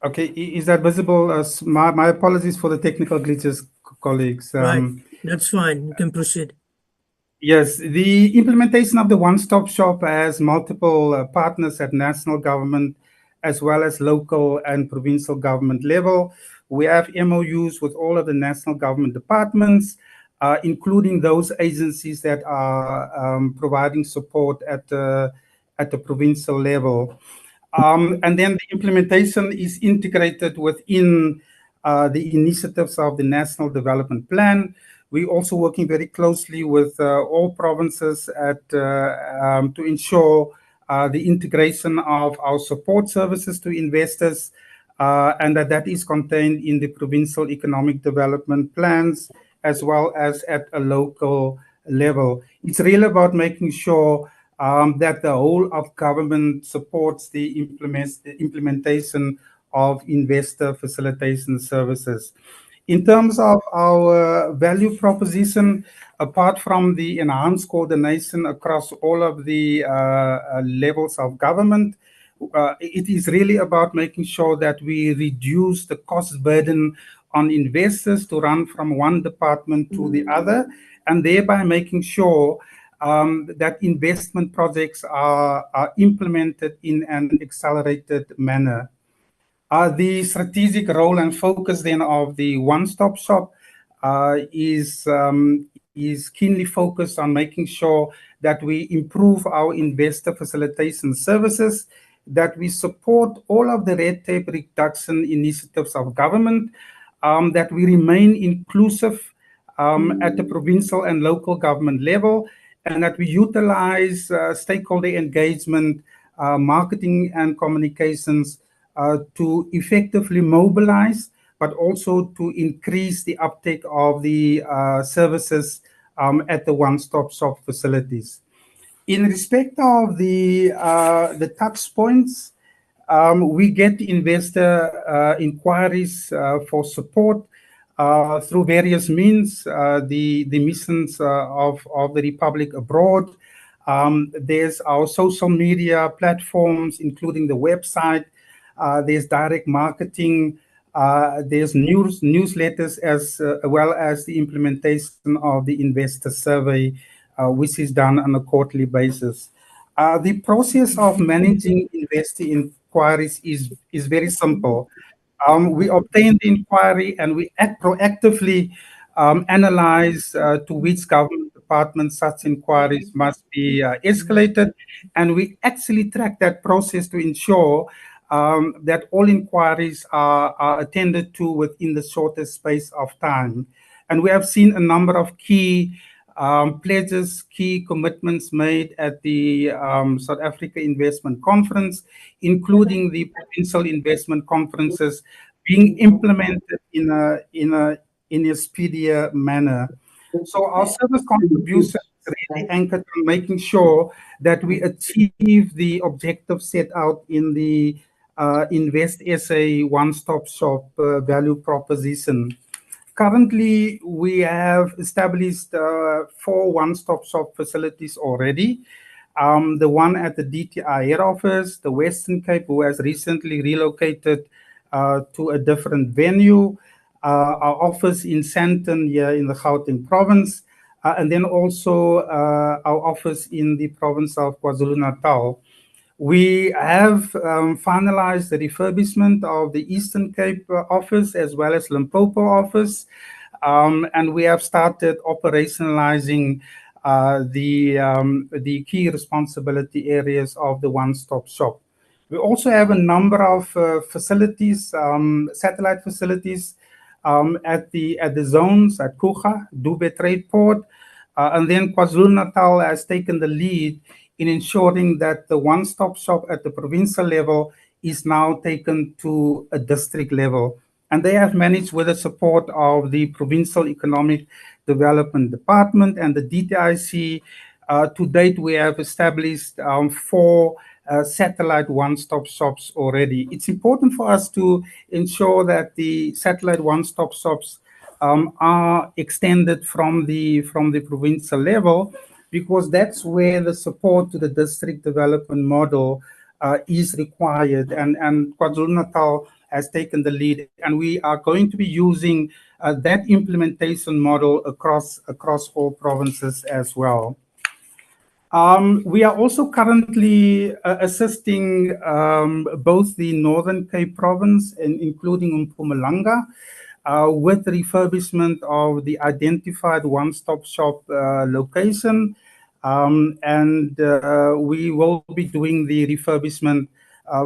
Okay, is that visible? My apologies for the technical glitches, colleagues. Right. That's fine. You can proceed. Yes, the implementation of the one-stop shop has multiple partners at national government as well as local and provincial government level. We have MOUs with all of the national government departments, including those agencies that are providing support at the provincial level. And then the implementation is integrated within the initiatives of the National Development Plan. We're also working very closely with all provinces to ensure the integration of our support services to investors, and that is contained in the provincial economic development plans as well as at a local level. It's really about making sure that the whole of government supports the implementation of investor facilitation services. In terms of our value proposition, apart from the enhanced coordination across all of the levels of government, it is really about making sure that we reduce the cost burden on investors to run from one department to the other, and thereby making sure that investment projects are implemented in an accelerated manner. The strategic role and focus then of the one-stop shop is keenly focused on making sure that we improve our investor facilitation services, that we support all of the red tape reduction initiatives of government, that we remain inclusive at the provincial and local government level, and that we utilize stakeholder engagement, marketing and communications to effectively mobilize, but also to increase the uptake of the services at the one-stop shop facilities. In respect of the touch points, we get investor inquiries for support through various means, the missions of the Republic abroad. There's our social media platforms, including the website. There's direct marketing. There's newsletters as well as the implementation of the investor survey, which is done on a quarterly basis. The process of managing investor inquiries is very simple. We obtain the inquiry and we proactively analyze to which government department such inquiries must be escalated. And we actually track that process to ensure that all inquiries are attended to within the shortest space of time. And we have seen a number of key pledges, key commitments made at the South Africa Investment Conference, including the provincial investment conferences being implemented in a speedier manner. So our service contribution is really anchored on making sure that we achieve the objectives set out in the Invest SA one-stop shop value proposition. Currently, we have established 4 one-stop shop facilities already. The one at the DTI head office, the Western Cape, who has recently relocated to a different venue, our office in Sandton here in the Gauteng province, and then also our office in the province of KwaZulu-Natal. We have finalized the refurbishment of the Eastern Cape office as well as Limpopo office, and we have started operationalizing the key responsibility areas of the one-stop shop. We also have a number of facilities, satellite facilities at the zones at Kucha, Dube Trade Port, and then KwaZulu-Natal has taken the lead in ensuring that the one-stop shop at the provincial level is now taken to a district level. And they have managed, with the support of the Provincial Economic Development Department and the DTIC, to date we have established 4 satellite one-stop shops already. It's important for us to ensure that the satellite one-stop shops are extended from the provincial level, because that's where the support to the district development model is required. And KwaZulu-Natal has taken the lead, and we are going to be using that implementation model across all provinces as well. We are also currently assisting both the Northern Cape province and including Mpumalanga with the refurbishment of the identified one-stop shop location. And we will be doing the refurbishment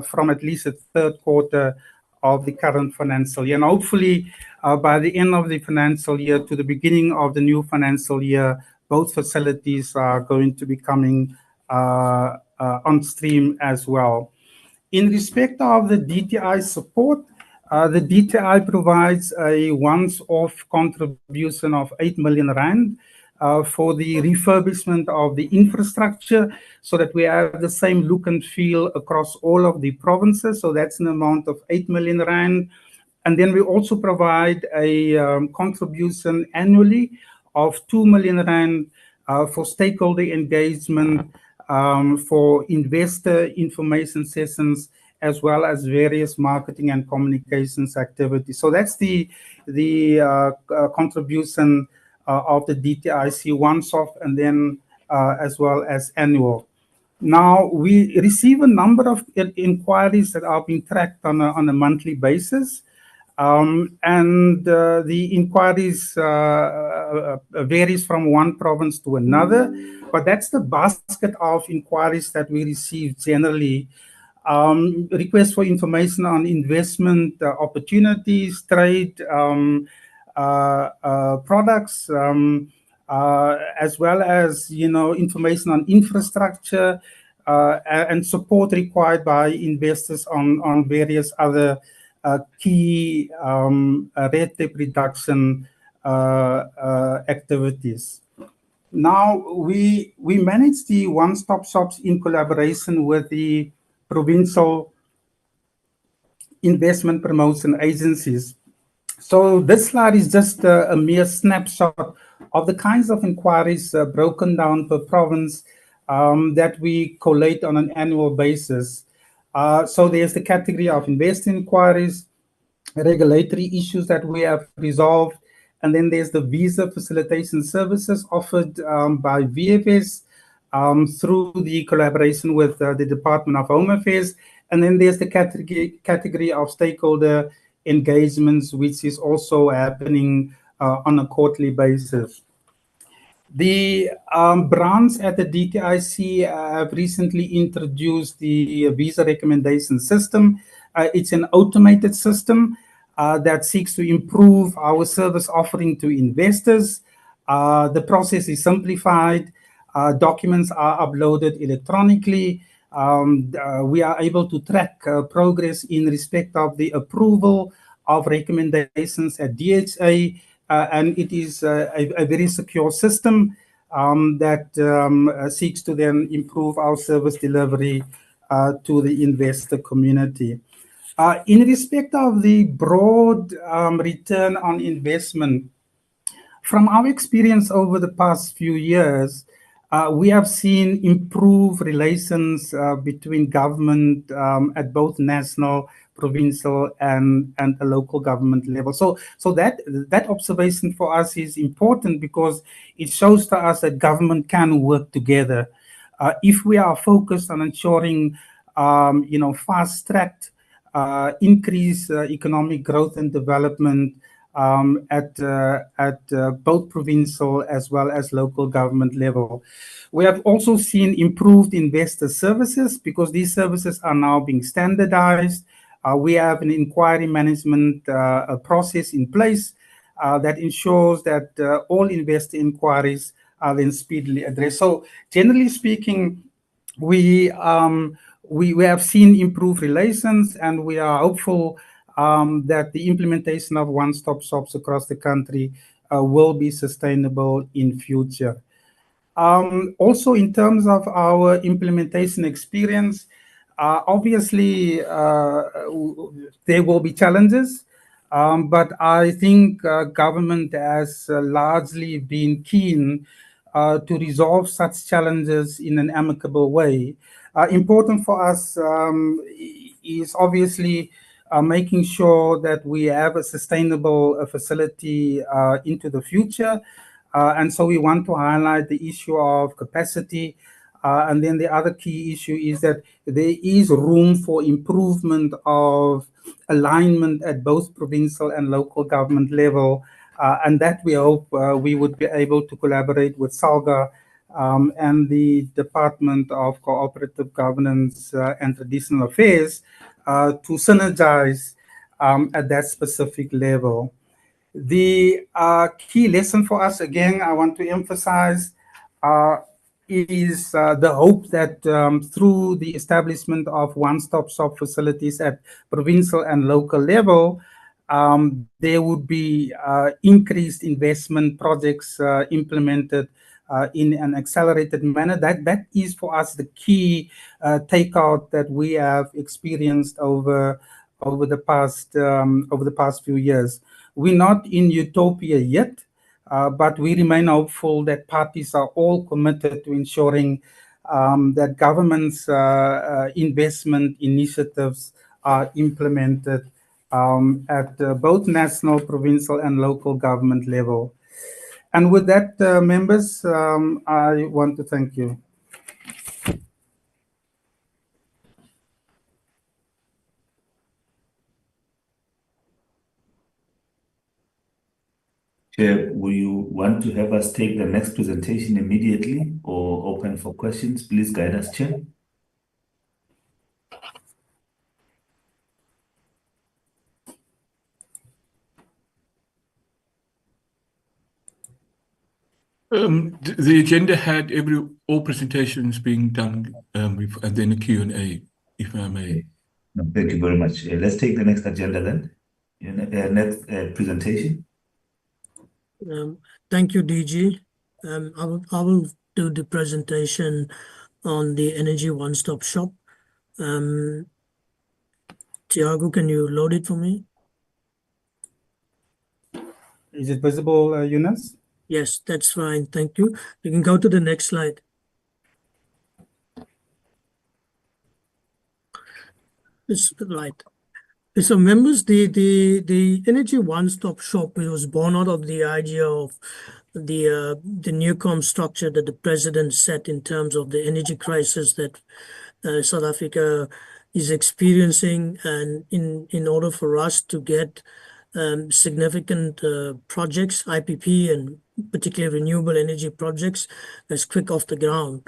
from at least the third quarter of the current financial year. And hopefully by the end of the financial year to the beginning of the new financial year, both facilities are going to be coming on stream as well. In respect of the DTI support, the DTI provides a once-off contribution of 8 million rand for the refurbishment of the infrastructure so that we have the same look and feel across all of the provinces. So that's an amount of 8 million rand. And then we also provide a contribution annually of 2 million rand for stakeholder engagement, for investor information sessions, as well as various marketing and communications activities. So that's the contribution of the DTIC once off and then as well as annual. Now, we receive a number of inquiries that are being tracked on a monthly basis. And the inquiries varies from one province to another, but that's the basket of inquiries that we receive generally. Requests for information on investment opportunities, trade, products, as well as information on infrastructure and support required by investors on various other key red tape reduction activities. Now, we manage the one-stop shops in collaboration with the provincial investment promotion agencies. So this slide is just a mere snapshot of the kinds of inquiries broken down per province that we collate on an annual basis. So there's the category of investing inquiries, regulatory issues that we have resolved, and then there's the visa facilitation services offered by VFS through the collaboration with the Department of Home Affairs, and then there's the category of stakeholder engagements, which is also happening on a quarterly basis. The branch at the DTIC have recently introduced the visa recommendation system. It's an automated system that seeks to improve our service offering to investors. The process is simplified. Documents are uploaded electronically. We are able to track progress in respect of the approval of recommendations at DHA. And it is a very secure system that seeks to then improve our service delivery to the investor community. In respect of the broad return on investment, from our experience over the past few years, we have seen improved relations between government at both national, provincial, and a local government level. So that observation for us is important because it shows to us that government can work together. If we are focused on ensuring, fast-tracked increase economic growth and development at both provincial as well as local government level. We have also seen improved investor services because these services are now being standardized. We have an inquiry management process in place that ensures that all investor inquiries are then speedily addressed. So generally speaking, we have seen improved relations, and we are hopeful that the implementation of one-stop shops across the country will be sustainable in future. Also, in terms of our implementation experience, obviously there will be challenges, but I think government has largely been keen to resolve such challenges in an amicable way. Important for us is obviously making sure that we have a sustainable facility into the future. And so we want to highlight the issue of capacity. And then the other key issue is that there is room for improvement of alignment at both provincial and local government level. And that we hope we would be able to collaborate with SALGA and the Department of Cooperative Governance and Traditional Affairs to synergize at that specific level. The key lesson for us, again, I want to emphasize, is the hope that through the establishment of one-stop shop facilities at provincial and local level, there would be increased investment projects implemented in an accelerated manner. That is for us the key takeout that we have experienced over the past few years. We're not in utopia yet, but we remain hopeful that parties are all committed to ensuring that government's investment initiatives are implemented at both national, provincial, and local government level. And with that, members, I want to thank you. Chair, will you want to have us take the next presentation immediately or open for questions? Please guide us, Chair. The agenda had all presentations being done and then a Q&A, if I may. No, thank you very much. Let's take the next agenda then. Next presentation. Thank you, DG. I will do the presentation on the Energy One-Stop Shop. Tiago, can you load it for me? Is it visible, Eunice? Yes, that's fine. Thank you. You can go to the next slide. This right. So members, the Energy One-Stop Shop, it was born out of the idea of the NEWCOM structure that the president set in terms of the energy crisis that South Africa is experiencing, and in order for us to get significant projects, IPP and particularly renewable energy projects, as quick off the ground.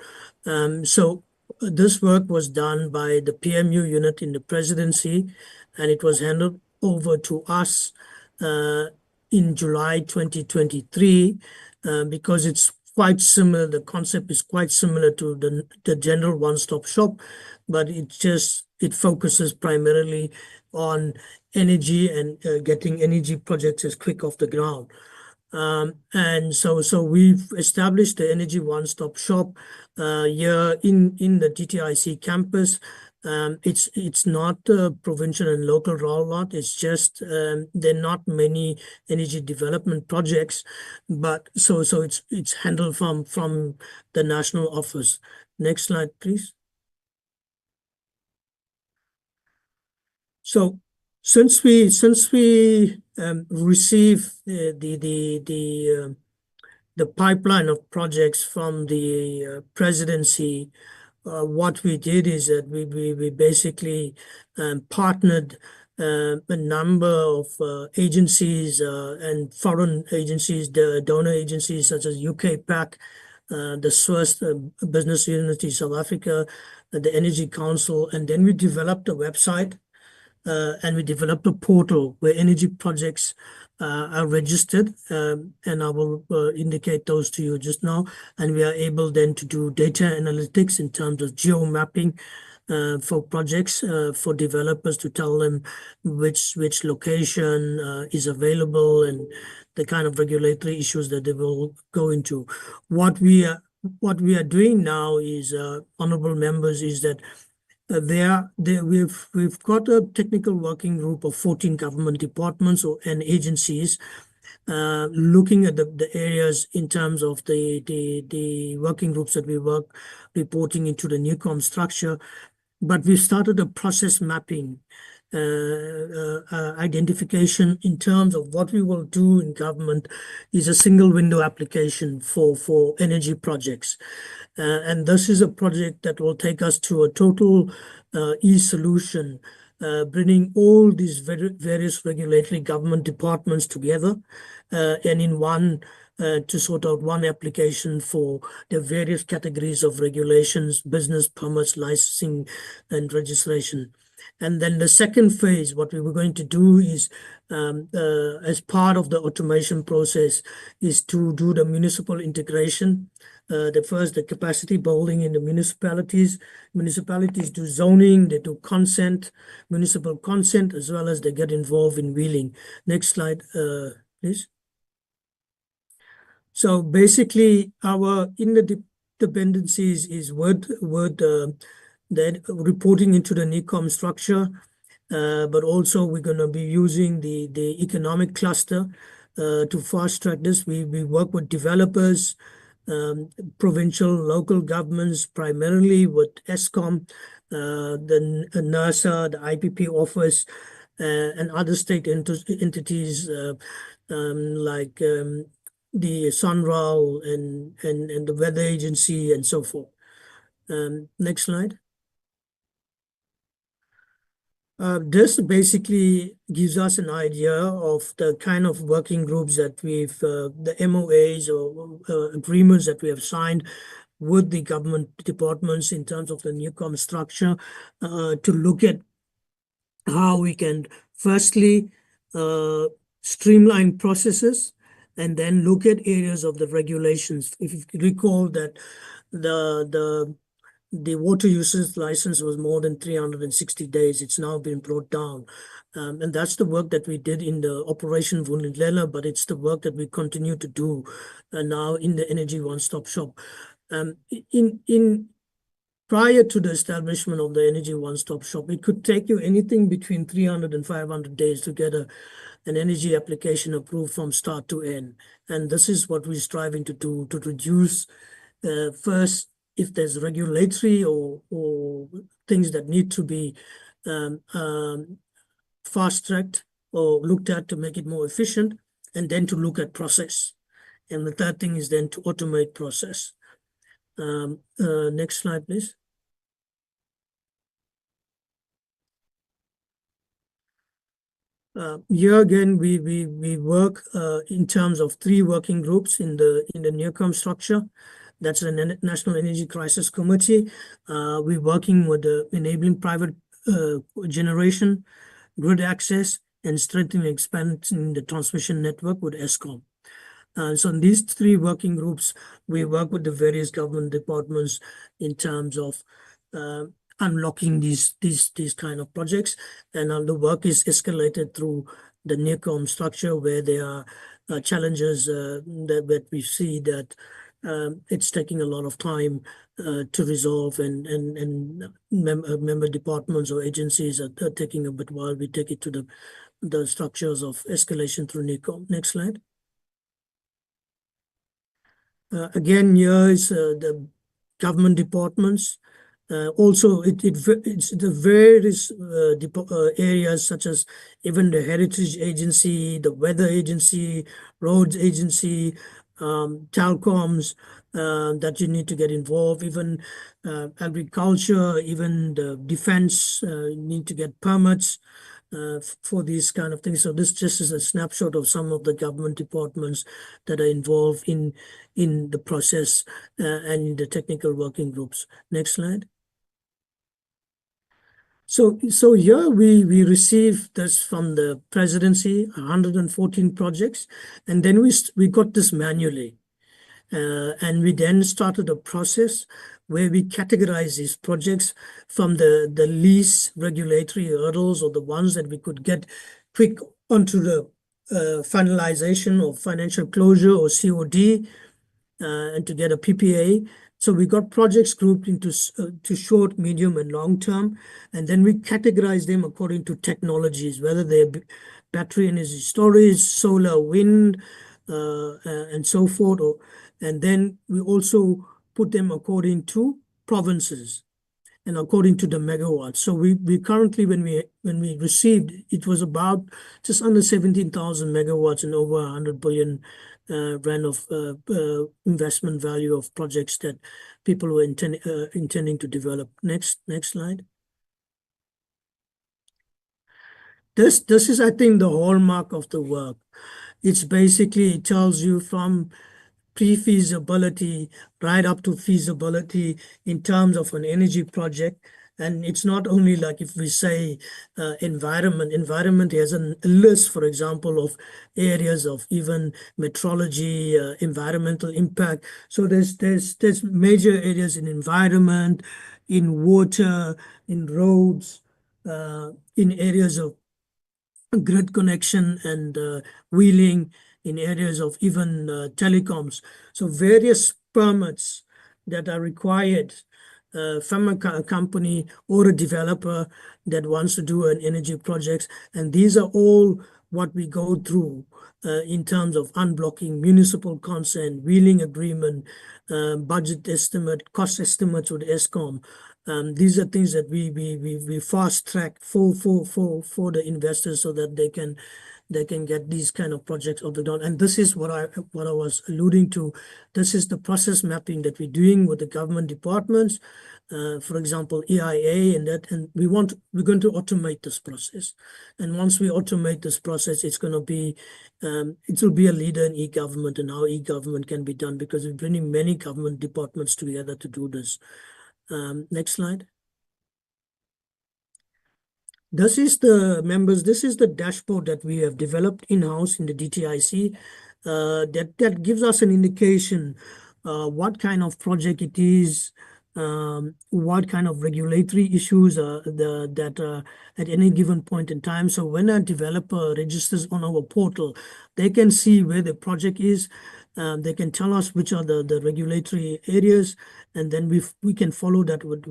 So this work was done by the PMU unit in the presidency, and it was handed over to us in July 2023 because it's quite similar. The concept is quite similar to the general one-stop shop, but it focuses primarily on energy and getting energy projects as quick off the ground. And so we've established the Energy One-Stop Shop here in the DTIC campus. It's not a provincial and local rollout. It's just there are not many energy development projects, but so it's handled from the national office. Next slide, please. So since we received the pipeline of projects from the presidency, what we did is that we basically partnered a number of agencies and foreign agencies, the donor agencies such as UK PAC, the SWIRST Business Unity South Africa, the Energy Council, and then we developed a website and we developed a portal where energy projects are registered, and I will indicate those to you just now. And we are able then to do data analytics in terms of geo-mapping for projects, for developers to tell them which location is available and the kind of regulatory issues that they will go into. What we are doing now is, honorable members, is that we've got a technical working group of 14 government departments and agencies looking at the areas in terms of the working groups that we work, reporting into the NEWCOM structure. But we started a process mapping, identification in terms of what we will do in government is a single window application for energy projects. And this is a project that will take us to a total e-solution, bringing all these various regulatory government departments together and in one to sort out one application for the various categories of regulations, business permits, licensing, and registration. And then the second phase, what we were going to do is, as part of the automation process, is to do the municipal integration. The capacity building in the municipalities. Municipalities do zoning, they do consent, municipal consent, as well as they get involved in wheeling. Next slide, please. So basically, our interdependencies is that reporting into the NECOM structure, but also we're going to be using the economic cluster to fast track this. We work with developers, provincial, local governments, primarily with ESCOM, the NERSA, the IPP office, and other state entities like the SUNRAL and the weather agency and so forth. Next slide. This basically gives us an idea of the kind of working groups that the MOAs or agreements that we have signed with the government departments in terms of the NECOM structure to look at how we can firstly streamline processes and then look at areas of the regulations. If you recall that the water usage license was more than 360 days. It's now been brought down. And that's the work that we did in the Operation Vulindlela, but it's the work that we continue to do now in the Energy One-Stop Shop. Prior to the establishment of the Energy One-Stop Shop, it could take you anything between 300 and 500 days to get an energy application approved from start to end. And this is what we're striving to do, to reduce first, if there's regulatory or things that need to be fast-tracked or looked at to make it more efficient, and then to look at process. And the third thing is then to automate process. Next slide, please. Here again, we work in terms of 3 working groups in the NECOM structure. That's the National Energy Crisis Committee. We're working with the enabling private generation, grid access, and strengthening and expanding the transmission network with ESCOM. So in these 3 working groups, we work with the various government departments in terms of unlocking these kind of projects. And the work is escalated through the NECOM structure, where there are challenges that we see that it's taking a lot of time to resolve, and member departments or agencies are taking a bit while we take it to the structures of escalation through NECOM. Next slide. Again, here is the government departments. Also, it's the various areas, such as even the Heritage Agency, the Weather Agency, Roads Agency, telecoms that you need to get involved, even agriculture, even the defense need to get permits for these kind of things. So this just is a snapshot of some of the government departments that are involved in the process and the technical working groups. Next slide. So here we received this from the presidency, 114 projects, and then we got this manually. And we then started a process where we categorize these projects from the least regulatory hurdles, or the ones that we could get quick onto the finalization of financial closure or COD, and to get a PPA. So we got projects grouped into to short, medium, and long term, and then we categorize them according to technologies, whether they're battery energy storage, solar, wind, and so forth. And then we also put them according to provinces. and according to the megawatts. So we currently, when we received, it was about just under 17,000 megawatts and over 100 billion rand of investment value of projects that people were intending to develop. Next slide. This is, I think, the hallmark of the work. It's basically, it tells you from pre-feasibility right up to feasibility in terms of an energy project. And it's not only like if we say environment has a list, for example, of areas of even metrology, environmental impact. So there's major areas in environment, in water, in roads, in areas of grid connection and wheeling, in areas of even telecoms. So various permits that are required from a company or a developer that wants to do an energy project. And these are all what we go through in terms of unblocking, municipal consent, wheeling agreement, budget estimate, cost estimates with ESCOM. These are things that we fast track for the investors so that they can get these kind of projects off the ground. And this is what I was alluding to. This is the process mapping that we're doing with the government departments, for example, EIA, and we're going to automate this process. And once we automate this process, it's going to be it will be a leader in e-government and how e-government can be done, because we're bringing many government departments together to do this. Next slide. This is the dashboard that we have developed in-house in the DTIC that gives us an indication what kind of project it is, what kind of regulatory issues that at any given point in time. So when a developer registers on our portal, they can see where the project is. They can tell us which are the regulatory areas, and then we can follow that with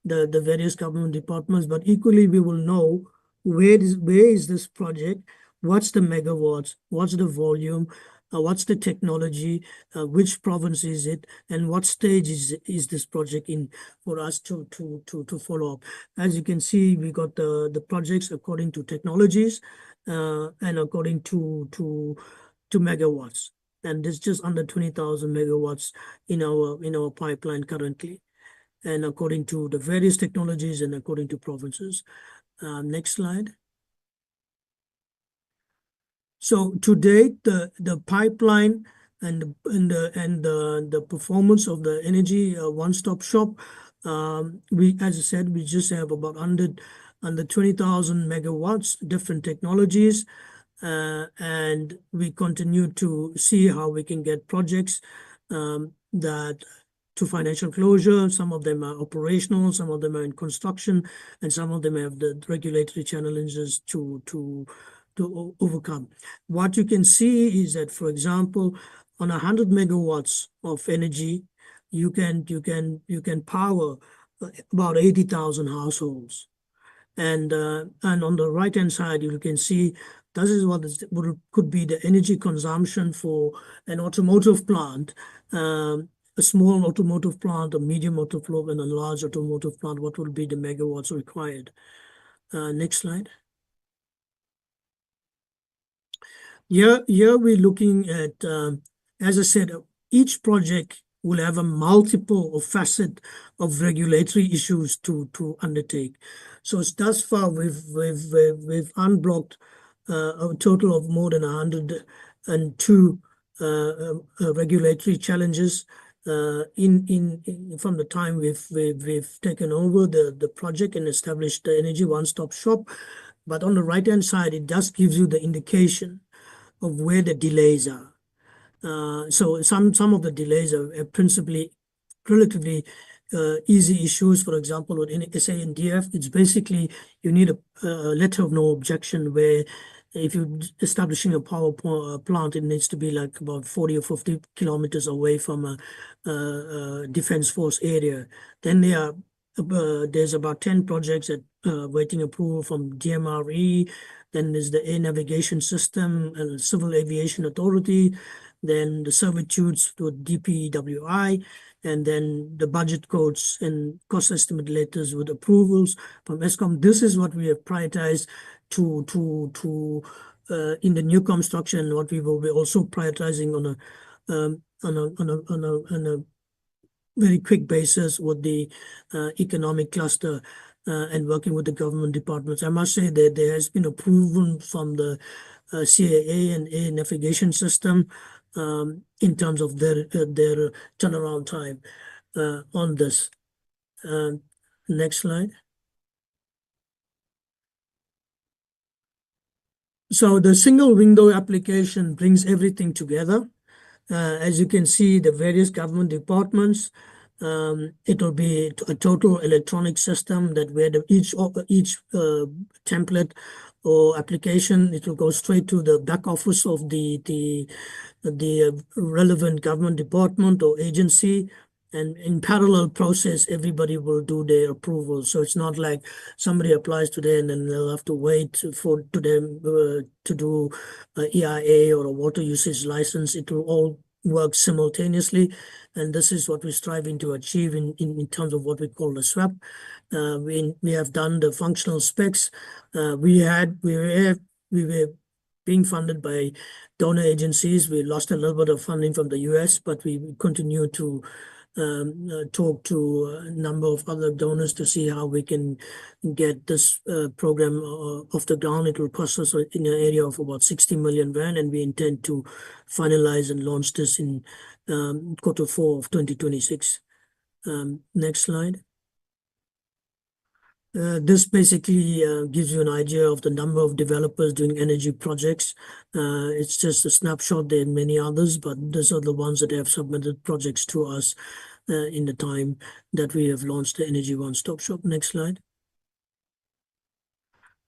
the various government departments. But equally, we will know where is this project, what's the megawatts, what's the volume, what's the technology, which province is it, and what stage is this project in, for us to follow up. As you can see, we got the projects according to technologies and according to megawatts, and there's just under 20,000 megawatts in our pipeline currently, and according to the various technologies and according to provinces. Next slide. So to date, the pipeline and the performance of the energy one-stop shop, as I said, we just have about under 20,000 megawatts, different technologies. And we continue to see how we can get projects that to financial closure. Some of them are operational, some of them are in construction, and some of them have the regulatory challenges to overcome. What you can see is that, for example, on 100 megawatts of energy, you can power about 80,000 households. And on the right-hand side, you can see this is what could be the energy consumption for an automotive plant, a small automotive plant, a medium automotive, and a large automotive plant. What will be the megawatts required? Next slide. Here we're looking at, as I said, each project will have a multiple or facet of regulatory issues to undertake. So thus far, we've unblocked a total of more than 102 regulatory challenges from the time we've taken over the project and established the energy one-stop shop. But on the right-hand side, it just gives you the indication of where the delays are. So some of the delays are principally relatively easy issues. For example, with SANDF, it's basically you need a letter of no objection, where if you're establishing a power plant, it needs to be like about 40 or 50 kilometers away from a defense force area. Then there's about 10 projects that waiting approval from DMRE. Then there's the Air Navigation System and Civil Aviation Authority. then the servitudes to DPWI, and then the budget codes and cost estimate letters with approvals from Eskom. This is what we have prioritized in the new construction, and what we will be also prioritizing on a very quick basis with the economic cluster and working with the government departments. I must say that there has been approval from the CAA and air navigation system in terms of their turnaround time on this. Next slide. So the single window application brings everything together. As you can see, the various government departments, it will be a total electronic system that where each template or application, it will go straight to the back office of the relevant government department or agency. And in parallel process, everybody will do their approval. So it's not like somebody applies today and then they'll have to wait to them to do EIA or a water usage license. It will all work simultaneously. And this is what we're striving to achieve in terms of what we call the SWAP. We have done the functional specs. We were being funded by donor agencies. We lost a little bit of funding from the US, but we continue to talk to a number of other donors to see how we can get this program off the ground. It will cost us in an area of about 60 million rand, and we intend to finalize and launch this in Q4 of 2026. Next slide. This basically gives you an idea of the number of developers doing energy projects. It's just a snapshot. There are many others, but these are the ones that have submitted projects to us in the time that we have launched the Energy One Stop Shop. Next slide.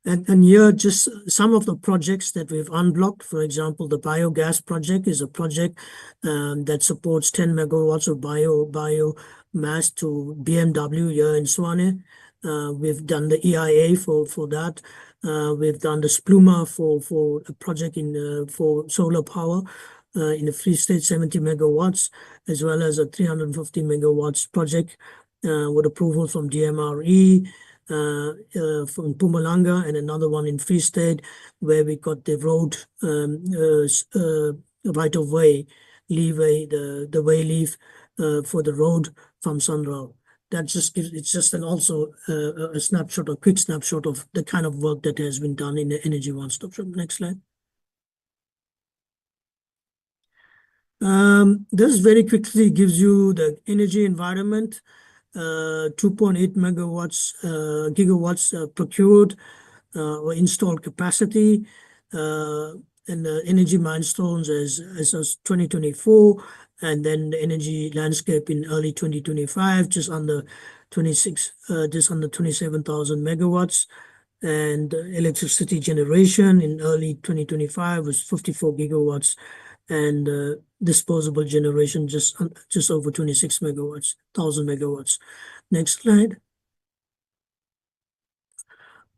And here, just some of the projects that we've unblocked. For example, the biogas project is a project that supports 10 megawatts of biomass to BMW here in Swane. We've done the EIA for that. We've done the Spluma for a project for solar power in the Free State, 70 megawatts, as well as a 350 megawatts project with approval from DMRE from Mpumalanga, and another one in Free State where we got the road right of way leeway, the way leave for the road from Sunrail. That just gives, it's just also a snapshot, a quick snapshot of the kind of work that has been done in the Energy One Stop Shop. Next slide. This very quickly gives you the energy environment. 2.8 gigawatts procured or installed capacity, and the energy milestones as of 2024, and then the energy landscape in early 2025, just under 27,000 megawatts, and electricity generation in early 2025 was 54 gigawatts, and disposable generation just over 26 megawatts, 1,000 megawatts. Next slide.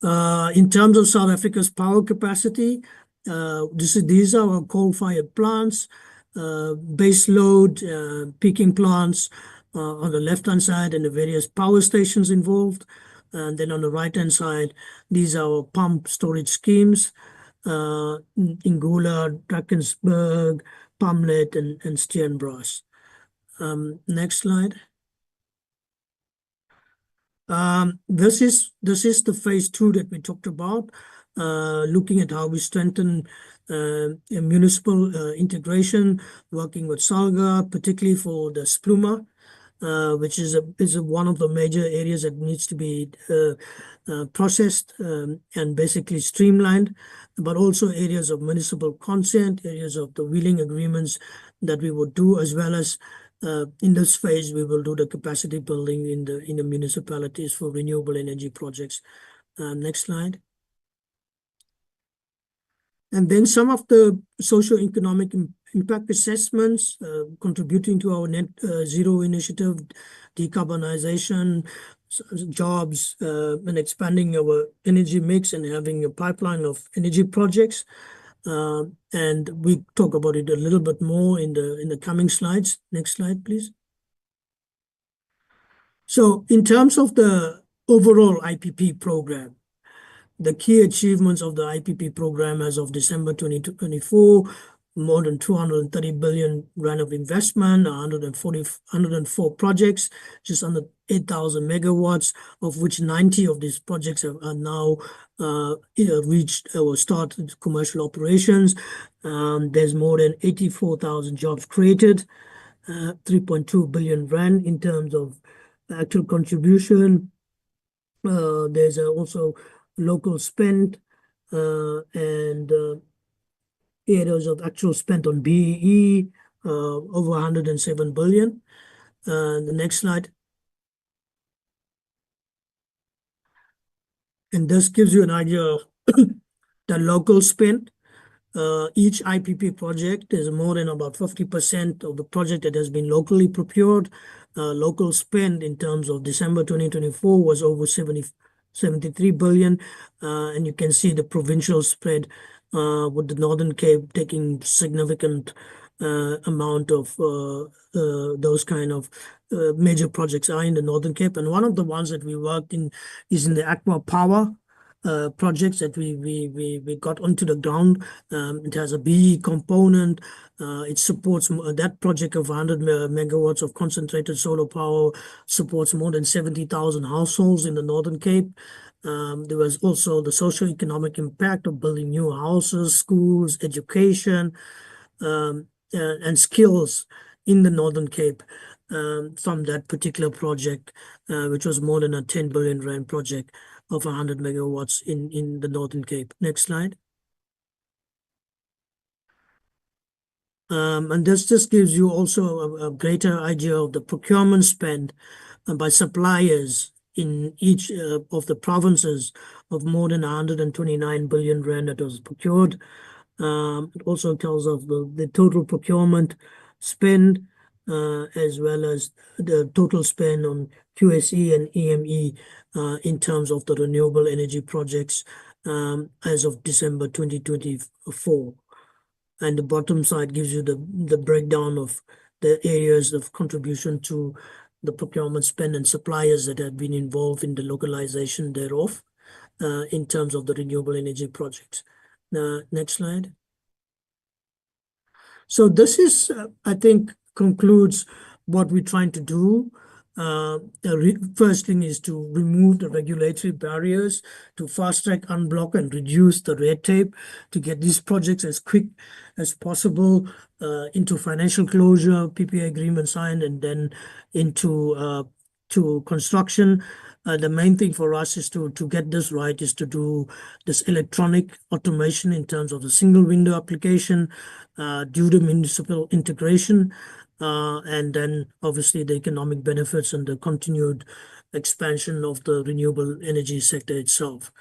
In terms of South Africa's power capacity, these are our coal-fired plants, base load, peaking plants on the left-hand side, and the various power stations involved. And then on the right-hand side, these are our pump storage schemes, Ingula, Drakensberg, Pamlet, and Steenbras. Next slide. This is the phase 2 that we talked about, looking at how we strengthen municipal integration, working with Salga, particularly for the Spluma, which is one of the major areas that needs to be processed and basically streamlined, but also areas of municipal consent, areas of the wheeling agreements that we would do, as well as in this phase, we will do the capacity building in the municipalities for renewable energy projects. Next slide. And then some of the socio-economic impact assessments contributing to our net zero initiative, decarbonization, jobs, and expanding our energy mix and having a pipeline of energy projects. And we talk about it a little bit more in the coming slides. Next slide, please. So in terms of the overall IPP program, the key achievements of the IPP program as of December 2024, more than 230 billion rand of investment, 104 projects, just under 8,000 megawatts, of which 90 of these projects are now reached or started commercial operations. There's more than 84,000 jobs created, 3.2 billion rand in terms of actual contribution. There's also local spend and areas of actual spent on BEE, over 107 billion. The next slide. And this gives you an idea of the local spend. Each IPP project is more than about 50% of the project that has been locally procured. Local spend in terms of December 2024 was over 73 billion. And you can see the provincial spread with the Northern Cape taking significant amount of those kind of major projects are in the Northern Cape. And one of the ones that we worked in is in the Aqua Power projects that we got onto the ground. It has a BE component. It supports that project of 100 megawatts of concentrated solar power, supports more than 70,000 households in the Northern Cape. There was also the socio-economic impact of building new houses, schools, education, and skills in the Northern Cape from that particular project, which was more than a 10 billion rand project of 100 megawatts in the Northern Cape. Next slide. And this just gives you also a greater idea of the procurement spend by suppliers in each of the provinces of more than 129 billion rand that was procured. It also tells of the total procurement spend as well as the total spend on QSE and EME in terms of the renewable energy projects as of December 2024. And the bottom side gives you the breakdown of the areas of contribution to the procurement spend and suppliers that have been involved in the localization thereof in terms of the renewable energy projects. Next slide. So this is, I think, concludes what we're trying to do. The first thing is to remove the regulatory barriers, to fast track, unblock, and reduce the red tape to get these projects as quick as possible into financial closure, PPA agreement signed, and then into to construction. The main thing for us is to get this right, is to do this electronic automation in terms of the single window application, due to municipal integration, and then obviously the economic benefits and the continued expansion of the renewable energy sector itself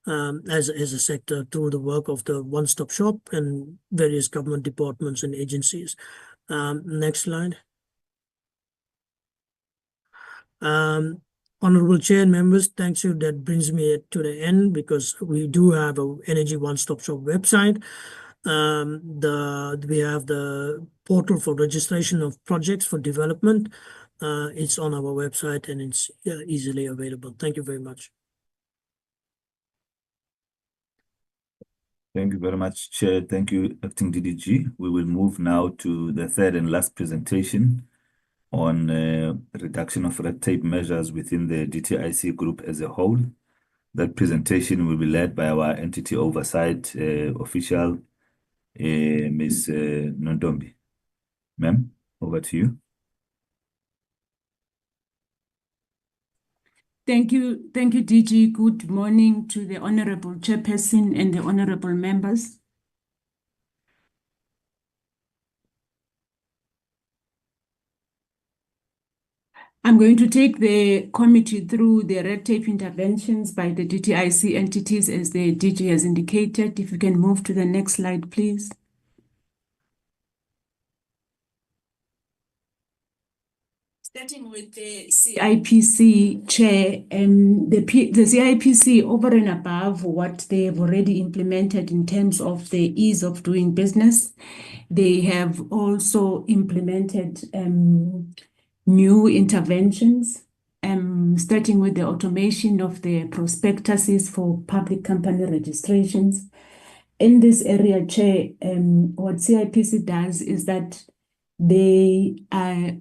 as a sector through the work of the one-stop shop and various government departments and agencies. Next slide. Honorable Chair and members, thanks you. That brings me to the end because we do have a Energy One-Stop Shop website. We have the portal for registration of projects for development. It's on our website and it's easily available. Thank you very much. Thank you very much, Chair. Thank you, Acting DDG. We will move now to the third and last presentation on reduction of red tape measures within the DTIC Group as a whole. That presentation will be led by our entity oversight official, Ms. Nontombi. Ma'am, over to you. Thank you, DG. Good morning to the Honorable Chairperson and the Honorable members. I'm going to take the committee through the red tape interventions by the DTIC entities as the DG has indicated. If you can move to the next slide, please. Starting with the CIPC chair, the CIPC, over and above what they have already implemented in terms of the ease of doing business, they have also implemented new interventions, starting with the automation of the prospectuses for public company registrations. In this area, Chair, what CIPC does is that they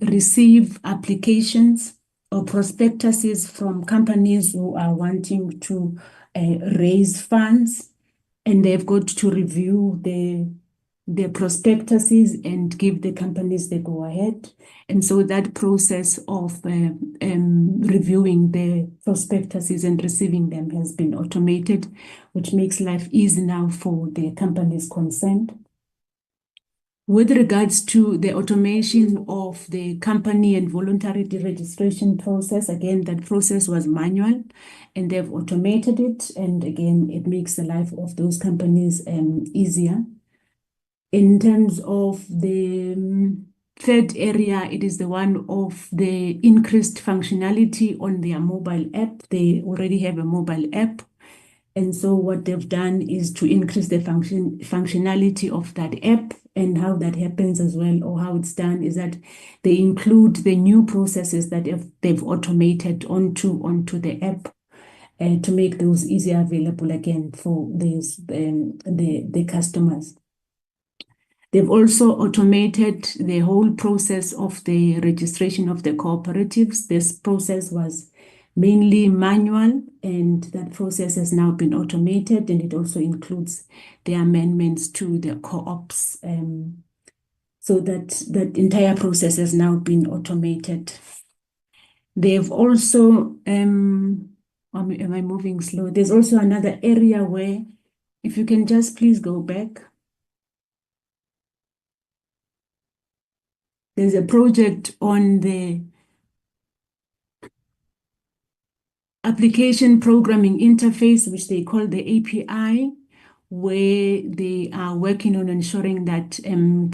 receive applications or prospectuses from companies who are wanting to raise funds, and they've got to review the prospectuses and give the companies the go-ahead. And so that process of reviewing the prospectuses and receiving them has been automated, which makes life easy now for the companies concerned. With regards to the automation of the company and voluntary deregistration process, again, that process was manual and they've automated it. And again, it makes the life of those companies easier. In terms of the third area, it is the one of the increased functionality on their mobile app. They already have a mobile app. And so what they've done is to increase the functionality of that app. And how that happens as well, or how it's done, is that they include the new processes that they've automated onto the app to make those easier available again for the customers. They've also automated the whole process of the registration of the cooperatives. This process was mainly manual, and that process has now been automated, and it also includes the amendments to the co-ops. So that entire process has now been automated. They've also, am I moving slow? There's also another area where, if you can just please go back. There's a project on the application programming interface, which they call the API, where they are working on ensuring that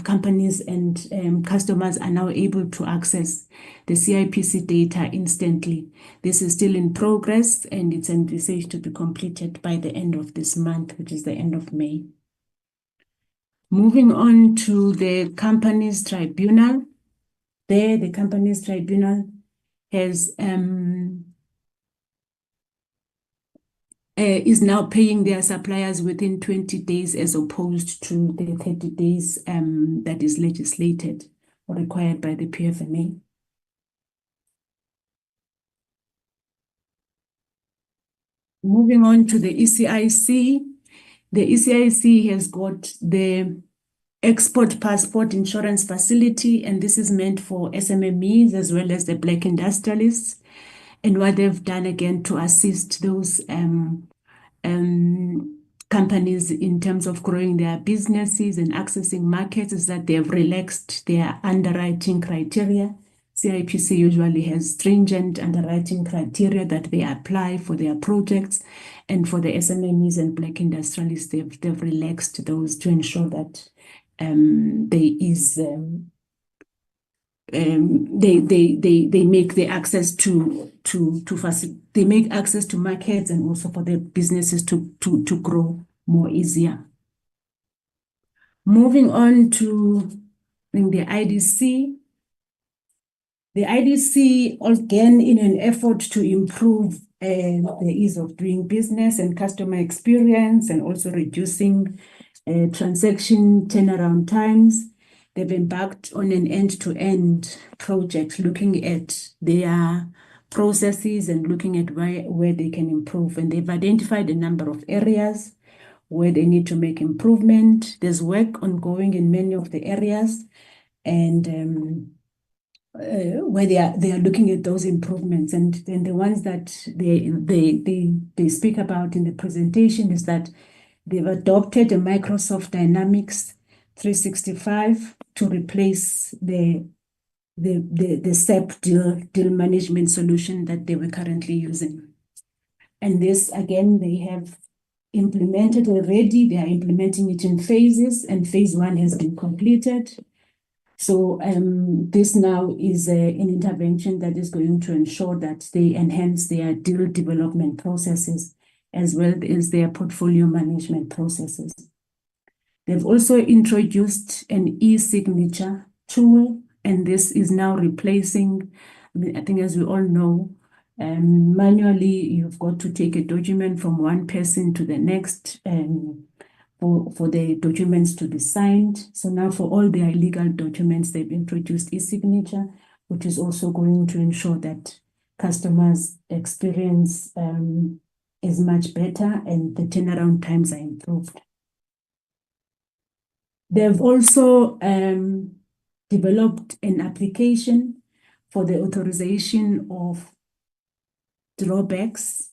companies and customers are now able to access the CIPC data instantly. This is still in progress, and it's envisaged to be completed by the end of this month, which is the end of May. Moving on to the Companies Tribunal. There, the Companies Tribunal has is now paying their suppliers within 20 days as opposed to the 30 days that is legislated or required by the PFMA. Moving on to the ECIC. The ECIC has got the Export Passport Insurance Facility, and this is meant for SMMEs as well as the Black industrialists. And what they've done again to assist those companies in terms of growing their businesses and accessing markets is that they've relaxed their underwriting criteria. CIPC usually has stringent underwriting criteria that they apply for their projects, and for the SMMEs and Black industrialists, they've relaxed those to ensure that there is they make the access to they make access to markets, and also for the businesses to grow more easier. Moving on to the IDC. The IDC, again, in an effort to improve the ease of doing business and customer experience, and also reducing transaction turnaround times, they've embarked on an end-to-end project looking at their processes and looking at where they can improve. And they've identified a number of areas where they need to make improvement. There's work ongoing in many of the areas, and where they are looking at those improvements. And then the ones that they speak about in the presentation is that they've adopted a Microsoft Dynamics 365 to replace the SAP deal management solution that they were currently using. And this, again, they have implemented already. They are implementing it in phases, and phase 1 has been completed. So this now is an intervention that is going to ensure that they enhance their deal development processes as well as their portfolio management processes. They've also introduced an e-signature tool, and this is now replacing, I think as we all know, manually you've got to take a document from one person to the next for the documents to be signed. So now for all their legal documents, they've introduced e-signature, which is also going to ensure that customers' experience is much better and the turnaround times are improved. They've also developed an application for the authorization of drawbacks,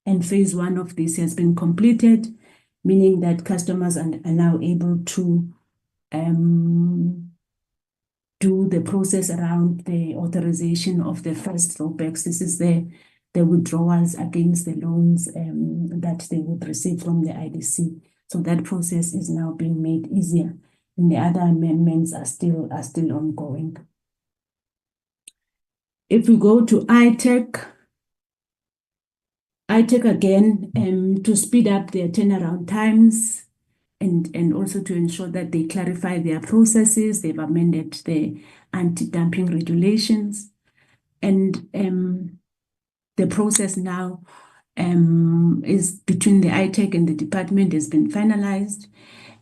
and phase 1 of this has been completed, meaning that customers are now able to do the process around the authorization of the first drawbacks. This is the withdrawals against the loans that they would receive from the IDC. So that process is now being made easier, and the other amendments are still ongoing. If we go to ITEC again, to speed up their turnaround times and also to ensure that they clarify their processes, they've amended the anti-dumping regulations, and the process now is between the ITEC and the department has been finalized.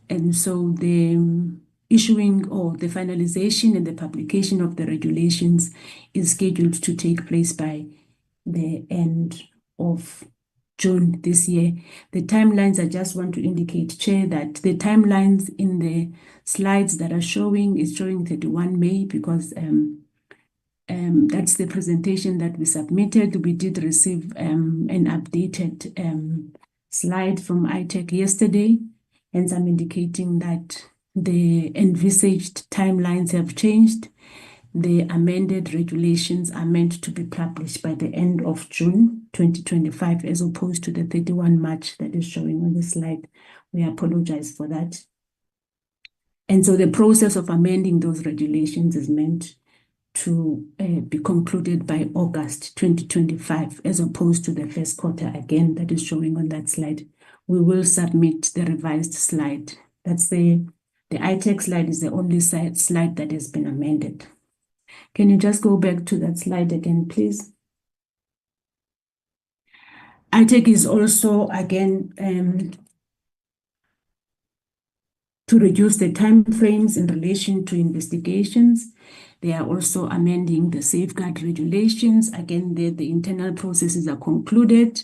And so the issuing or the finalization and the publication of the regulations is scheduled to take place by the end of June this year. The timelines, I just want to indicate, Chair, that the timelines in the slides that are showing is showing 31 May because that's the presentation that we submitted. We did receive an updated slide from ITEC yesterday, hence I'm indicating that the envisaged timelines have changed. The amended regulations are meant to be published by the end of June 2025, as opposed to the 31 March that is showing on the slide. We apologize for that. And so the process of amending those regulations is meant to be concluded by August 2025, as opposed to the first quarter again that is showing on that slide. We will submit the revised slide. That's the ITEC slide is the only slide that has been amended. Can you just go back to that slide again, please? ITEC is also, again, to reduce the timeframes in relation to investigations. They are also amending the safeguard regulations. Again, the internal processes are concluded,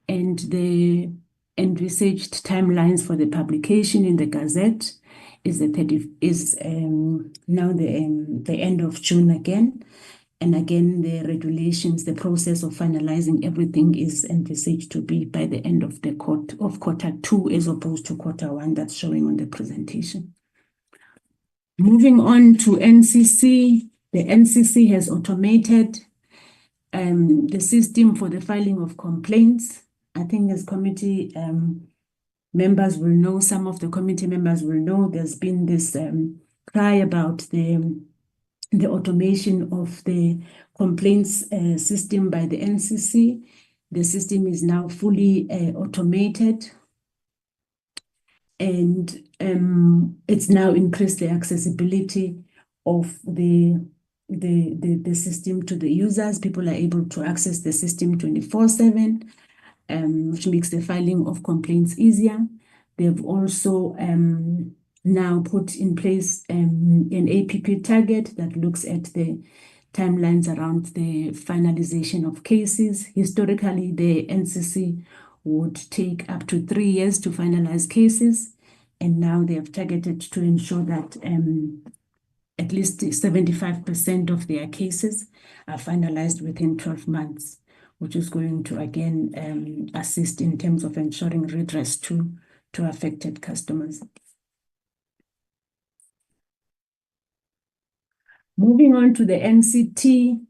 and the envisaged timelines for the publication in the Gazette is now the end of June again. And again, the regulations, the process of finalizing everything is envisaged to be by the end of quarter 2, as opposed to quarter 1 that's showing on the presentation. Moving on to NCC, the NCC has automated the system for the filing of complaints. I think as committee members will know, some of the committee members will know, there's been this cry about the automation of the complaints system by the NCC. The system is now fully automated, and it's now increased the accessibility of the system to the users. People are able to access the system 24/7, which makes the filing of complaints easier. They've also now put in place an APP target that looks at the timelines around the finalization of cases. Historically, the NCC would take up to 3 years to finalize cases, and now they have targeted to ensure that at least 75% of their cases are finalized within 12 months, which is going to again assist in terms of ensuring redress to affected customers. Moving on to the NCT.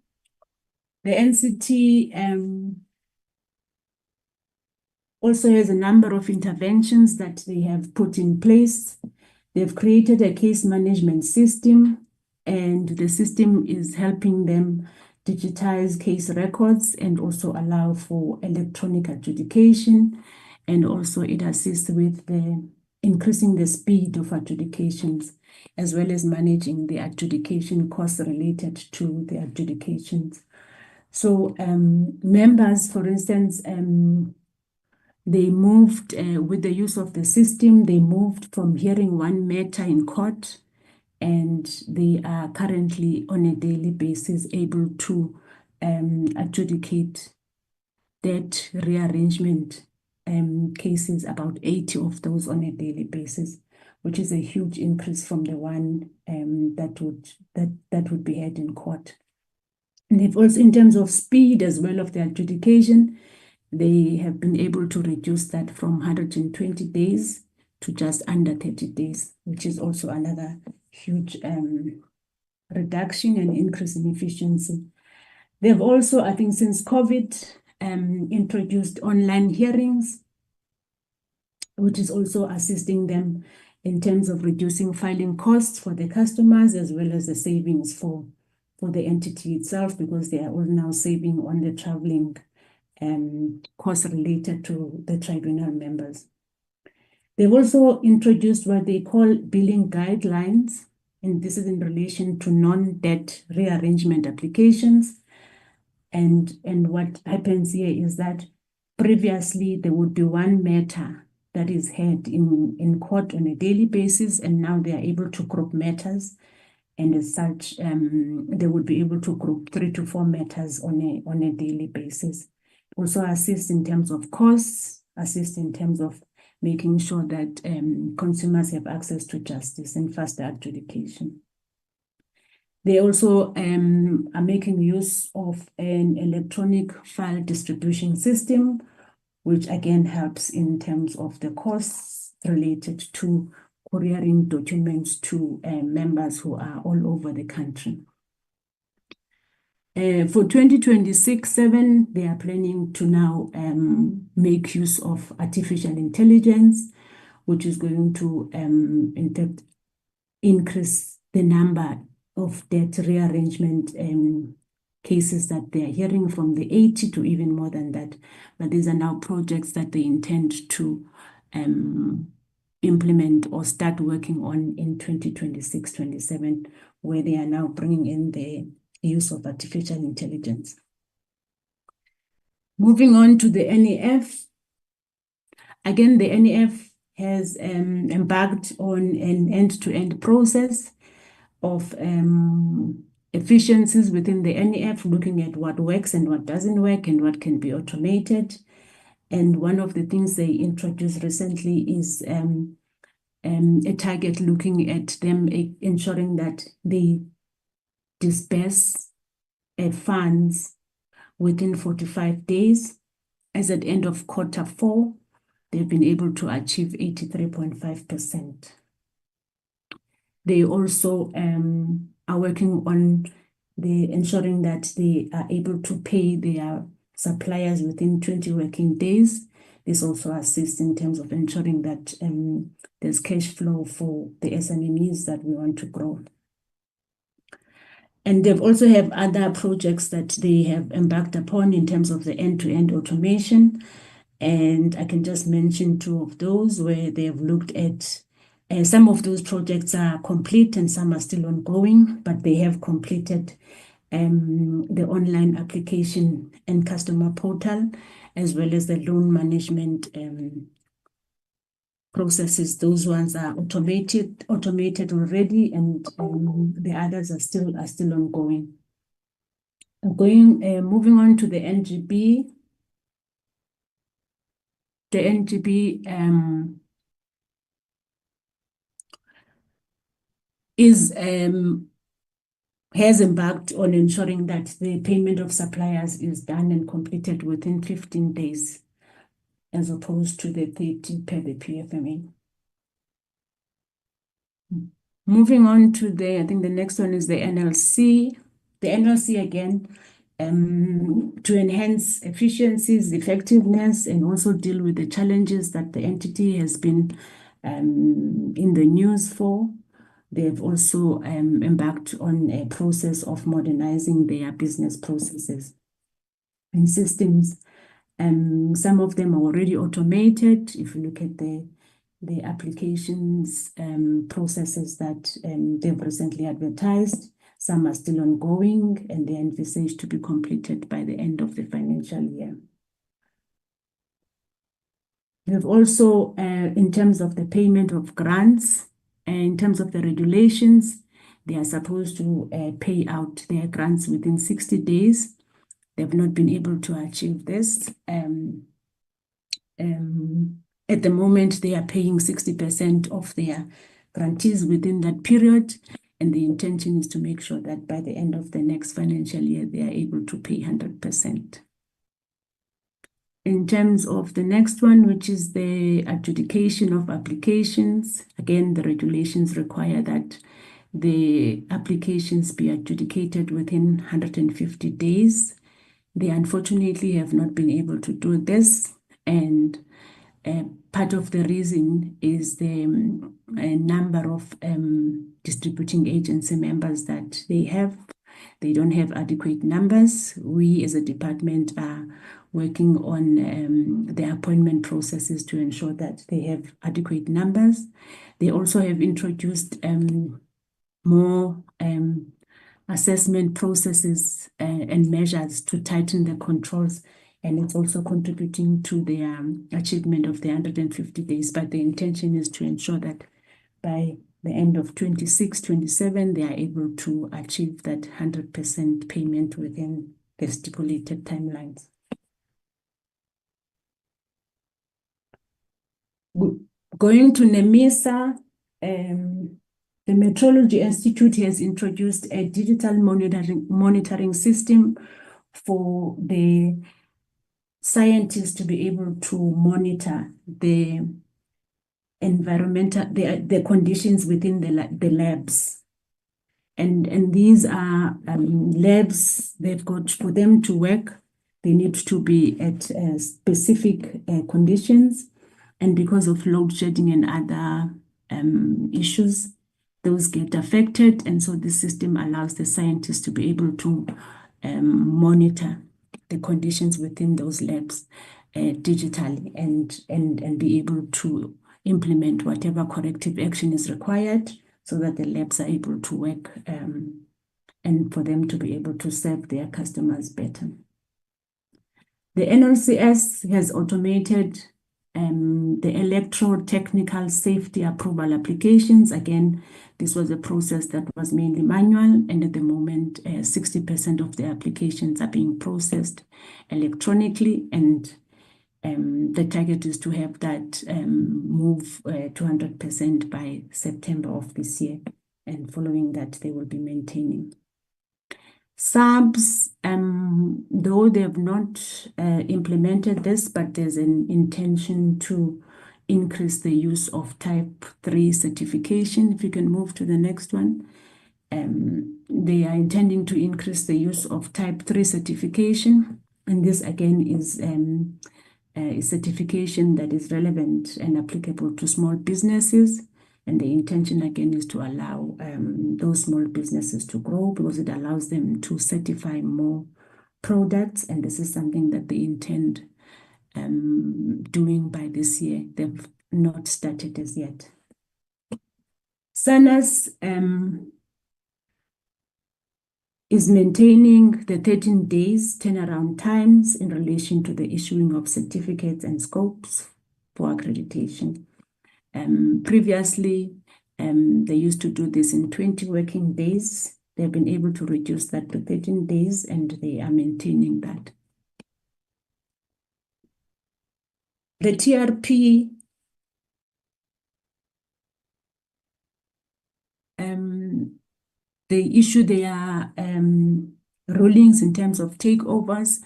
The NCT also has a number of interventions that they have put in place. They've created a case management system and the system is helping them digitize case records and also allow for electronic adjudication, and also it assists with increasing the speed of adjudications, as well as managing the adjudication costs related to the adjudications. So members, for instance, they moved with the use of the system, they moved from hearing one matter in court, and they are currently on a daily basis able to adjudicate debt rearrangement cases, about 80 of those on a daily basis, which is a huge increase from the one that would be had in court. And they've also, in terms of speed as well of the adjudication, they have been able to reduce that from 120 days to just under 30 days, which is also another huge reduction and increase in efficiency. They've also, I think, since COVID, introduced online hearings, which is also assisting them in terms of reducing filing costs for the customers, as well as the savings for the entity itself, because they are all now saving on the traveling costs related to the tribunal members. They've also introduced what they call billing guidelines, and this is in relation to non-debt rearrangement applications. And what happens here is that previously there would be one matter that is heard in court on a daily basis, and now they are able to group matters, and as such, they would be able to group 3 to 4 matters on a daily basis. Also assist in terms of costs, assist in terms of making sure that consumers have access to justice and faster adjudication. They also are making use of an electronic file distribution system, which again helps in terms of the costs related to couriering documents to members who are all over the country. For 2026-7, they are planning to now make use of artificial intelligence, which is going to in fact increase the number of debt rearrangement cases that they are hearing from the 80 to even more than that. But these are now projects that they intend to implement or start working on in 2026-27, where they are now bringing in the use of artificial intelligence. Moving on to the NEF. Again, the NEF has embarked on an end-to-end process of efficiencies within the NEF, looking at what works and what doesn't work and what can be automated. And one of the things they introduced recently is a target looking at them ensuring that they disperse funds within 45 days. As at end of Q4, they've been able to achieve 83.5%. They also are working on ensuring that they are able to pay their suppliers within 20 working days. This also assists in terms of ensuring that there's cash flow for the SMEs that we want to grow. And they've also have other projects that they have embarked upon in terms of the end-to-end automation. And I can just mention 2 of those where they have looked at some of those projects are complete and some are still ongoing, but they have completed the online application and customer portal, as well as the loan management processes. Those ones are automated already, and the others are still ongoing. Moving on to the NGB. The NGB has embarked on ensuring that the payment of suppliers is done and completed within 15 days, as opposed to the 30 per the PFMA. Moving on to I think the next one is the NLC. The NLC again, to enhance efficiencies, effectiveness, and also deal with the challenges that the entity has been in the news for. they have also embarked on a process of modernizing their business processes and systems. Some of them are already automated. If you look at the applications processes that they've recently advertised, some are still ongoing and they are envisaged to be completed by the end of the financial year. We have also, in terms of the payment of grants, in terms of the regulations, they are supposed to pay out their grants within 60 days. They've not been able to achieve this. At the moment, they are paying 60% of their grantees within that period, and the intention is to make sure that by the end of the next financial year, they are able to pay 100%. In terms of the next one, which is the adjudication of applications, again, the regulations require that the applications be adjudicated within 150 days. They unfortunately have not been able to do this, and part of the reason is the number of distributing agency members that they have. They don't have adequate numbers. We as a department are working on the appointment processes to ensure that they have adequate numbers. They also have introduced more assessment processes and measures to tighten the controls, and it's also contributing to the achievement of the 150 days. But the intention is to ensure that by the end of 26-27, they are able to achieve that 100% payment within the stipulated timelines. Going to NEMISA, the Metrology Institute has introduced a digital monitoring system for the scientists to be able to monitor the environmental, the conditions within the labs. And these are labs, they've got, for them to work, they need to be at specific conditions. And because of load shedding and other issues, those get affected. And so the system allows the scientists to be able to monitor the conditions within those labs digitally and be able to implement whatever corrective action is required so that the labs are able to work and for them to be able to serve their customers better. The NLCS has automated the electrotechnical safety approval applications. Again, this was a process that was mainly manual, and at the moment, 60% of the applications are being processed electronically, and the target is to have that move to 100% by September of this year, and following that, they will be maintaining. Subs, though they have not implemented this, but there's an intention to increase the use of Type 3 certification. If you can move to the next one. They are intending to increase the use of Type 3 certification. And this again is a certification that is relevant and applicable to small businesses. And the intention again is to allow those small businesses to grow because it allows them to certify more products. And this is something that they intend doing by this year. They've not started as yet. SANAS is maintaining the 13 days turnaround times in relation to the issuing of certificates and scopes for accreditation. Previously, they used to do this in 20 working days. They've been able to reduce that to 13 days, and they are maintaining that. The TRP they issue their rulings in terms of takeovers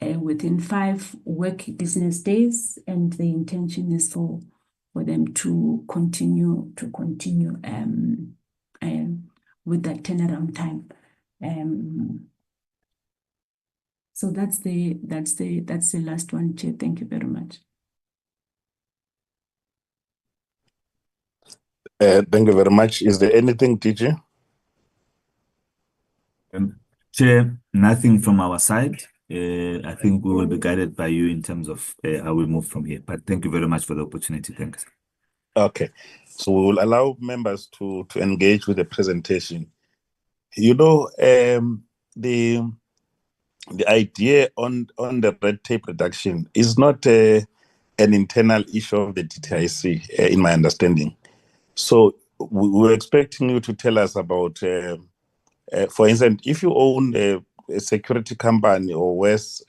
within 5 work business days, and the intention is for them to continue with that turnaround time. So that's the last one, Chair. Thank you very much. Thank you very much. Is there anything, DG? Chair, nothing from our side. I think we will be guided by you in terms of how we move from here. But thank you very much for the opportunity. Thanks. Okay. So we will allow members to engage with the presentation. You know, the idea on the red tape reduction is not an internal issue of the DTIC, in my understanding. So we're expecting you to tell us about, for instance, if you own a security company or West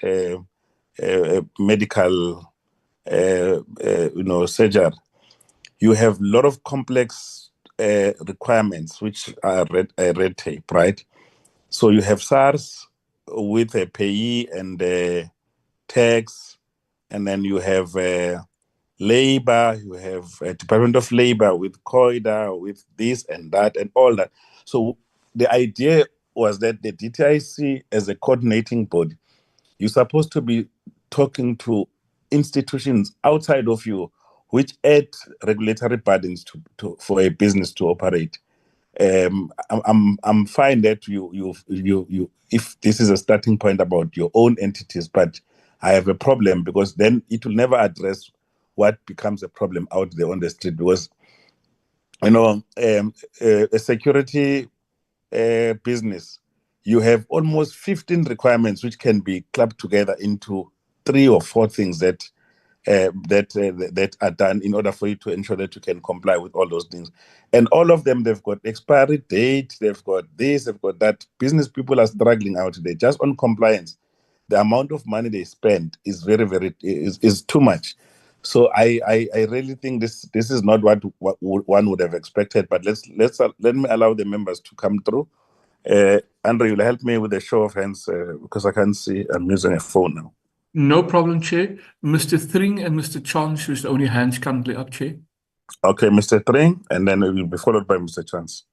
medical, surgery, you have a lot of complex requirements which are red tape, right? So you have SARS with a payee and tax, and then you have labor, you have Department of Labor with COIDA, with this and that and all that. So the idea was that the DTIC as a coordinating body, you're supposed to be talking to institutions outside of you which add regulatory burdens for a business to operate. I'm fine that you if this is a starting point about your own entities, but I have a problem because then it will never address what becomes a problem out there on the street. Because a security business, you have almost 15 requirements which can be clubbed together into 3 or 4 things that are done in order for you to ensure that you can comply with all those things. And all of them, they've got expiry date, they've got this, they've got that. Business people are struggling out there just on compliance. The amount of money they spend is is too much. So I really think this is not what one would have expected. But let me allow the members to come through. Andre, you'll help me with a show of hands because I can't see. I'm using a phone now. No problem, Chair. Mr. Thring and Mr. Chance, who's the only hands currently up, Chair. Okay, Mr. Thring, and then it will be followed by Mr. Chance.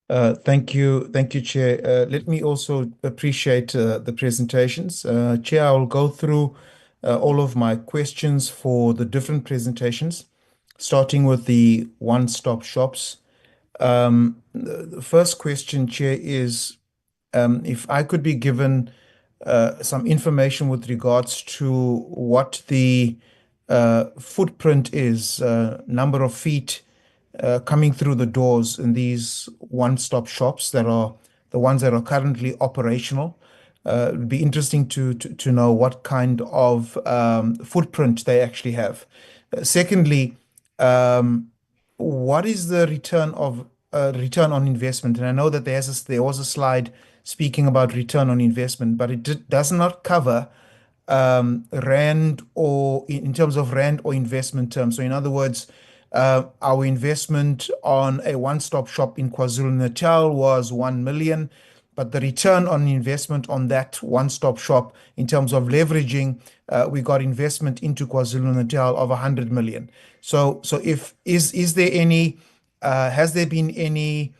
Thank you, Chair. Let me also appreciate the presentations. Chair, I will go through all of my questions for the different presentations, starting with the one-stop shops. The first question, Chair, is if I could be given some information with regards to what the footprint is, number of feet coming through the doors in these one-stop shops that are the ones that are currently operational. It'd be interesting to know what kind of footprint they actually have. Secondly, what is the return on investment? And I know that there was a slide speaking about return on investment, but it does not cover rand or in terms of rand or investment terms. So in other words, our investment on a one-stop shop in KwaZulu-Natal was 1 million, but the return on investment on that one-stop shop in terms of leveraging, we got investment into KwaZulu-Natal of 100 million. So is there any, has there been any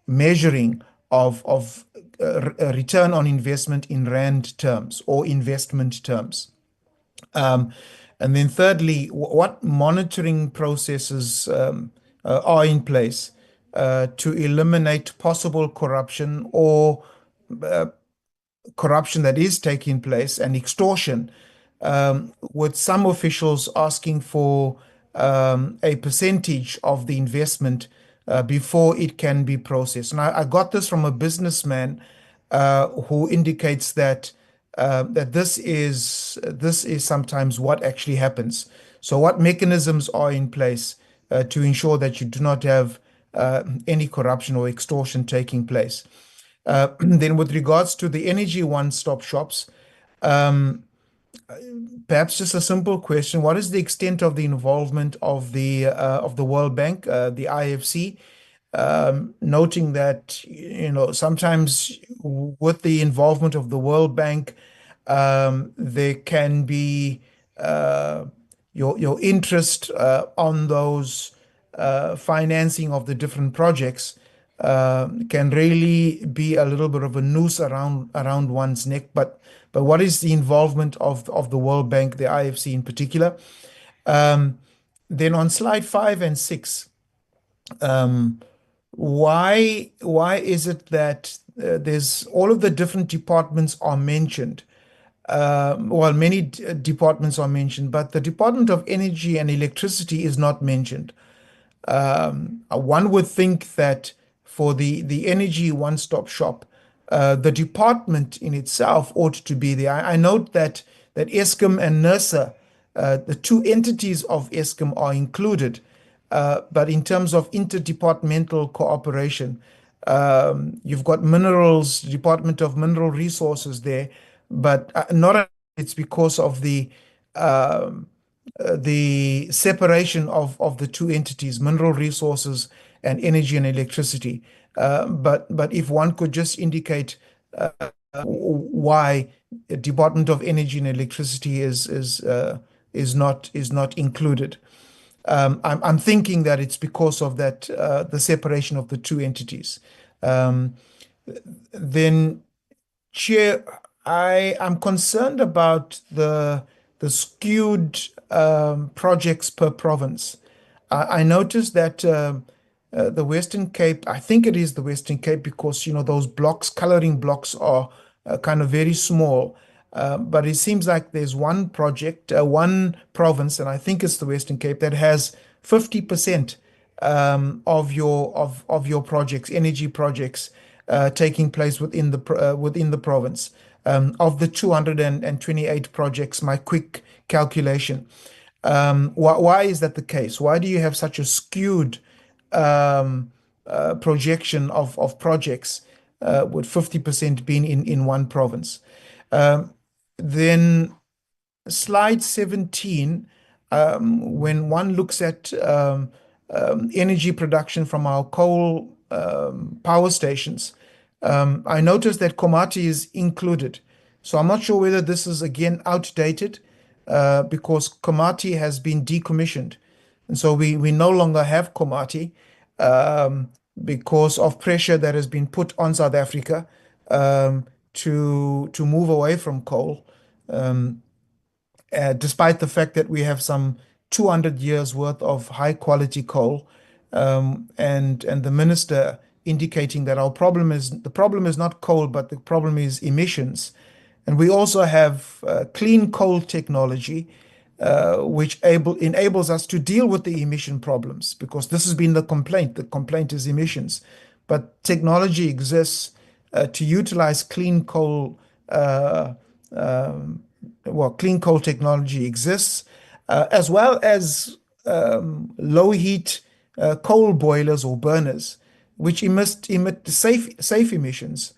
measuring of return on investment in rand terms or investment terms? And then thirdly, what monitoring processes are in place to eliminate possible corruption or corruption that is taking place and extortion, with some officials asking for a percentage of the investment before it can be processed. And I got this from a businessman who indicates that this is sometimes what actually happens. So what mechanisms are in place to ensure that you do not have any corruption or extortion taking place? Then with regards to the energy one-stop shops, perhaps just a simple question: what is the extent of the involvement of the World Bank, the IFC? Noting that sometimes with the involvement of the World Bank, there can be your interest on those financing of the different projects can really be a little bit of a noose around one's neck. But what is the involvement of the World Bank, the IFC in particular? Then on slide 5 and 6, why is it that there's all of the different departments are mentioned? Well, many departments are mentioned, but the Department of Energy and Electricity is not mentioned. One would think that for the energy one-stop shop, the department in itself ought to be there. I note that Eskom and NERSA, the two entities of Eskom, are included, but in terms of interdepartmental cooperation, you've got minerals, Department of Mineral Resources there, but not it's because of the separation of the two entities, mineral resources and energy and electricity. But if one could just indicate why the Department of Energy and Electricity is not included. I'm thinking that it's because of that the separation of the two entities. Then, Chair, I'm concerned about the skewed projects per province. I noticed that the Western Cape, I think it is the Western Cape because, those blocks, coloring blocks are kind of very small. But it seems like there's one project, one province, and I think it's the Western Cape, that has 50% of your projects, energy projects, taking place within the province. Of the 228 projects, my quick calculation. Why is that the case? Why do you have such a skewed projection of projects with 50% being in one province? Then slide 17, when one looks at energy production from our coal power stations, I noticed that Komati is included. So I'm not sure whether this is again outdated because Komati has been decommissioned. And so we no longer have Komati because of pressure that has been put on South Africa to move away from coal, despite the fact that we have some 200 years worth of high quality coal, and the minister indicating that the problem is not coal, but the problem is emissions. And we also have clean coal technology, which enables us to deal with the emission problems, because this has been the complaint. The complaint is emissions. But technology exists to utilize clean coal. Clean coal technology exists, as well as low heat coal boilers or burners, which emit safe emissions.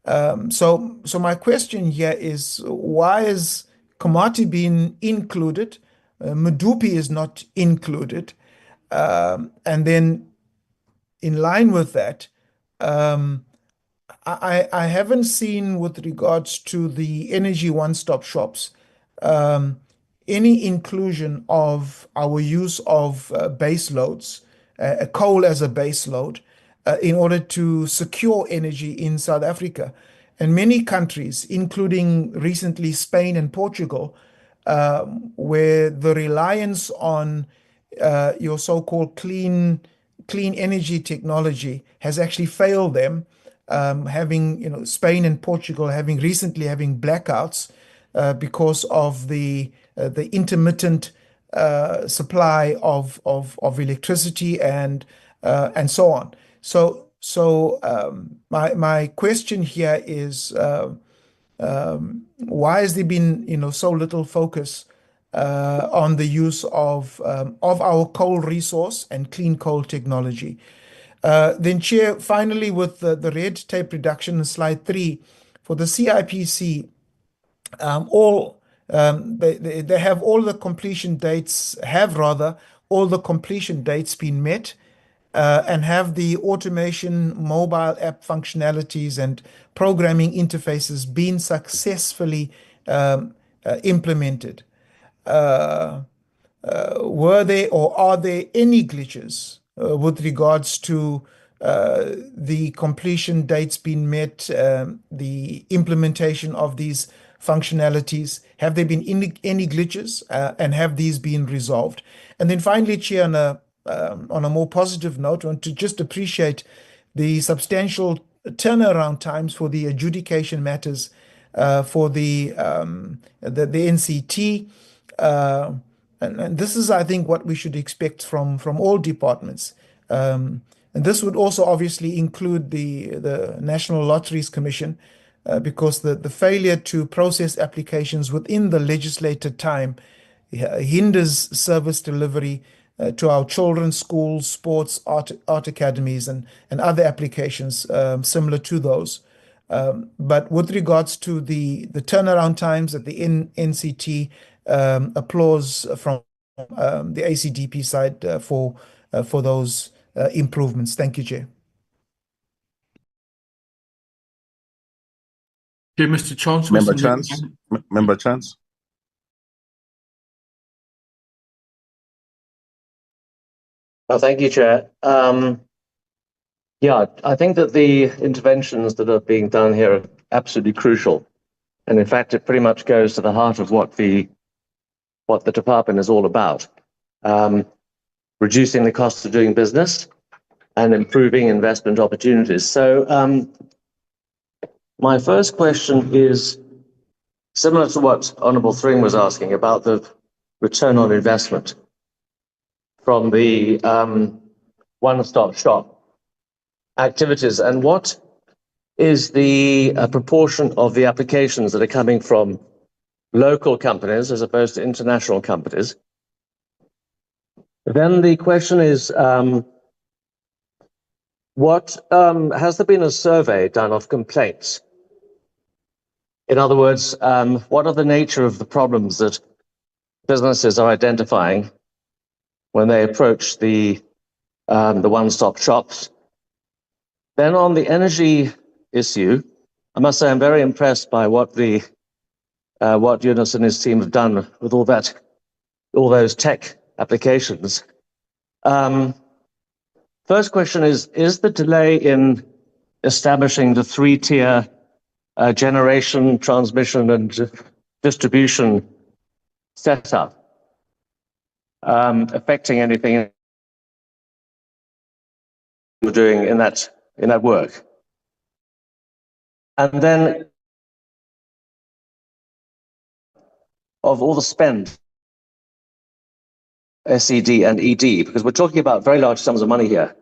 So my question here is, why is Komati being included? Medupi is not included. And then in line with that, I haven't seen, with regards to the energy one-stop shops, any inclusion of our use of base loads, coal as a base load, in order to secure energy in South Africa. And many countries, including recently Spain and Portugal, where the reliance on your so-called clean energy technology has actually failed them, having, Spain and Portugal recently having blackouts because of the intermittent supply of electricity and so on. So my question here is, why has there been so little focus on the use of our coal resource and clean coal technology? Then, Chair, finally, with the red tape reduction in slide 3 for the CIPC, they have all the completion dates, all the completion dates been met, and have the automation mobile app functionalities and programming interfaces been successfully implemented? Were there or are there any glitches with regards to the completion dates being met, the implementation of these functionalities? Have there been any glitches, and have these been resolved? And then finally, Chair, on a more positive note, I want to just appreciate the substantial turnaround times for the adjudication matters for the NCT. And this is, I think, what we should expect from all departments. And this would also obviously include the National Lotteries Commission, because the failure to process applications within the legislated time hinders service delivery to our children's schools, sports, art academies, and other applications similar to those. But with regards to the turnaround times at the NCT, applause from the ACDP side for those improvements. Thank you, Chair. Okay, Mr. Chance. Member Chance. Oh, thank you, Chair. Yeah, I think that the interventions that are being done here are absolutely crucial. And in fact, it pretty much goes to the heart of what the department is all about. Reducing the cost of doing business and improving investment opportunities. So my first question is similar to what Honourable Thring was asking about the return on investment from the one-stop shop activities, and what is the proportion of the applications that are coming from local companies as opposed to international companies? Then the question is, what has there been a survey done of complaints? In other words, what are the nature of the problems that businesses are identifying when they approach the one-stop shops? Then on the energy issue, I must say I'm very impressed by what Yunus and his team have done with all those tech applications. First question is the delay in establishing the three-tier generation, transmission, and distribution setup affecting anything we're doing in that work? And then of all the spend, SED and ED, because we're talking about very large sums of money here.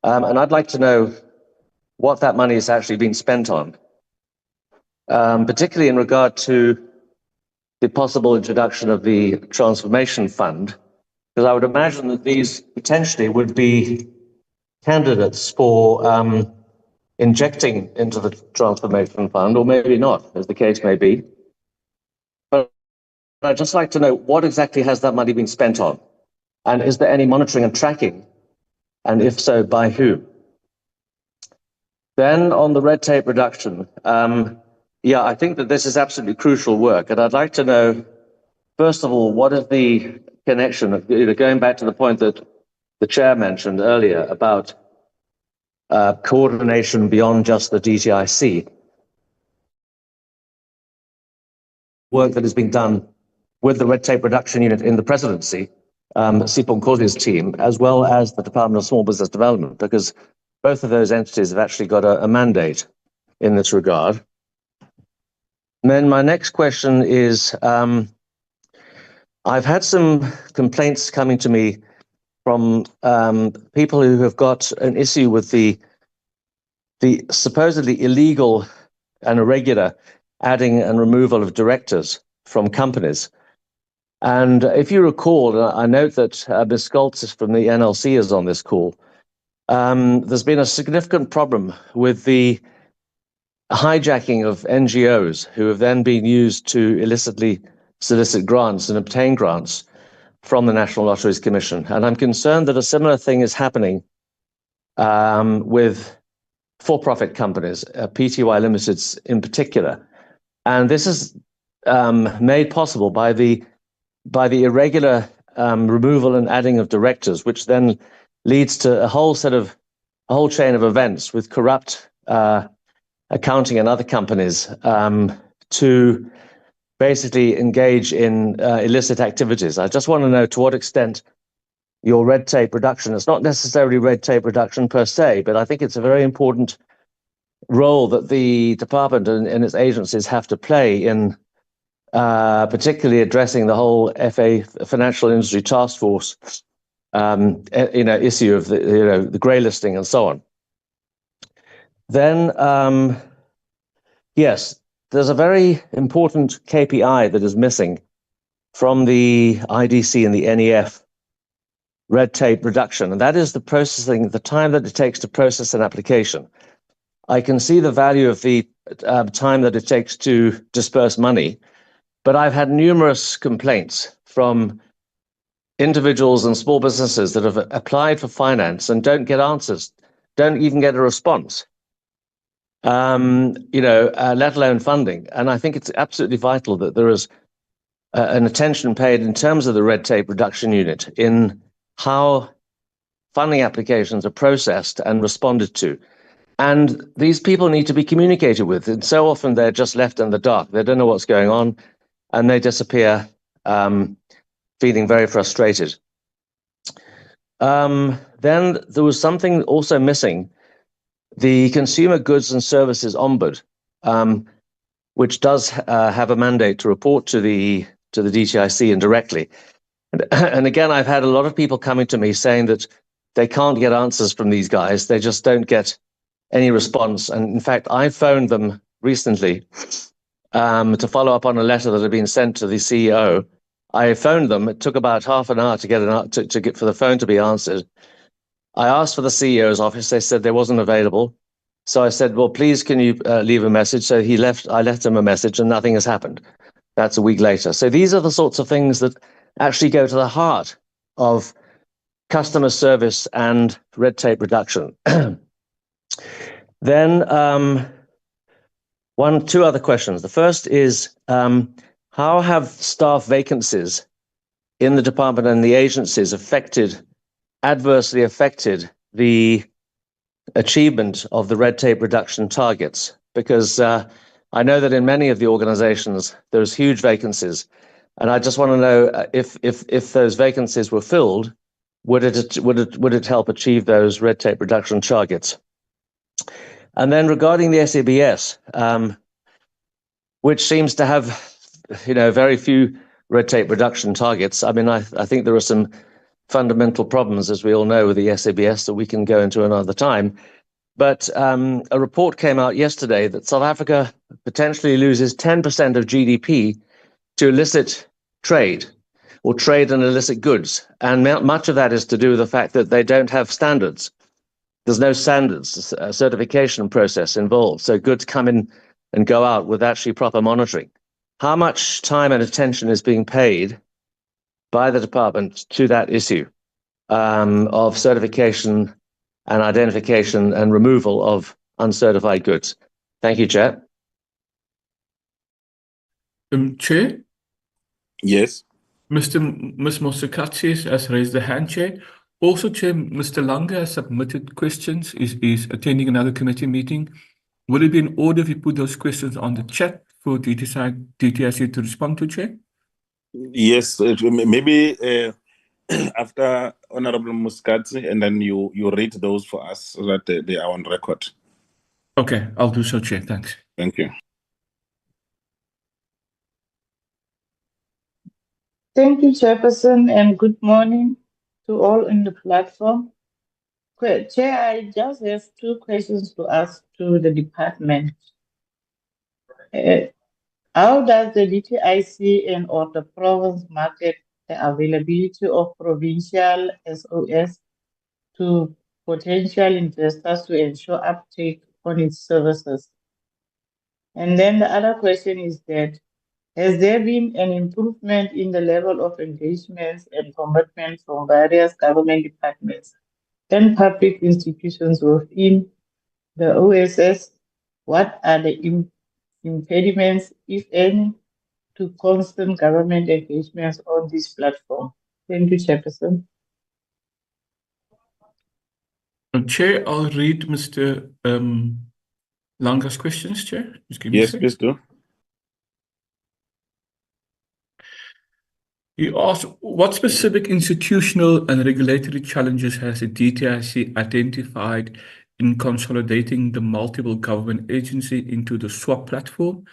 And I'd like to know what that money is actually being spent on, particularly in regard to the possible introduction of the transformation fund, because I would imagine that these potentially would be candidates for injecting into the transformation fund, or maybe not, as the case may be. But I'd just like to know what exactly has that money been spent on? And is there any monitoring and tracking? And if so, by who? Then on the red tape reduction, yeah, I think that this is absolutely crucial work. And I'd like to know, first of all, what is the connection, going back to the point that the chair mentioned earlier about coordination beyond just the DTIC. Work that has been done with the red tape reduction unit in the presidency, Sipho Nkozi's team, as well as the Department of Small Business Development, because both of those entities have actually got a mandate in this regard. And then my next question is, I've had some complaints coming to me from people who have got an issue with the supposedly illegal and irregular adding and removal of directors from companies. And if you recall, I note that Ms. Scholz from the NLC is on this call, there's been a significant problem with the hijacking of NGOs who have then been used to illicitly solicit grants and obtain grants from the National Lotteries Commission. And I'm concerned that a similar thing is happening with for-profit companies, PTY Limiteds in particular. And this is made possible by the irregular removal and adding of directors, which then leads to a whole chain of events with corrupt accounting and other companies to basically engage in illicit activities. I just want to know to what extent your red tape reduction, it's not necessarily red tape reduction per se, but I think it's a very important role that the department and its agencies have to play in particularly addressing the whole Financial Industry Task Force issue of the grey listing and so on. Then, yes, there's a very important KPI that is missing from the IDC and the NEF red tape reduction, and that is the time that it takes to process an application. I can see the value of the time that it takes to disperse money, but I've had numerous complaints from individuals and small businesses that have applied for finance and don't get answers, don't even get a response, let alone funding. And I think it's absolutely vital that there is an attention paid in terms of the red tape reduction unit in how funding applications are processed and responded to. And these people need to be communicated with. And so often they're just left in the dark. They don't know what's going on, and they disappear, feeling very frustrated. Then there was something also missing, the Consumer Goods and Services Ombud, which does have a mandate to report to the DTIC indirectly. And again, I've had a lot of people coming to me saying that they can't get answers from these guys. They just don't get any response. And in fact, I phoned them recently to follow up on a letter that had been sent to the CEO. I phoned them. It took about half an hour to get for the phone to be answered. I asked for the CEO's office. They said they wasn't available. So I said, well, please, can you leave a message? So I left him a message, and nothing has happened. That's a week later. So these are the sorts of things that actually go to the heart of customer service and red tape reduction. Then two other questions. The first is, how have staff vacancies in the department and the agencies adversely affected the achievement of the red tape reduction targets? Because I know that in many of the organizations, there's huge vacancies. And I just want to know if those vacancies were filled, would it help achieve those red tape reduction targets? And then regarding the SABS, which seems to have, very few red tape reduction targets. I mean, I think there are some fundamental problems, as we all know, with the SABS that we can go into another time. But a report came out yesterday that South Africa potentially loses 10% of GDP to illicit trade or trade in illicit goods. And much of that is to do with the fact that they don't have standards. There's no standards, certification process involved. So goods come in and go out with actually proper monitoring. How much time and attention is being paid by the department to that issue of certification and identification and removal of uncertified goods? Thank you, Chair. Chair? Yes. Ms. Mosekatsi has raised the hand, Chair. Also, Chair, Mr. Lange has submitted questions, is attending another committee meeting. Would it be in order if you put those questions on the chat for DTIC to respond to, Chair? Yes, maybe after Honorable Muskatsi, and then you read those for us so that they are on record. Okay, I'll do so, Chair. Thanks. Thank you. Thank you, Chairperson, and good morning to all in the platform. Chair, I just have two questions to ask to the department. How does the DTIC and or the province market the availability of provincial SOS to potential investors to ensure uptake on its services? And then the other question is that, has there been an improvement in the level of engagements and commitment from various government departments and public institutions within the OSS? What are the impediments, if any, to constant government engagements on this platform? Thank you, Chairperson. Chair, I'll read Mr. Lange's questions, Chair. Just give me a second. Yes, please do. Mr. Lange, Mr. Lange has submitted questions, is attending another committee meeting. Would it be in order if you put those questions on the chat for DTIC to respond to, Chair? Yes, please do. He asked, what specific institutional and regulatory challenges has the DTIC identified in consolidating the multiple government agency into the SWAP platform,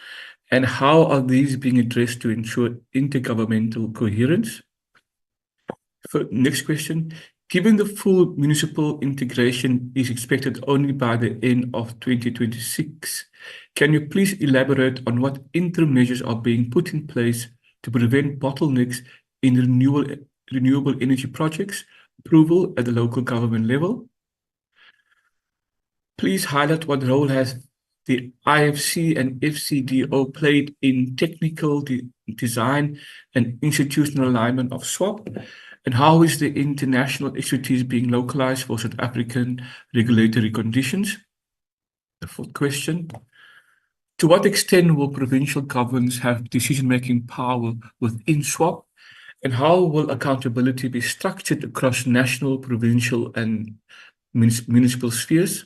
and how are these being addressed to ensure intergovernmental coherence? Next question. Given the full municipal integration is expected only by the end of 2026, can you please elaborate on what interim measures are being put in place to prevent bottlenecks in renewable energy projects approval at the local government level? Please highlight what role has the IFC and FCDO played in technical design and institutional alignment of SWAP, and how is the international expertise being localized for South African regulatory conditions? The fourth question. To what extent will provincial governments have decision-making power within SWAP, and how will accountability be structured across national, provincial, and municipal spheres?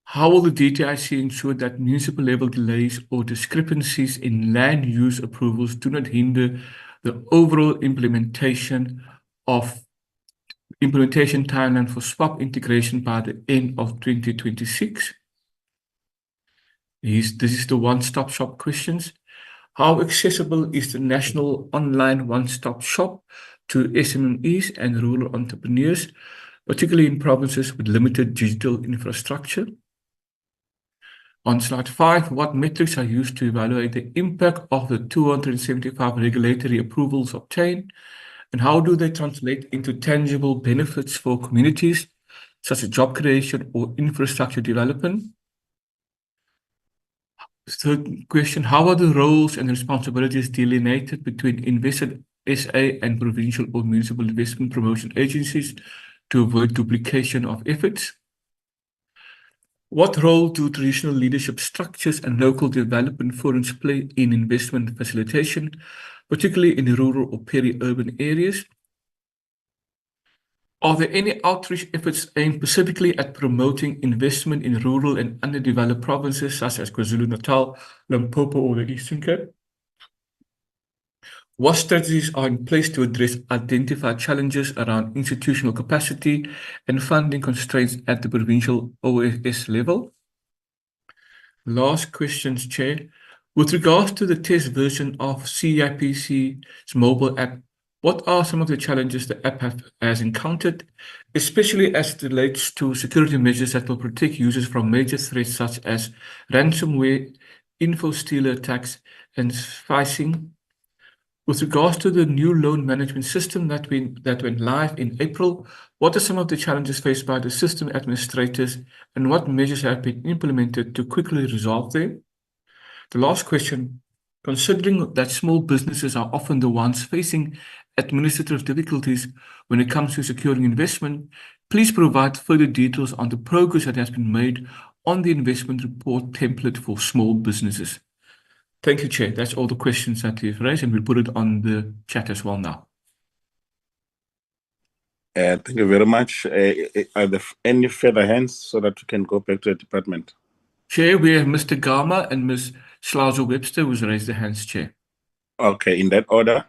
How will the DTIC ensure that municipal level delays or discrepancies in land use approvals do not hinder the overall implementation timeline for SWAP integration by the end of 2026? This is the one-stop shop questions. How accessible is the national online one-stop shop to SMEs and rural entrepreneurs, particularly in provinces with limited digital infrastructure? On slide 5, what metrics are used to evaluate the impact of the 275 regulatory approvals obtained, and how do they translate into tangible benefits for communities, such as job creation or infrastructure development? Third question, how are the roles and responsibilities delineated between invested SA and provincial or municipal investment promotion agencies to avoid duplication of efforts? What role do traditional leadership structures and local development forums play in investment facilitation, particularly in rural or peri-urban areas? Are there any outreach efforts aimed specifically at promoting investment in rural and underdeveloped provinces such as KwaZulu-Natal, Limpopo, or the Eastern Cape? What strategies are in place to address identified challenges around institutional capacity and funding constraints at the provincial OFS level? Last questions, Chair. With regards to the test version of CIPC's mobile app, what are some of the challenges the app has encountered, especially as it relates to security measures that will protect users from major threats such as ransomware, info-stealer attacks, and phishing? With regards to the new loan management system that went live in April, what are some of the challenges faced by the system administrators, and what measures have been implemented to quickly resolve them? The last question, considering that small businesses are often the ones facing administrative difficulties when it comes to securing investment, please provide further details on the progress that has been made on the investment report template for small businesses. Thank you, Chair. That's all the questions that you've raised, and we'll put it on the chat as well now. Thank you very much. Are there any further hands so that we can go back to the department? Chair, we have Mr. Gama and Ms. Schlauser-Webster who's raised their hands, Chair. Okay, in that order.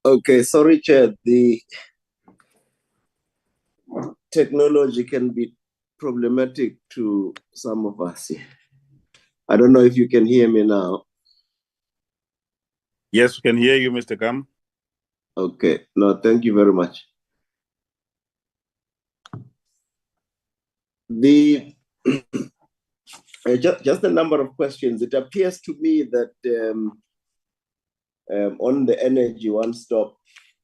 Okay, sorry, Chair. The technology can be problematic to some of us. I don't know if you can hear me now. Yes, we can hear you, Mr. Gam. Okay, no, thank you very much. The just a number of questions. It appears to me that on the energy one-stop,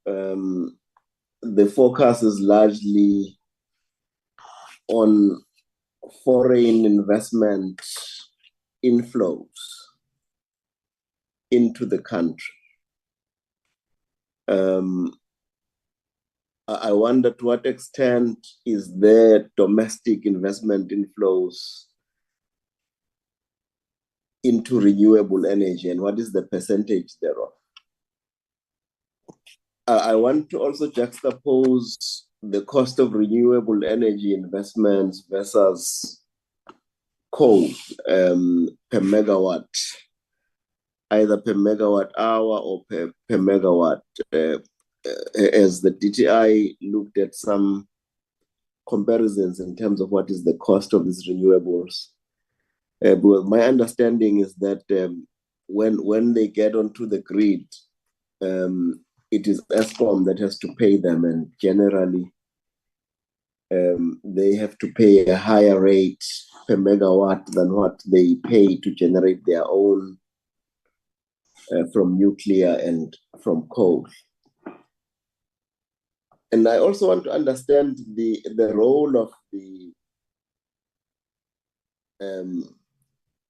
the focus is largely on foreign investment inflows into the country. I wonder to what extent is there domestic investment inflows into renewable energy, and what is the percentage thereof? I want to also juxtapose the cost of renewable energy investments versus coal per megawatt, either per megawatt hour or per megawatt, as the DTI looked at some comparisons in terms of what is the cost of these renewables. But my understanding is that when they get onto the grid, it is Eskom that has to pay them, and generally they have to pay a higher rate per megawatt than what they pay to generate their own from nuclear and from coal. And I also want to understand the role of the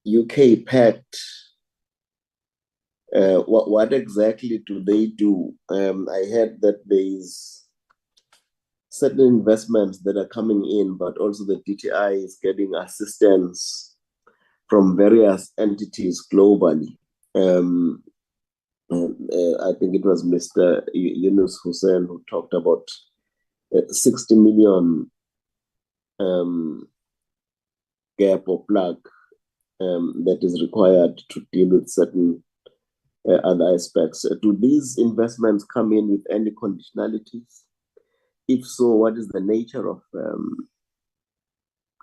UK Pact. What exactly do they do? I heard that there is certain investments that are coming in, but also the DTI is getting assistance from various entities globally. I think it was Mr. Yunus Hussein who talked about 60 million gap or plug that is required to deal with certain other aspects. Do these investments come in with any conditionalities? If so, what is the nature of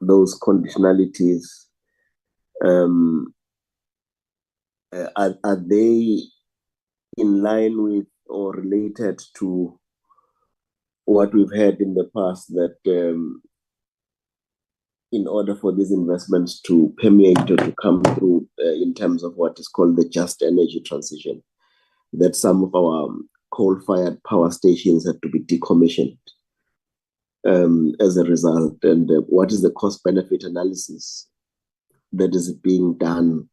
those conditionalities? Are they in line with or related to what we've had in the past, that in order for these investments to permeate or to come through in terms of what is called the just energy transition, that some of our coal-fired power stations have to be decommissioned as a result, and what is the cost-benefit analysis that is being done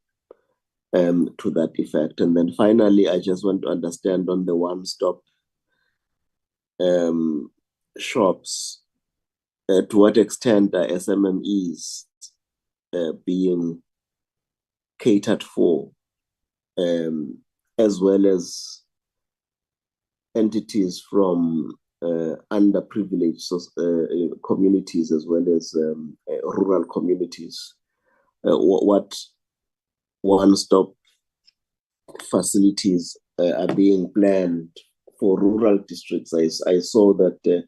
to that effect? And then finally, I just want to understand on the one-stop shops, to what extent are SMMEs being catered for, as well as entities from underprivileged communities, as well as rural communities? What one-stop facilities are being planned for rural districts? I saw that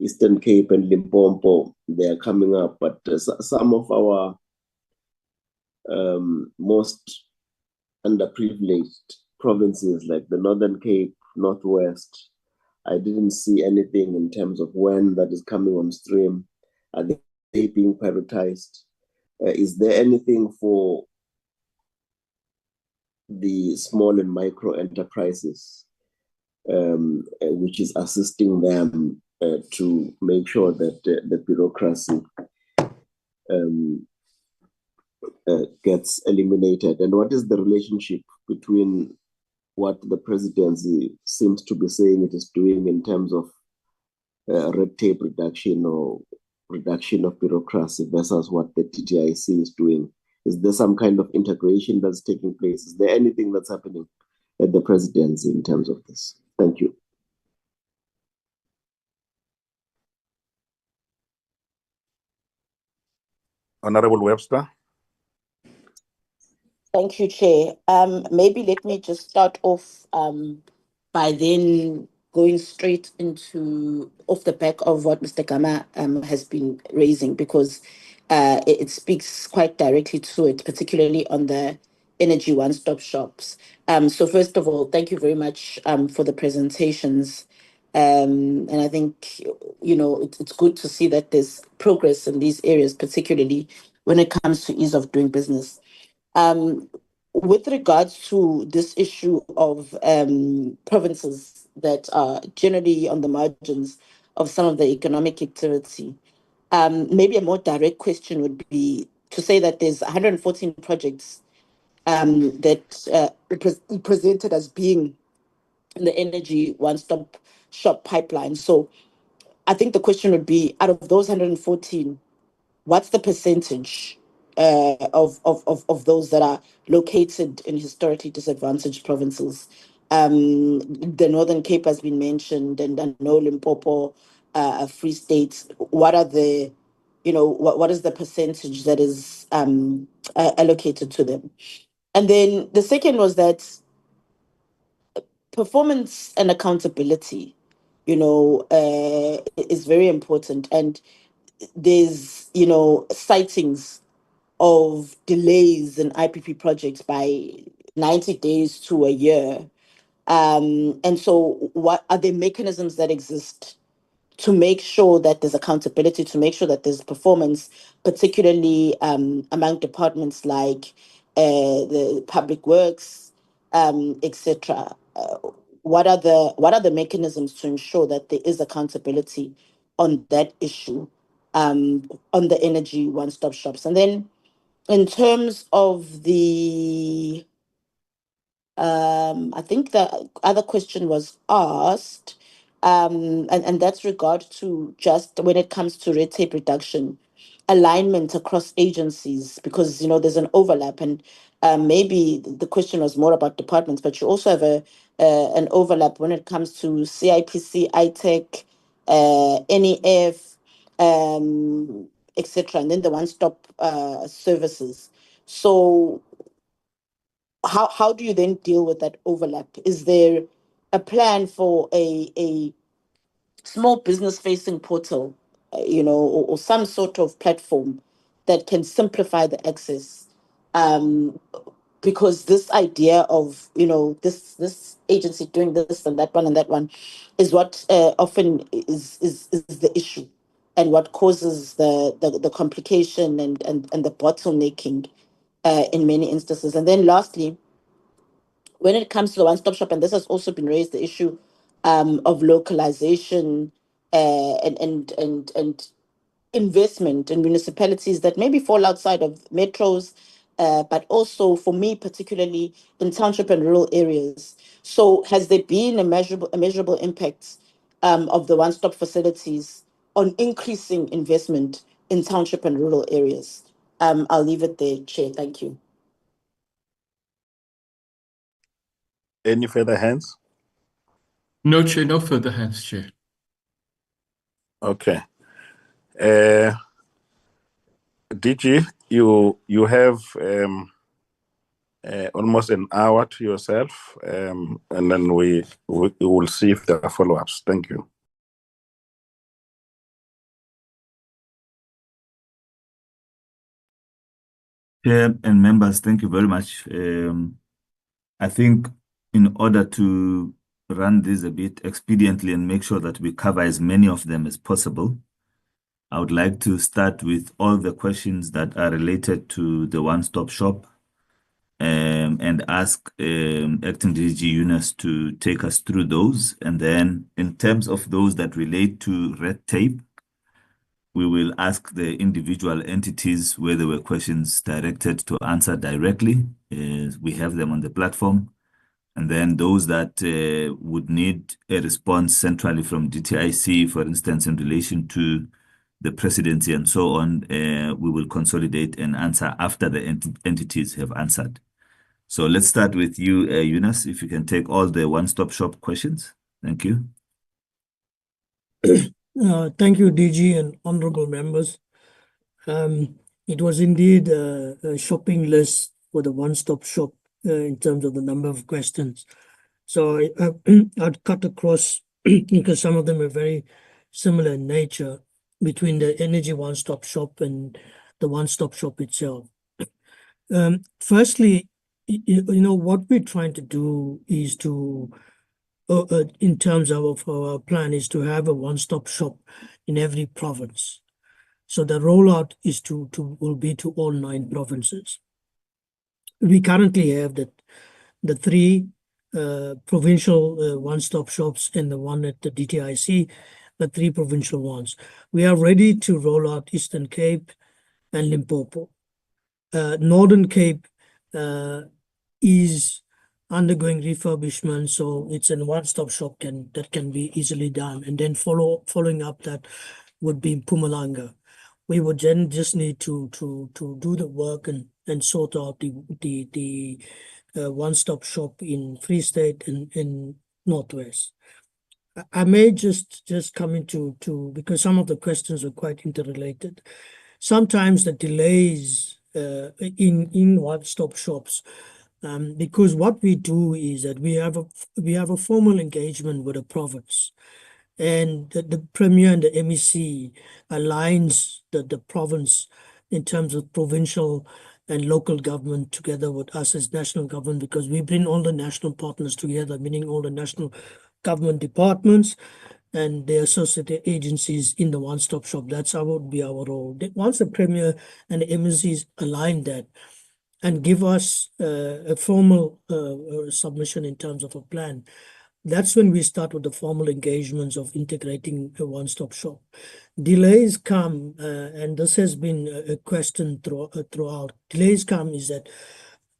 Eastern Cape and Limpopo, they are coming up, but some of our most underprivileged provinces, like the Northern Cape, Northwest, I didn't see anything in terms of when that is coming on stream. Are they being prioritized? Is there anything for the small and micro enterprises, which is assisting them to make sure that the bureaucracy gets eliminated? And what is the relationship between what the presidency seems to be saying it is doing in terms of red tape reduction or reduction of bureaucracy versus what the DTIC is doing? Is there some kind of integration that's taking place? Is there anything that's happening at the presidency in terms of this? Thank you. Honorable Webster. Thank you, Chair. Maybe let me just start off by then going straight into off the back of what Mr. Gama has been raising, because it speaks quite directly to it, particularly on the energy one-stop shops. So first of all, thank you very much for the presentations. And I think, you know, it's good to see that there's progress in these areas, particularly when it comes to ease of doing business. With regards to this issue of provinces that are generally on the margins of some of the economic activity, maybe a more direct question would be to say that there's 114 projects that presented as being in the energy one-stop shop pipeline. So I think the question would be, out of those 114, what's the percentage of those that are located in historically disadvantaged provinces. The Northern Cape has been mentioned, and I know Limpopo, Free State. What are the, what is the percentage that is allocated to them? And then the second was that performance and accountability, is very important. And there's, sightings of delays in IPP projects by 90 days to a year. And so what are the mechanisms that exist to make sure that there's accountability, to make sure that there's performance, particularly among departments like the public works, etc. What are the mechanisms to ensure that there is accountability on that issue, on the energy one-stop shops? And then in terms of the I think the other question was asked, and that's regard to just when it comes to red tape reduction, alignment across agencies, because there's an overlap, and maybe the question was more about departments, but you also have an overlap when it comes to CIPC, ITEC, NEF, etc., and then the one-stop services. So how do you then deal with that overlap? Is there a plan for a small business facing portal, or some sort of platform that can simplify the access? Because this idea of, this agency doing this and that one is what often is the issue, and what causes the complication and the bottlenecking in many instances. And then lastly, when it comes to the one-stop shop, and this has also been raised, the issue of localization and investment in municipalities that maybe fall outside of metros, but also for me, particularly in township and rural areas. So has there been a measurable impact of the one-stop facilities on increasing investment in township and rural areas? I'll leave it there, Chair. Thank you. Any further hands? No, Chair, no further hands, Chair. Okay. DG, you have almost an hour to yourself, and then we will see if there are follow-ups. Thank you. Chair and members, thank you very much. I think in order to run this a bit expediently and make sure that we cover as many of them as possible, I would like to start with all the questions that are related to the one-stop shop, and ask Acting DG Yunus to take us through those. And then in terms of those that relate to red tape, we will ask the individual entities where there were questions directed to answer directly. We have them on the platform. And then those that would need a response centrally from DTIC, for instance, in relation to the presidency and so on, we will consolidate and answer after the entities have answered. So let's start with you, Yunus, if you can take all the one-stop shop questions. Thank you. Thank you, DG and honorable members. It was indeed a shopping list for the one-stop shop in terms of the number of questions. So I'd cut across because some of them are very similar in nature between the energy one-stop shop and the one-stop shop itself. Firstly, what we're trying to do is to, in terms of our plan, is to have a one-stop shop in every province. So the rollout is will be to all 9 provinces. We currently have the 3 provincial one-stop shops and the one at the DTIC, the 3 provincial ones. We are ready to roll out Eastern Cape and Limpopo. Northern Cape is undergoing refurbishment, so it's a one-stop shop that can be easily done. And then following up that would be Mpumalanga. we would then just need to do the work and sort out the one-stop shop in Free State and in Northwest. I may just come into because some of the questions are quite interrelated. Sometimes the delays in one-stop shops, because what we do is that we have a formal engagement with the province, and the Premier and the MEC aligns the province in terms of provincial and local government together with us as national government, because we bring all the national partners together, meaning all the national government departments and the associated agencies in the one-stop shop. That's would be our role. Once the Premier and the MECs align that and give us a formal submission in terms of a plan, that's when we start with the formal engagements of integrating a one-stop shop. Delays come, and this has been a question throughout. Delays come is that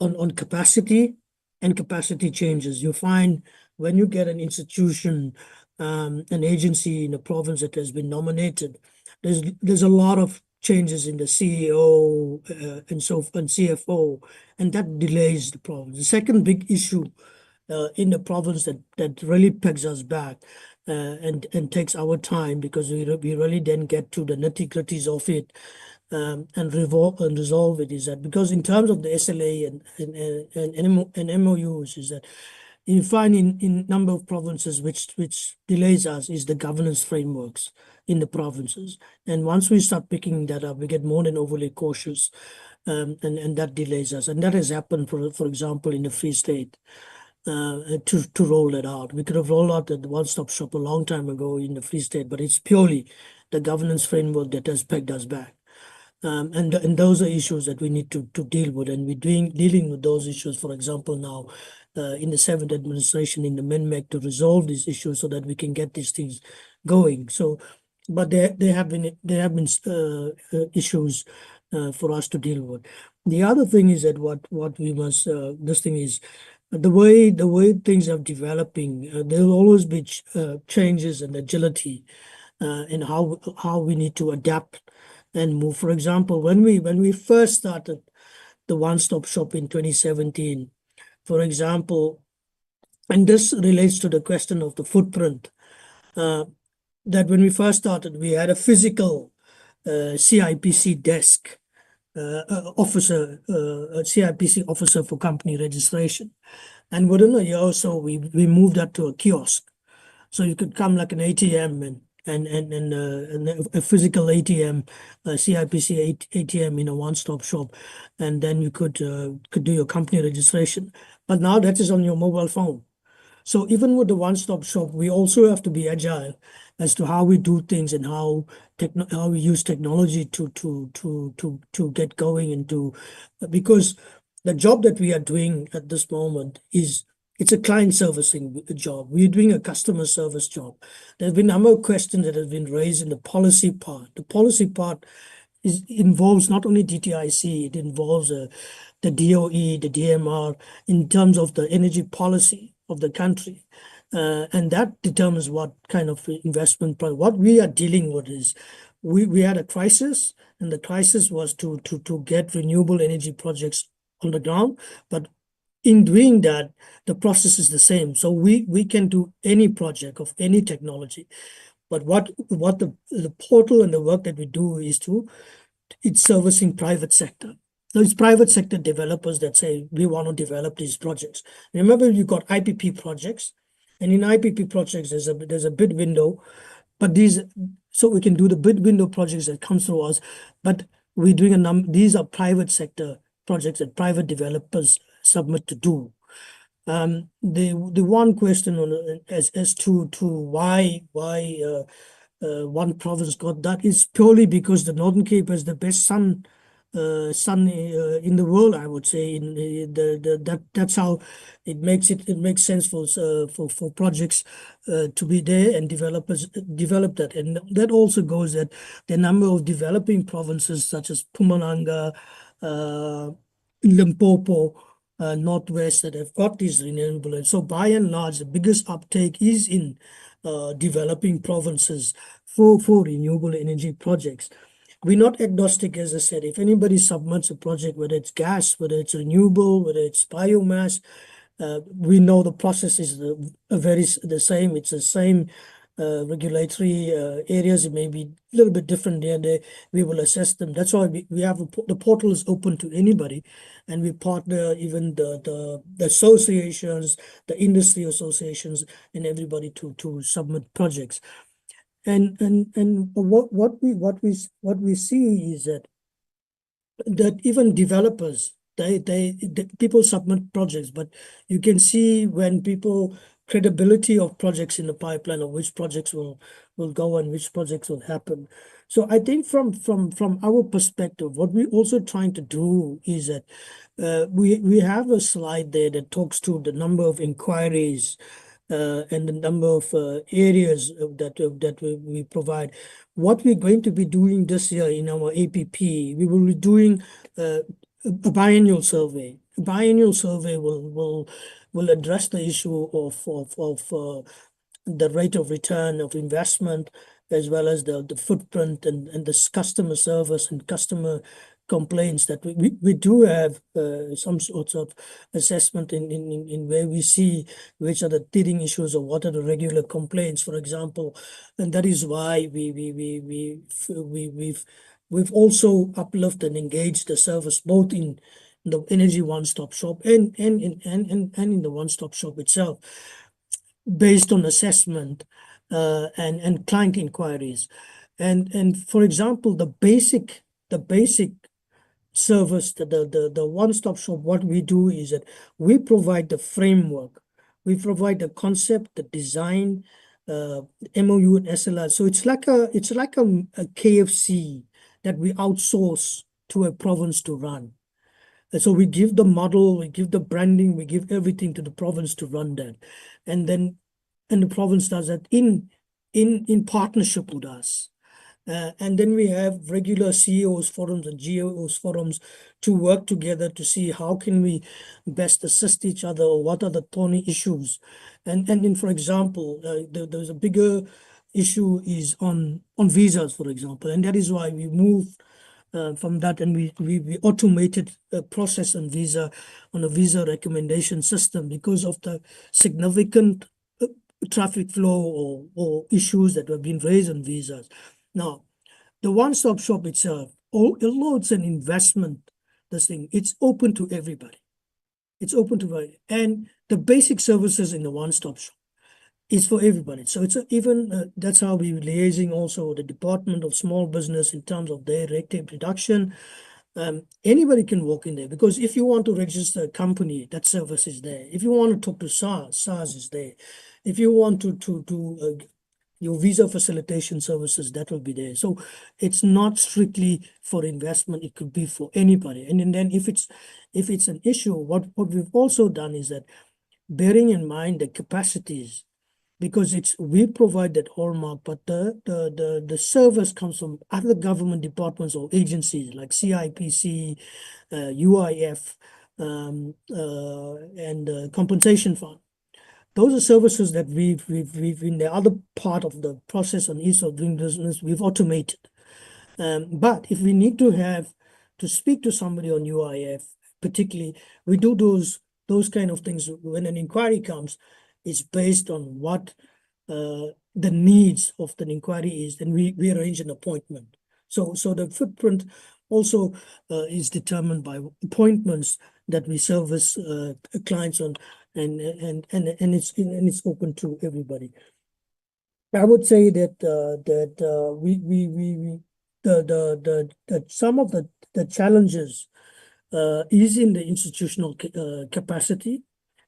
on capacity and capacity changes. You find when you get an institution, an agency in a province that has been nominated, there's a lot of changes in the CEO and CFO, and that delays the province. The second big issue in the province that really pegs us back and takes our time, because we really then get to the nitty-gritties of it and resolve it, is that because in terms of the SLA and MOUs, is that you find in number of provinces which delays us is the governance frameworks in the provinces. And once we start picking that up, we get more than overly cautious, and that delays us. And that has happened, for example, in the Free State. To roll it out. We could have rolled out the one-stop shop a long time ago in the Free State, but it's purely the governance framework that has pegged us back. And those are issues that we need to deal with, and we're dealing with those issues, for example, now in the 7th administration in the MINMEC to resolve these issues so that we can get these things going. So, but there have been issues for us to deal with. The other thing is that what we must this thing is the way things are developing. There will always be changes and agility in how we need to adapt and move. For example, when we first started the one-stop shop in 2017, for example, and this relates to the question of the footprint, that when we first started, we had a physical CIPC desk officer, a CIPC officer for company registration. And within a year or so, we moved that to a kiosk. So you could come like an ATM and a physical ATM, CIPC ATM in a one-stop shop, and then you could do your company registration. But now that is on your mobile phone. So even with the one-stop shop, we also have to be agile as to how we do things and how we use technology to get going and because the job that we are doing at this moment it's a client servicing job. We're doing a customer service job. There have been a number of questions that have been raised in the policy part. The policy part involves not only DTIC, it involves the DOE, the DMR, in terms of the energy policy of the country. And that determines what kind of investment. What we are dealing with is we had a crisis, and the crisis was to get renewable energy projects on the ground. But in doing that, the process is the same. So we can do any project of any technology. But what the portal and the work that we do is it's servicing private sector. So it's private sector developers that say, we want to develop these projects. Remember, you've got IPP projects, and in IPP projects, there's a bid window, but so we can do the bid window projects that come through us, but we're doing these are private sector projects that private developers submit to do. The one question as to why one province got that is purely because the Northern Cape has the best sun in the world, I would say. That's how it makes sense for projects to be there, and developers develop that. And that also goes that the number of developing provinces such as Mpumalanga, Limpopo, Northwest, that have got these renewable. And so by and large, the biggest uptake is in developing provinces for renewable energy projects. we're not agnostic, as I said. If anybody submits a project, whether it's gas, whether it's renewable, whether it's biomass, we know the process is the same. It's the same regulatory areas. It may be a little bit different here and there. We will assess them. That's why we have the portal is open to anybody, and we partner even the associations, the industry associations, and everybody to submit projects. And what we see is that even developers, the people submit projects, but you can see when people credibility of projects in the pipeline, of which projects will go and which projects will happen. So I think from our perspective, what we're also trying to do is that we have a slide there that talks to the number of inquiries and the number of areas that we provide. What we're going to be doing this year in our APP, we will be doing a biannual survey. A biannual survey will address the issue of the rate of return of investment, as well as the footprint and this customer service and customer complaints that we do have some sorts of assessment in where we see which are the teething issues or what are the regular complaints, for example. And that is why we've also uplifted and engaged the service both in the energy one-stop shop and in the one-stop shop itself, based on assessment and client inquiries. And for example, the basic service, the one-stop shop, what we do is that we provide the framework, we provide the concept, the design, MOU and SLR. So it's like a KFC that we outsource to a province to run. And so we give the model, we give the branding, we give everything to the province to run that. And the province does that in partnership with us. And then we have regular CEOs forums and GEOs forums to work together to see how can we best assist each other, or what are the thorny issues. And for example, there's a bigger issue is on visas, for example, and that is why we moved from that, and we automated a process on a visa recommendation system because of the significant traffic flow or issues that have been raised on visas. Now, the one-stop shop itself, although it's an investment, it's open to everybody. It's open to everybody. And the basic services in the one-stop shop is for everybody. So it's even that's how we're liaising also the Department of Small Business in terms of their red tape reduction. Anybody can walk in there, because if you want to register a company, that service is there. If you want to talk to SARS is there. If you want to do your visa facilitation services, that will be there. So it's not strictly for investment, it could be for anybody. And then if it's an issue, what we've also done is that, bearing in mind the capacities, because we provide that hallmark, but the service comes from other government departments or agencies like CIPC, UIF, and Compensation Fund. Those are services that we've in the other part of the process on ease of doing business, we've automated. But if we need to speak to somebody on UIF, particularly, we do those kind of things. When an inquiry comes, it's based on what the needs of the inquiry is, then we arrange an appointment. So the footprint also is determined by appointments that we service clients on, and it's open to everybody. I would say that some of the challenges is in the institutional capacity.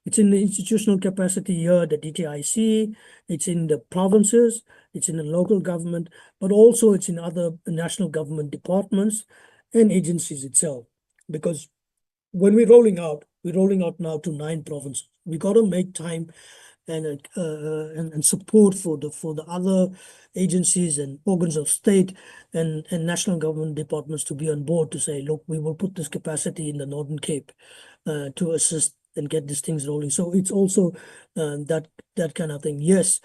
It's in the institutional capacity here, the DTIC, it's in the provinces, it's in the local government, but also it's in other national government departments and agencies itself. Because when we're rolling out now to 9 provinces. We got to make time and support for the other agencies and organs of state and national government departments to be on board to say, look, we will put this capacity in the Northern Cape to assist and get these things rolling. So it's also that kind of thing. Yes,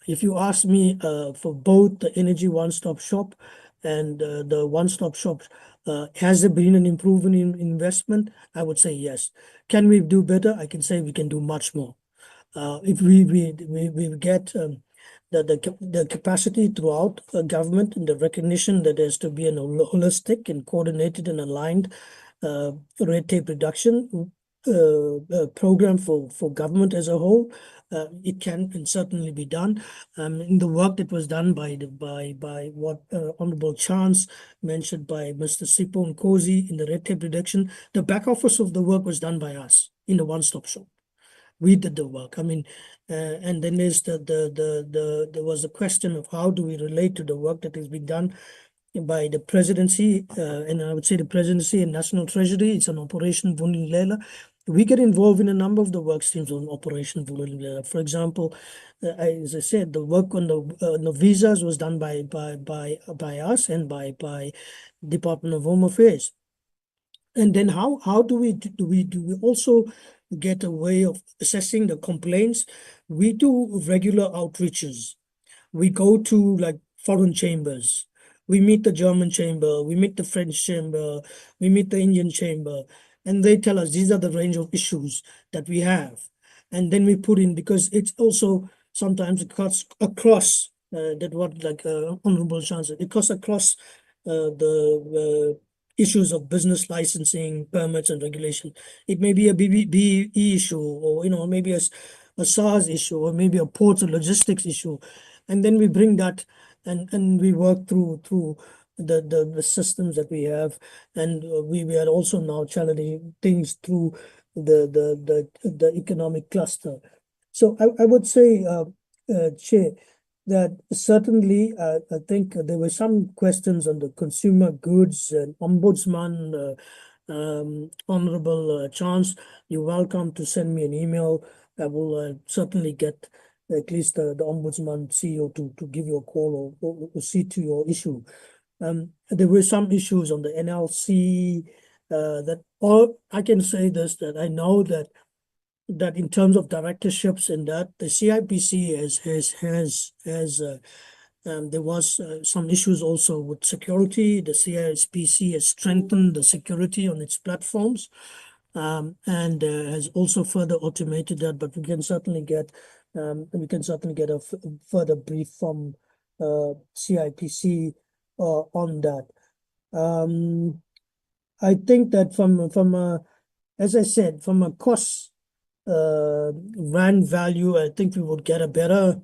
if you ask me for both the energy one-stop shop and the one-stop shops. Has there been an improvement in investment? I would say yes. Can we do better? I can say we can do much more. If we get the capacity throughout government and the recognition that there's to be a holistic and coordinated and aligned red tape reduction program for government as a whole, it can and certainly be done. In the work that was done by what Honorable Chance mentioned by Mr. Sipho Nkosi in the red tape reduction, the back office of the work was done by us in the one-stop shop. We did the work. I mean, and then there's there was a question of how do we relate to the work that has been done by the presidency, and I would say the presidency and National Treasury. It's an Operation Vulindlela. We get involved in a number of the work streams on Operation Vulindlela. For example, as I said, the work on the visas was done by us and by Department of Home Affairs. And then how do we also get a way of assessing the complaints? We do regular outreaches. We go to like foreign chambers. We meet the German chamber, we meet the French chamber, we meet the Indian chamber, and they tell us these are the range of issues that we have. And then we put in, because it's also sometimes it cuts across that what like Honorable Chancellor, it cuts across the issues of business licensing, permits and regulation. It may be a BE issue, or maybe a SARS issue, or maybe a port or logistics issue. And then we bring that and we work through the systems that we have, and we are also now channeling things through the economic cluster. So I would say, Chair, that certainly I think there were some questions on the consumer goods and ombudsman. Honorable Chance, you're welcome to send me an email. I will certainly get at least the ombudsman CEO to give you a call or see to your issue. There were some issues on the NLC all I can say this, that I know that in terms of directorships and that the CIPC has there was some issues also with security. The CIPC has strengthened the security on its platforms, and has also further automated that. But we can certainly get a further brief from CIPC on that. I think that from as I said, from a cost rand value, I think we would get a better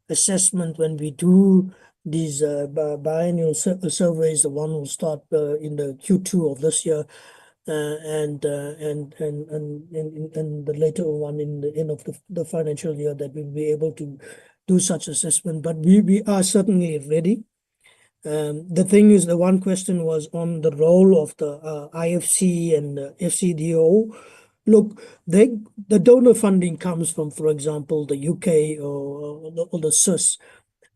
assessment when we do these biennial surveys. The one will start in the Q2 of this year, and the later one in the end of the financial year, that we'll be able to do such assessment. But we are certainly ready. The thing is, the one question was on the role of the IFC and FCDO. Look, the donor funding comes from, for example, the UK or the SUS.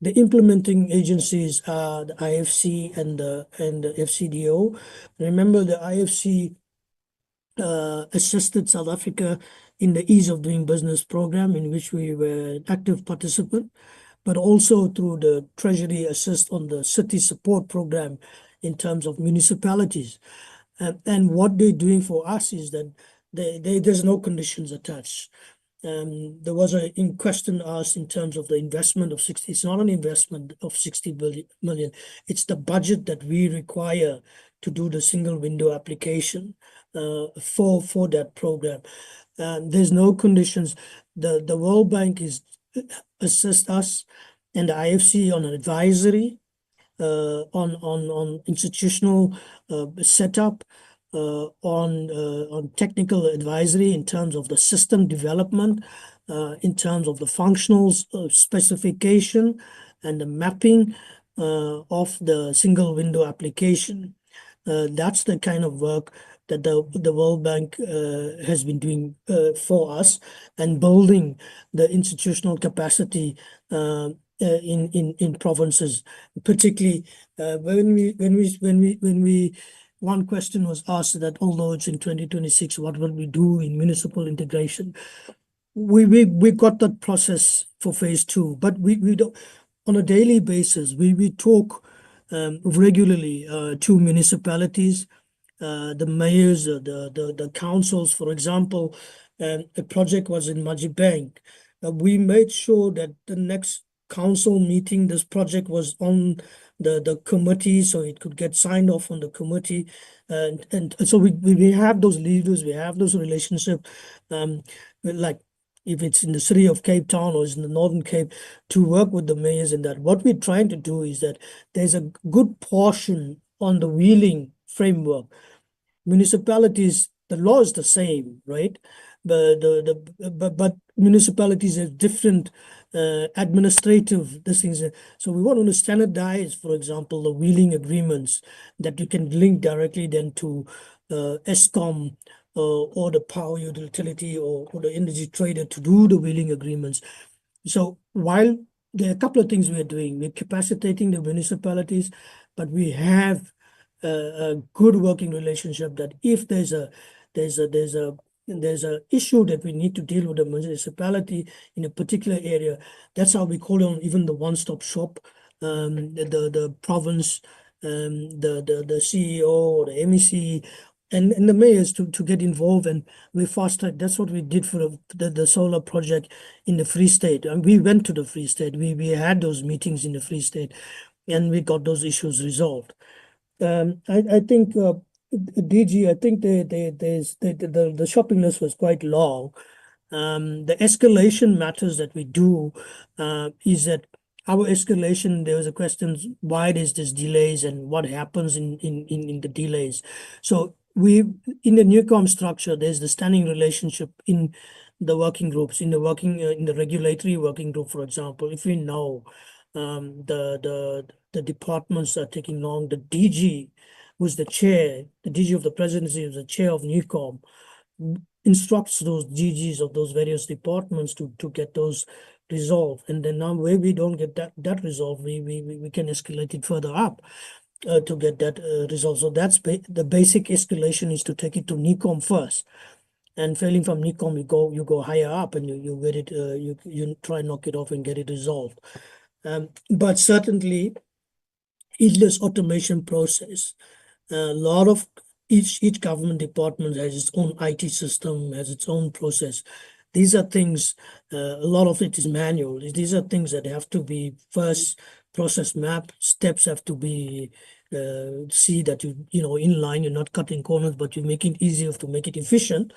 The implementing agencies are the IFC and the FCDO. Remember, the IFC assisted South Africa in the Ease of Doing Business program, in which we were an active participant, but also through the Treasury assist on the city support program in terms of municipalities. And what they're doing for us is that there's no conditions attached. There was a question asked in terms of the investment of 60. It's not an investment of 60 million. It's the budget that we require to do the single window application for that program. There's no conditions. The World Bank assist us and the IFC on an advisory, on institutional setup, on technical advisory in terms of the system development, in terms of the functional specification and the mapping of the single window application. That's the kind of work that the World Bank has been doing for us, and building the institutional capacity in provinces, particularly when we one question was asked that although it's in 2026, what will we do in municipal integration? We got that process for phase 2, but we don't, on a daily basis, we talk regularly to municipalities, the mayors, the councils. For example, a project was in Majibank. We made sure that the next council meeting, this project was on the committee, so it could get signed off on the committee. And so we have those leaders, we have those relationships, like if it's in the city of Cape Town or it's in the Northern Cape, to work with the mayors in that. What we're trying to do is that there's a good portion on the wheeling framework. Municipalities, the law is the same, right? But municipalities have different administrative things. So we want to standardize, for example, the wheeling agreements that you can link directly then to ESCOM or the power utility or the energy trader to do the wheeling agreements. So while there are a couple of things we are doing, we're capacitating the municipalities, but we have a good working relationship that if there's a issue that we need to deal with the municipality in a particular area, that's how we call on even the one-stop shop, the province, the CEO or the MEC and the mayors to get involved, and we fast track. That's what we did for the solar project in the Free State. And we went to the Free State. We had those meetings in the Free State, and we got those issues resolved. I think DG, I think the shopping list was quite long. The escalation matters that we do is that our escalation, there was a question, why there's this delays and what happens in the delays. So we, in the NUCOM structure, there's the standing relationship in the working groups, in the regulatory working group, for example. If we know the departments are taking long, the DG, who's the chair, the DG of the presidency, who's the chair of NUCOM, instructs those DGs of those various departments to get those resolved. And then now where we don't get that resolved, we can escalate it further up to get that resolved. So that's the basic escalation is to take it to NUCOM first. And failing from NUCOM, you go higher up and you get it, you try and knock it off and get it resolved. But certainly, heedless automation process. A lot of each government department has its own IT system, has its own process. These are things, a lot of it is manual. These are things that have to be first process map. Steps have to be see that you know in line. You're not cutting corners, but you make it easier to make it efficient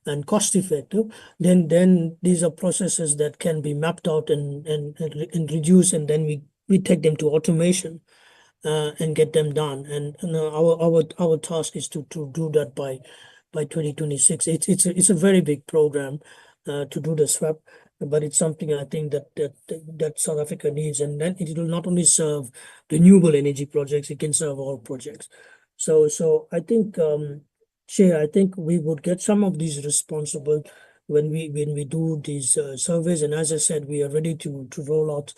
and cost effective. Then these are processes that can be mapped out and reduced, and then we take them to automation. And get them done. And our task is to do that by 2026. It's a very big program to do the swap, but it's something I think that South Africa needs, and then it will not only serve renewable energy projects, it can serve all projects. So I think, Chair, I think we would get some of these responsible when we do these surveys, and as I said, we are ready to roll out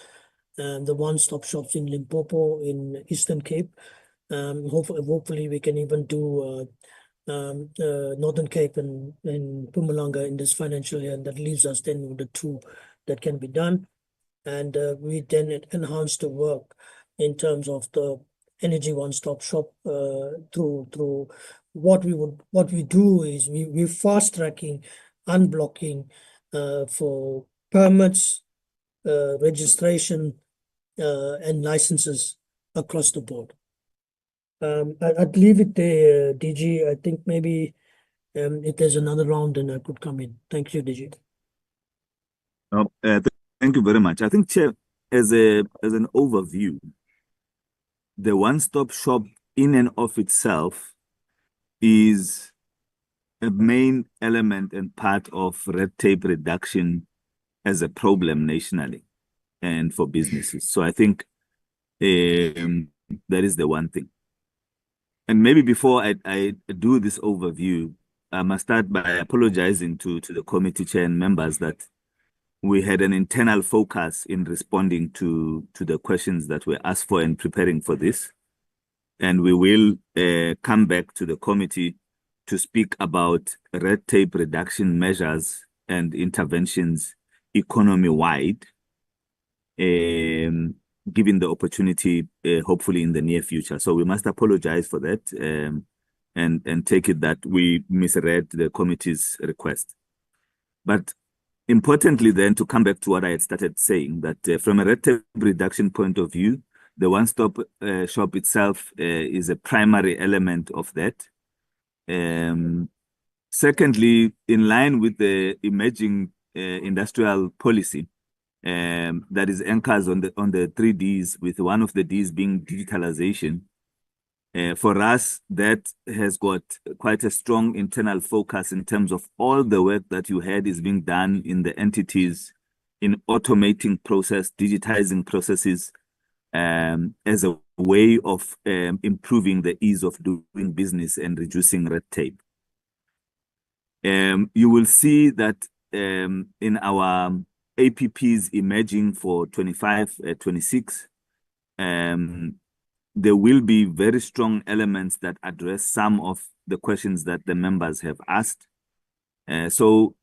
the one-stop shops in Limpopo, in Eastern Cape. Hopefully we can even do Northern Cape and Mpumalanga in this financial year, and that leaves us then with the two that can be done. And we then enhance the work in terms of the energy one-stop shop through what we do is we fast-tracking, unblocking for permits, registration, and licenses across the board. I'd leave it there, DG. I think maybe if there's another round, then I could come in. Thank you, DG. Thank you very much. I think, Chair, as an overview, the one-stop shop in and of itself is a main element and part of red tape reduction as a problem nationally and for businesses. So I think that is the one thing. And maybe before I do this overview, I must start by apologizing to the committee chair and members that we had an internal focus in responding to the questions that were asked for and preparing for this. And we will come back to the committee to speak about red tape reduction measures and interventions economy-wide. given the opportunity, hopefully in the near future. So we must apologize for that and take it that we misread the committee's request. But importantly then, to come back to what I had started saying, that from a red tape reduction point of view, the one-stop shop itself is a primary element of that. Secondly, in line with the emerging industrial policy that is anchored on the 3Ds, with one of the Ds being digitalization, for us, that has got quite a strong internal focus in terms of all the work that you had is being done in the entities in automating process, digitizing processes as a way of improving the ease of doing business and reducing red tape. You will see that in our APPs emerging for 25-26, there will be very strong elements that address some of the questions that the members have asked. So,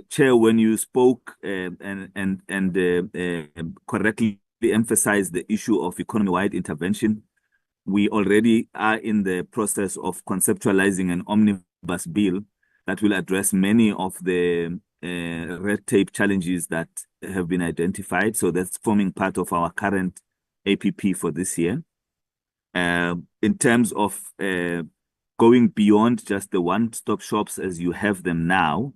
Chair, when you spoke and correctly emphasized the issue of economy-wide intervention, we already are in the process of conceptualizing an omnibus bill that will address many of the red tape challenges that have been identified. So that's forming part of our current APP for this year. In terms of going beyond just the one-stop shops as you have them now,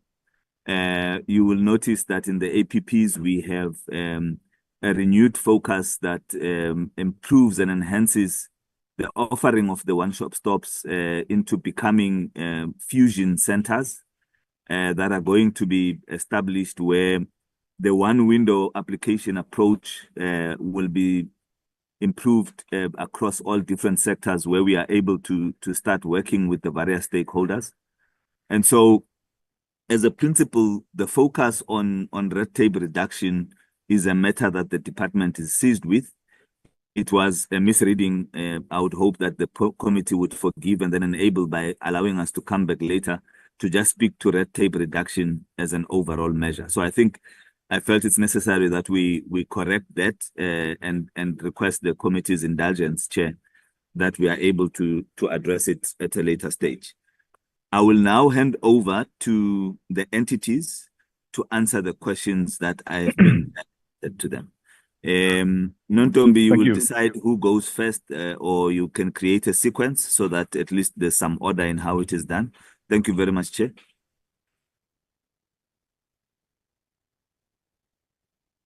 you will notice that in the APPs we have a renewed focus that improves and enhances the offering of the one-stop stops into becoming fusion centers that are going to be established, where the one-window application approach will be improved across all different sectors, where we are able to start working with the various stakeholders. And so, as a principle, the focus on red tape reduction is a matter that the department is seized with. It was a misreading. I would hope that the committee would forgive and then enable by allowing us to come back later to just speak to red tape reduction as an overall measure. So I think I felt it's necessary that we correct that and request the committee's indulgence, Chair, that we are able to address it at a later stage. I will now hand over to the entities to answer the questions that I have been asked to them. Nontombi, you will decide who goes first, or you can create a sequence so that at least there's some order in how it is done. Thank you very much, Chair.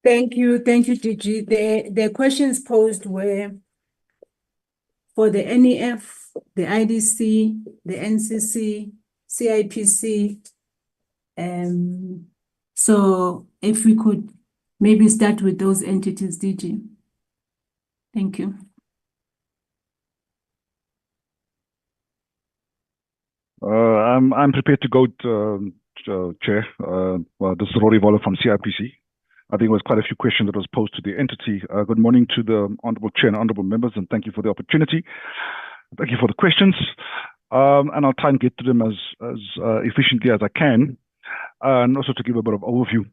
Thank you, DG. The questions posed were for the NEF, the IDC, the NCC, CIPC. So if we could maybe start with those entities, DG. Thank you. I'm prepared to go, Chair. Well, this is Rory Waller from CIPC. I think it was quite a few questions that was posed to the entity. Good morning to the Honourable Chair and Honourable members, and thank you for the opportunity. Thank you for the questions. And I'll try and get to them as efficiently as I can, and also to give a bit of overview.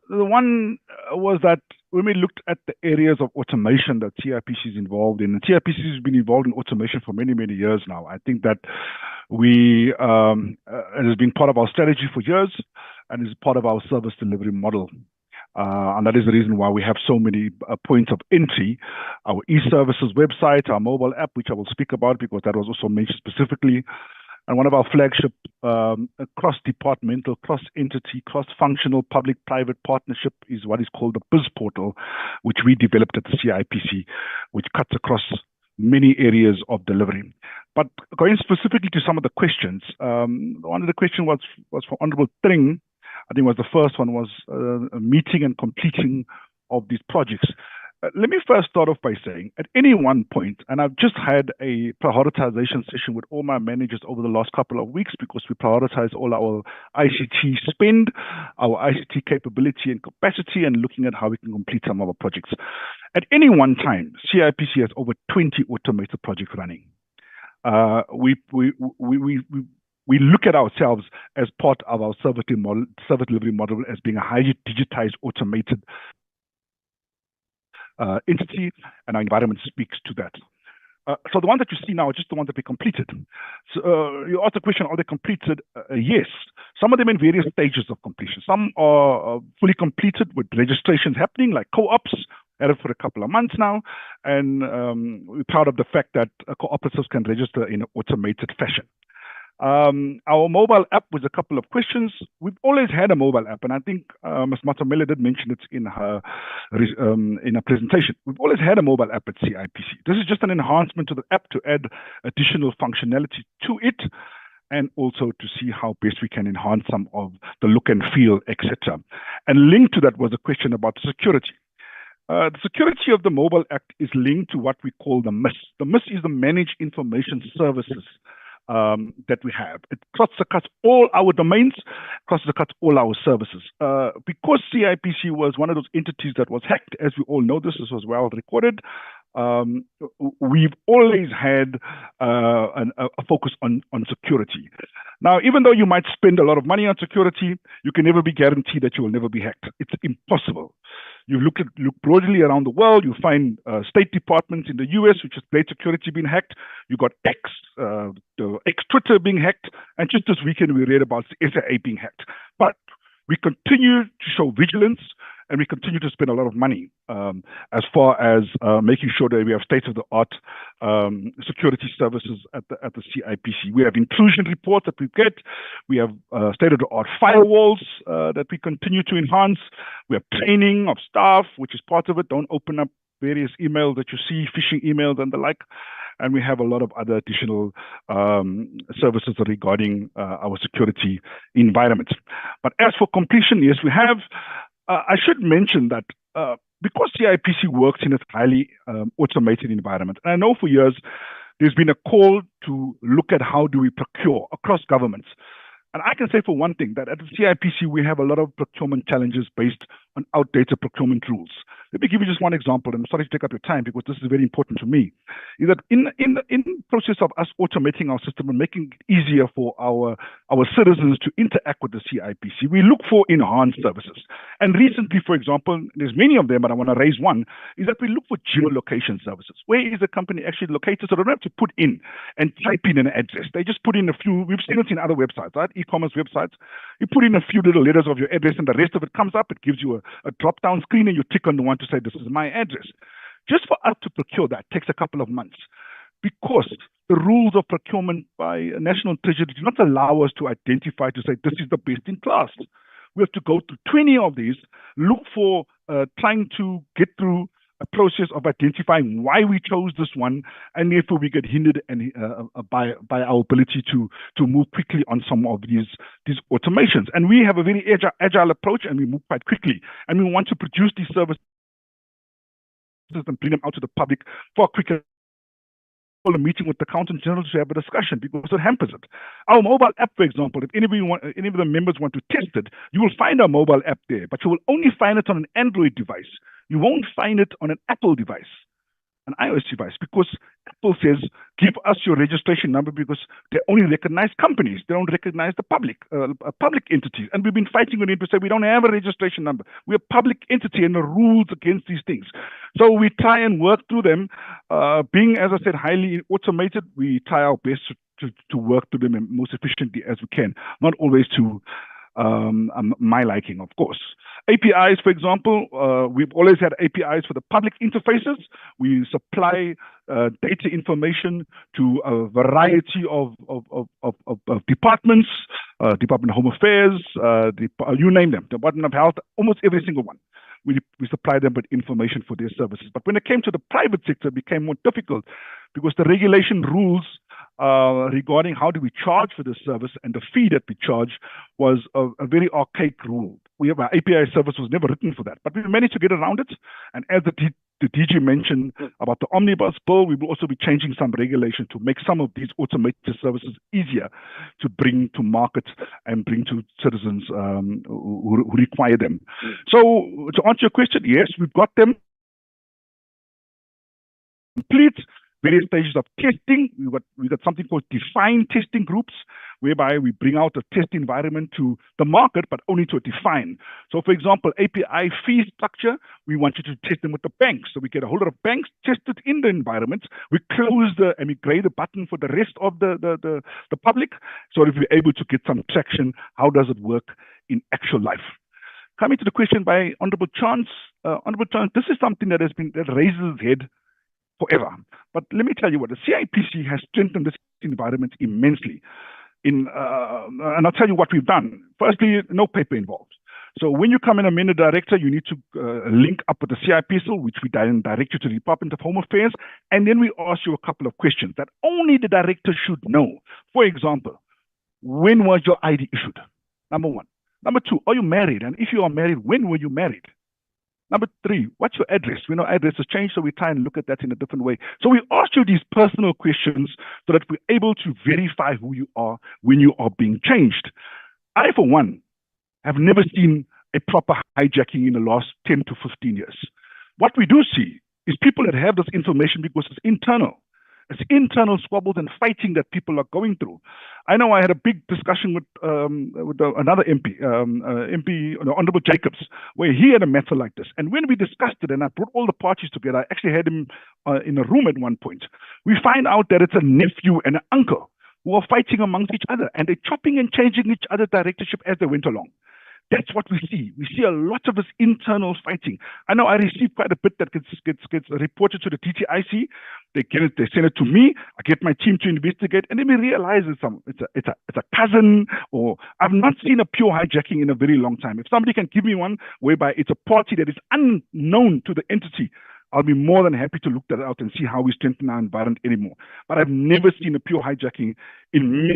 The one was that when we looked at the areas of automation that CIPC is involved in, and CIPC has been involved in automation for many, many years now. I think that it has been part of our strategy for years and is part of our service delivery model. And that is the reason why we have so many points of entry. Our e-services website, our mobile app, which I will speak about because that was also mentioned specifically, and one of our flagship cross-departmental, cross-entity, cross-functional public-private partnership is what is called the BIS portal, which we developed at the CIPC, which cuts across many areas of delivery. But going specifically to some of the questions, one of the questions was for Honourable Tring. I think was the first one was a meeting and completing of these projects. Let me first start off by saying, at any one point, and I've just had a prioritization session with all my managers over the last couple of weeks because we prioritize all our ICT spend, our ICT capability and capacity, and looking at how we can complete some of our projects. At any one time, CIPC has over 20 automated projects running. We look at ourselves as part of our service delivery model as being a highly digitized, automated entity, and our environment speaks to that. So the one that you see now is just the one that we completed. So you asked the question, are they completed? Yes. Some of them in various stages of completion. Some are fully completed with registrations happening, like co-ops, had it for a couple of months now. And we're proud of the fact that cooperatives can register in an automated fashion. Our mobile app was a couple of questions. We've always had a mobile app, and I think Ms. Matamela did mention it in her presentation. We've always had a mobile app at CIPC. This is just an enhancement to the app to add additional functionality to it, and also to see how best we can enhance some of the look and feel, etc. And linked to that was a question about security. The security of the mobile app is linked to what we call the MIS. The MIS is the Managed Information Services that we have. It cuts all our domains, cuts all our services. Because CIPC was one of those entities that was hacked, as we all know, this was well recorded. We've always had a focus on security. Now, even though you might spend a lot of money on security, you can never be guaranteed that you will never be hacked. It's impossible. You look broadly around the world, you find state departments in the US, which has great security, being hacked. You got Twitter being hacked, and just this weekend we read about SAA being hacked. But we continue to show vigilance, and we continue to spend a lot of money as far as making sure that we have state-of-the-art security services at the CIPC. We have intrusion reports that we get. We have state-of-the-art firewalls that we continue to enhance. We have training of staff, which is part of it. Don't open up various emails that you see, phishing emails and the like. And we have a lot of other additional services regarding our security environment. But as for completion, yes, we have. I should mention that because CIPC works in a highly automated environment, and I know for years there's been a call to look at how do we procure across governments. And I can say for one thing that at the CIPC we have a lot of procurement challenges based on outdated procurement rules. Let me give you just one example, and I'm sorry to take up your time because this is very important to me, is that in the process of us automating our system and making it easier for our citizens to interact with the CIPC, we look for enhanced services. And recently, for example, there's many of them, but I want to raise one, is that we look for geolocation services. Where is the company actually located? So they don't have to put in and type in an address. They just put in a few, we've seen it in other websites, right? E-commerce websites. You put in a few little letters of your address and the rest of it comes up. It gives you a drop-down screen and you tick on the one to say, this is my address. Just for us to procure that takes a couple of months because the rules of procurement by National Treasury do not allow us to identify to say, this is the best in class. We have to go through 20 of these, look for trying to get through a process of identifying why we chose this one, and therefore we get hindered and by our ability to move quickly on some of these automations. And we have a very agile approach, and we move quite quickly. And we want to produce these services and bring them out to the public far quicker. A meeting with the accountant general to have a discussion because it hampers it. Our mobile app, for example, if any of the members want to test it, you will find our mobile app there, but you will only find it on an Android device. You won't find it on an Apple device, an iOS device, because Apple says, give us your registration number because they only recognize companies. They don't recognize the public entities. And we've been fighting with them to say we don't have a registration number. We're a public entity and the rules against these things. So we try and work through them. Being, as I said, highly automated, we try our best to work through them most efficiently as we can, not always to my liking, of course. APIs, for example, we've always had APIs for the public interfaces. We supply data information to a variety of departments, Department of Home Affairs, you name them, Department of Health, almost every single one. We supply them with information for their services. But when it came to the private sector, it became more difficult because the regulation rules regarding how do we charge for this service and the fee that we charge was a very archaic rule. Our API service was never written for that, but we managed to get around it. And as the DG mentioned about the Omnibus Bill, we will also be changing some regulation to make some of these automated services easier to bring to market and bring to citizens who require them. So to answer your question, yes, we've got them complete. Various stages of testing. We've got something called defined testing groups, whereby we bring out a test environment to the market, but only to a define. So, for example, API fee structure, we want you to test them with the banks. So we get a whole lot of banks tested in the environment. We close and we grade the button for the rest of the public. So if we're able to get some traction, how does it work in actual life? Coming to the question by Honorable Chance, this is something that raises its head forever. But let me tell you what, the CIPC has strengthened this environment immensely. And I'll tell you what we've done. Firstly, no paper involved. So when you come in a director, you need to link up with the CIPC, which we then direct you to the Department of Home Affairs, and then we ask you a couple of questions that only the director should know. For example, when was your ID issued? Number one. Number two, are you married? And if you are married, when were you married? Number three, what's your address? We know address has changed, so we try and look at that in a different way. So we ask you these personal questions so that we're able to verify who you are when you are being changed. I, for one, have never seen a proper hijacking in the last 10 to 15 years. What we do see is people that have this information because it's internal. It's internal squabbles and fighting that people are going through. I know I had a big discussion with another MP, Honorable Jacobs, where he had a matter like this. And when we discussed it and I brought all the parties together, I actually had him in a room at one point. We find out that it's a nephew and an uncle who are fighting amongst each other, and they're chopping and changing each other's directorship as they went along. That's what we see. We see a lot of this internal fighting. I know I receive quite a bit that gets reported to the DTIC. They send it to me. I get my team to investigate, and then we realize it's a cousin, or I've not seen a pure hijacking in a very long time. If somebody can give me one whereby it's a party that is unknown to the entity, I'll be more than happy to look that out and see how we strengthen our environment anymore. But I've never seen a pure hijacking in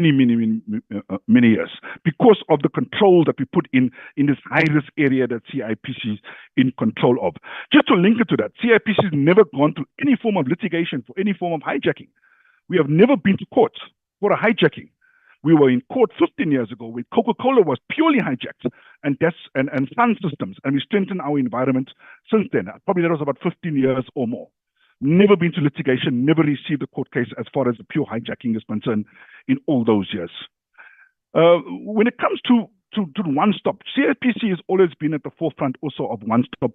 many years because of the control that we put in this high-risk area that CIPC is in control of. Just to link it to that, CIPC has never gone through any form of litigation for any form of hijacking. We have never been to court for a hijacking. We were in court 15 years ago when Coca-Cola was purely hijacked and Sun Systems, and we strengthened our environment since then. Probably that was about 15 years or more. Never been to litigation, never received a court case as far as the pure hijacking is concerned in all those years. When it comes to one-stop, CIPC has always been at the forefront also of one-stop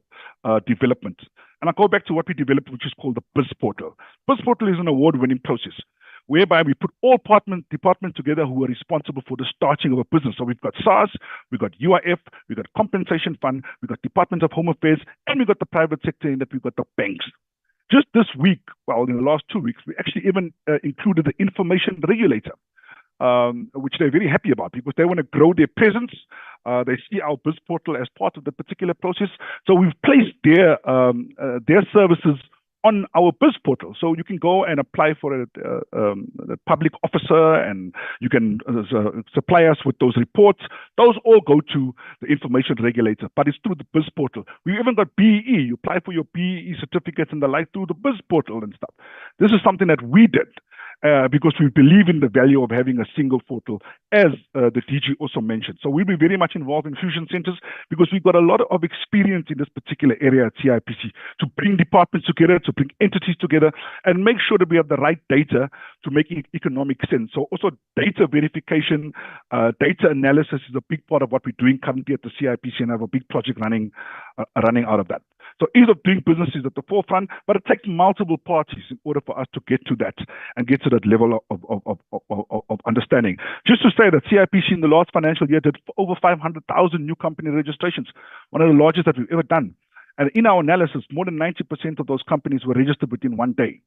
development. And I go back to what we developed, which is called the BIS Portal. BIS Portal is an award-winning process whereby we put all departments together who are responsible for the starting of a business. So we've got SARS, we've got UIF, we've got Compensation Fund, we've got Department of Home Affairs, and we've got the private sector, and that we've got the banks. Just this week, well, in the last 2 weeks, we actually even included the information regulator, which they're very happy about because they want to grow their presence. They see our BIS Portal as part of the particular process. So we've placed their services on our BIS Portal. So you can go and apply for a public officer, and you can supply us with those reports. Those all go to the information regulator, but it's through the BIS Portal. We even got BEE. You apply for your BEE certificates and the like through the BIS Portal and stuff. This is something that we did because we believe in the value of having a single portal, as the DG also mentioned. So we'll be very much involved in fusion centers because we've got a lot of experience in this particular area at CIPC to bring departments together, to bring entities together, and make sure that we have the right data to make economic sense. So also data verification, data analysis is a big part of what we're doing currently at the CIPC, and I have a big project running out of that. So ease of doing business is at the forefront, but it takes multiple parties in order for us to get to that and get to that level of understanding. Just to say that CIPC in the last financial year did over 500,000 new company registrations, one of the largest that we've ever done. And in our analysis, more than 90% of those companies were registered within 1 day.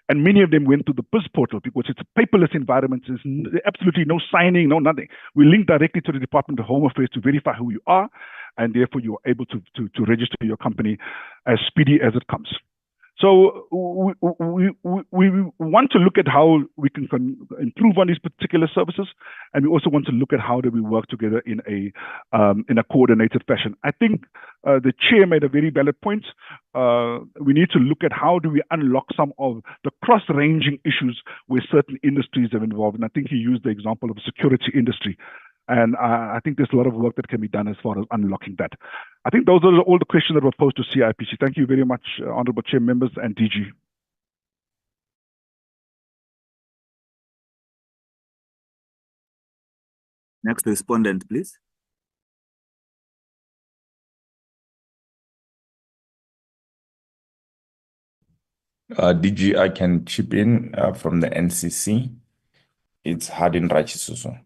And many of them went to the BIS Portal because it's a paperless environment. There's absolutely no signing, no nothing. We link directly to the Department of Home Affairs to verify who you are, and therefore you are able to register your company as speedy as it comes. So we want to look at how we can improve on these particular services, and we also want to look at how do we work together in a coordinated fashion. I think the chair made a very valid point. We need to look at how do we unlock some of the cross-ranging issues where certain industries are involved. And I think he used the example of the security industry. And I think there's a lot of work that can be done as far as unlocking that. I think those are all the questions that were posed to CIPC. Thank you very much, Honourable Chair, members, and DG. Next respondent, please. DG, I can chip in from the NCC. It's Hardin Rachisuso.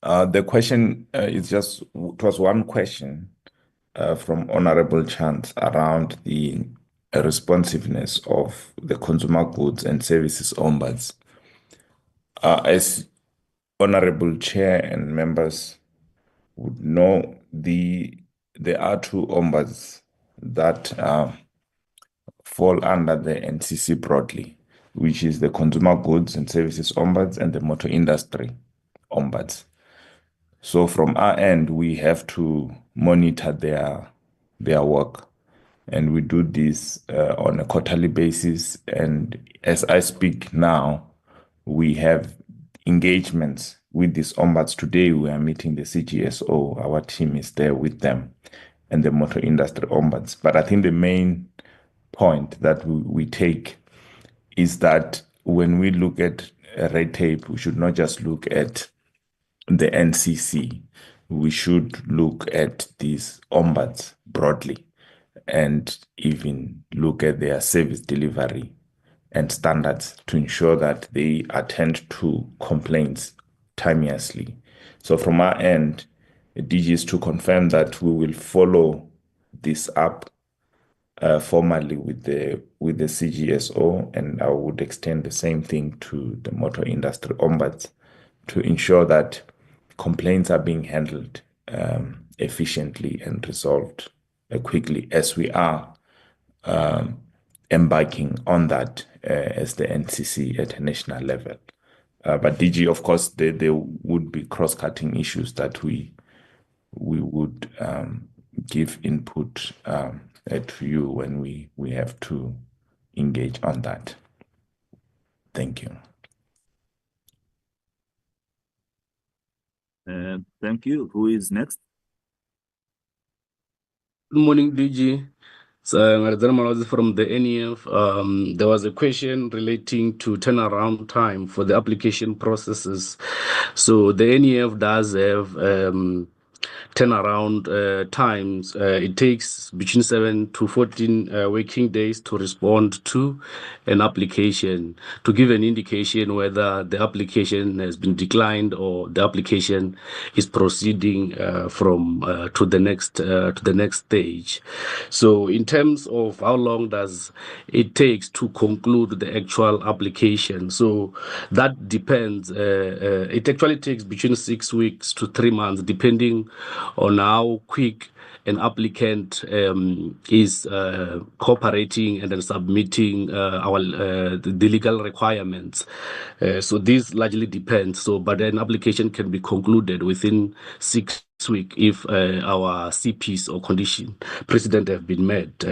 The question it was one question from Honorable Chant around the responsiveness of the Consumer Goods and Services Ombuds. As Honorable Chair and members would know, there are two ombuds that fall under the NCC broadly, which is the Consumer Goods and Services Ombuds and the Motor Industry Ombuds. So from our end, we have to monitor their work, and we do this on a quarterly basis. And as I speak now, we have engagements with these ombuds. Today, we are meeting the CGSO. Our team is there with them and the Motor Industry Ombuds. But I think the main point that we take is that when we look at red tape, we should not just look at the NCC. We should look at these ombuds broadly and even look at their service delivery and standards to ensure that they attend to complaints timeously. So from our end, DG is to confirm that we will follow this up formally with the CGSO, and I would extend the same thing to the Motor Industry Ombuds to ensure that complaints are being handled efficiently and resolved quickly, as we are embarking on that as the NCC at a national level. But DG, of course, there would be cross-cutting issues that we would give input to you when we have to engage on that. Thank you. Thank you. Who is next? Good morning, DG. So, from the NEF. There was a question relating to turnaround time for the application processes. So the NEF does have turnaround times. It takes between 7 to 14 working days to respond to an application, to give an indication whether the application has been declined or the application is proceeding from to the next stage. So in terms of how long does it takes to conclude the actual application, so that depends. It actually takes between 6 weeks to 3 months, depending on how quick an applicant is cooperating and then submitting the legal requirements. So this largely depends. So, but an application can be concluded within 6 weeks if our CPs or condition precedent have been met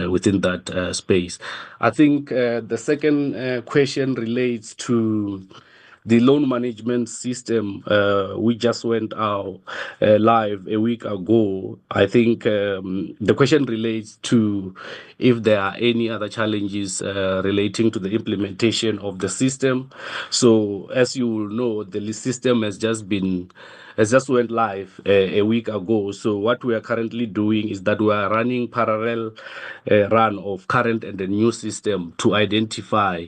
within that space. I think the second question relates to the loan management system. We just went out live a week ago. I think the question relates to if there are any other challenges relating to the implementation of the system. So as you will know, the system has just went live a week ago. So what we are currently doing is that we are running parallel run of current and the new system to identify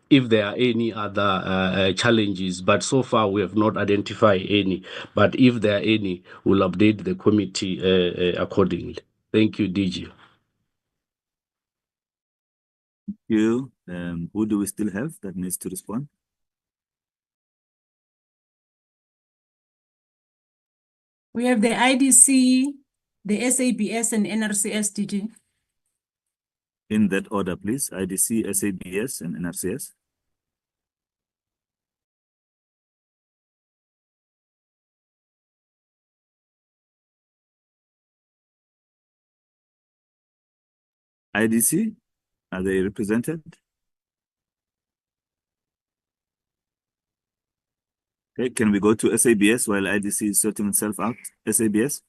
if there are any other challenges, but so far we have not identified any. But if there are any, we'll update the committee accordingly. Thank you, DG. Thank you. Who do we still have that needs to respond? We have the IDC, the SABS, and NRCS, DG. In that order, please. IDC, SABS, and NRCS. IDC, are they represented? Okay, can we go to SABS while IDC is sorting itself out? SABS?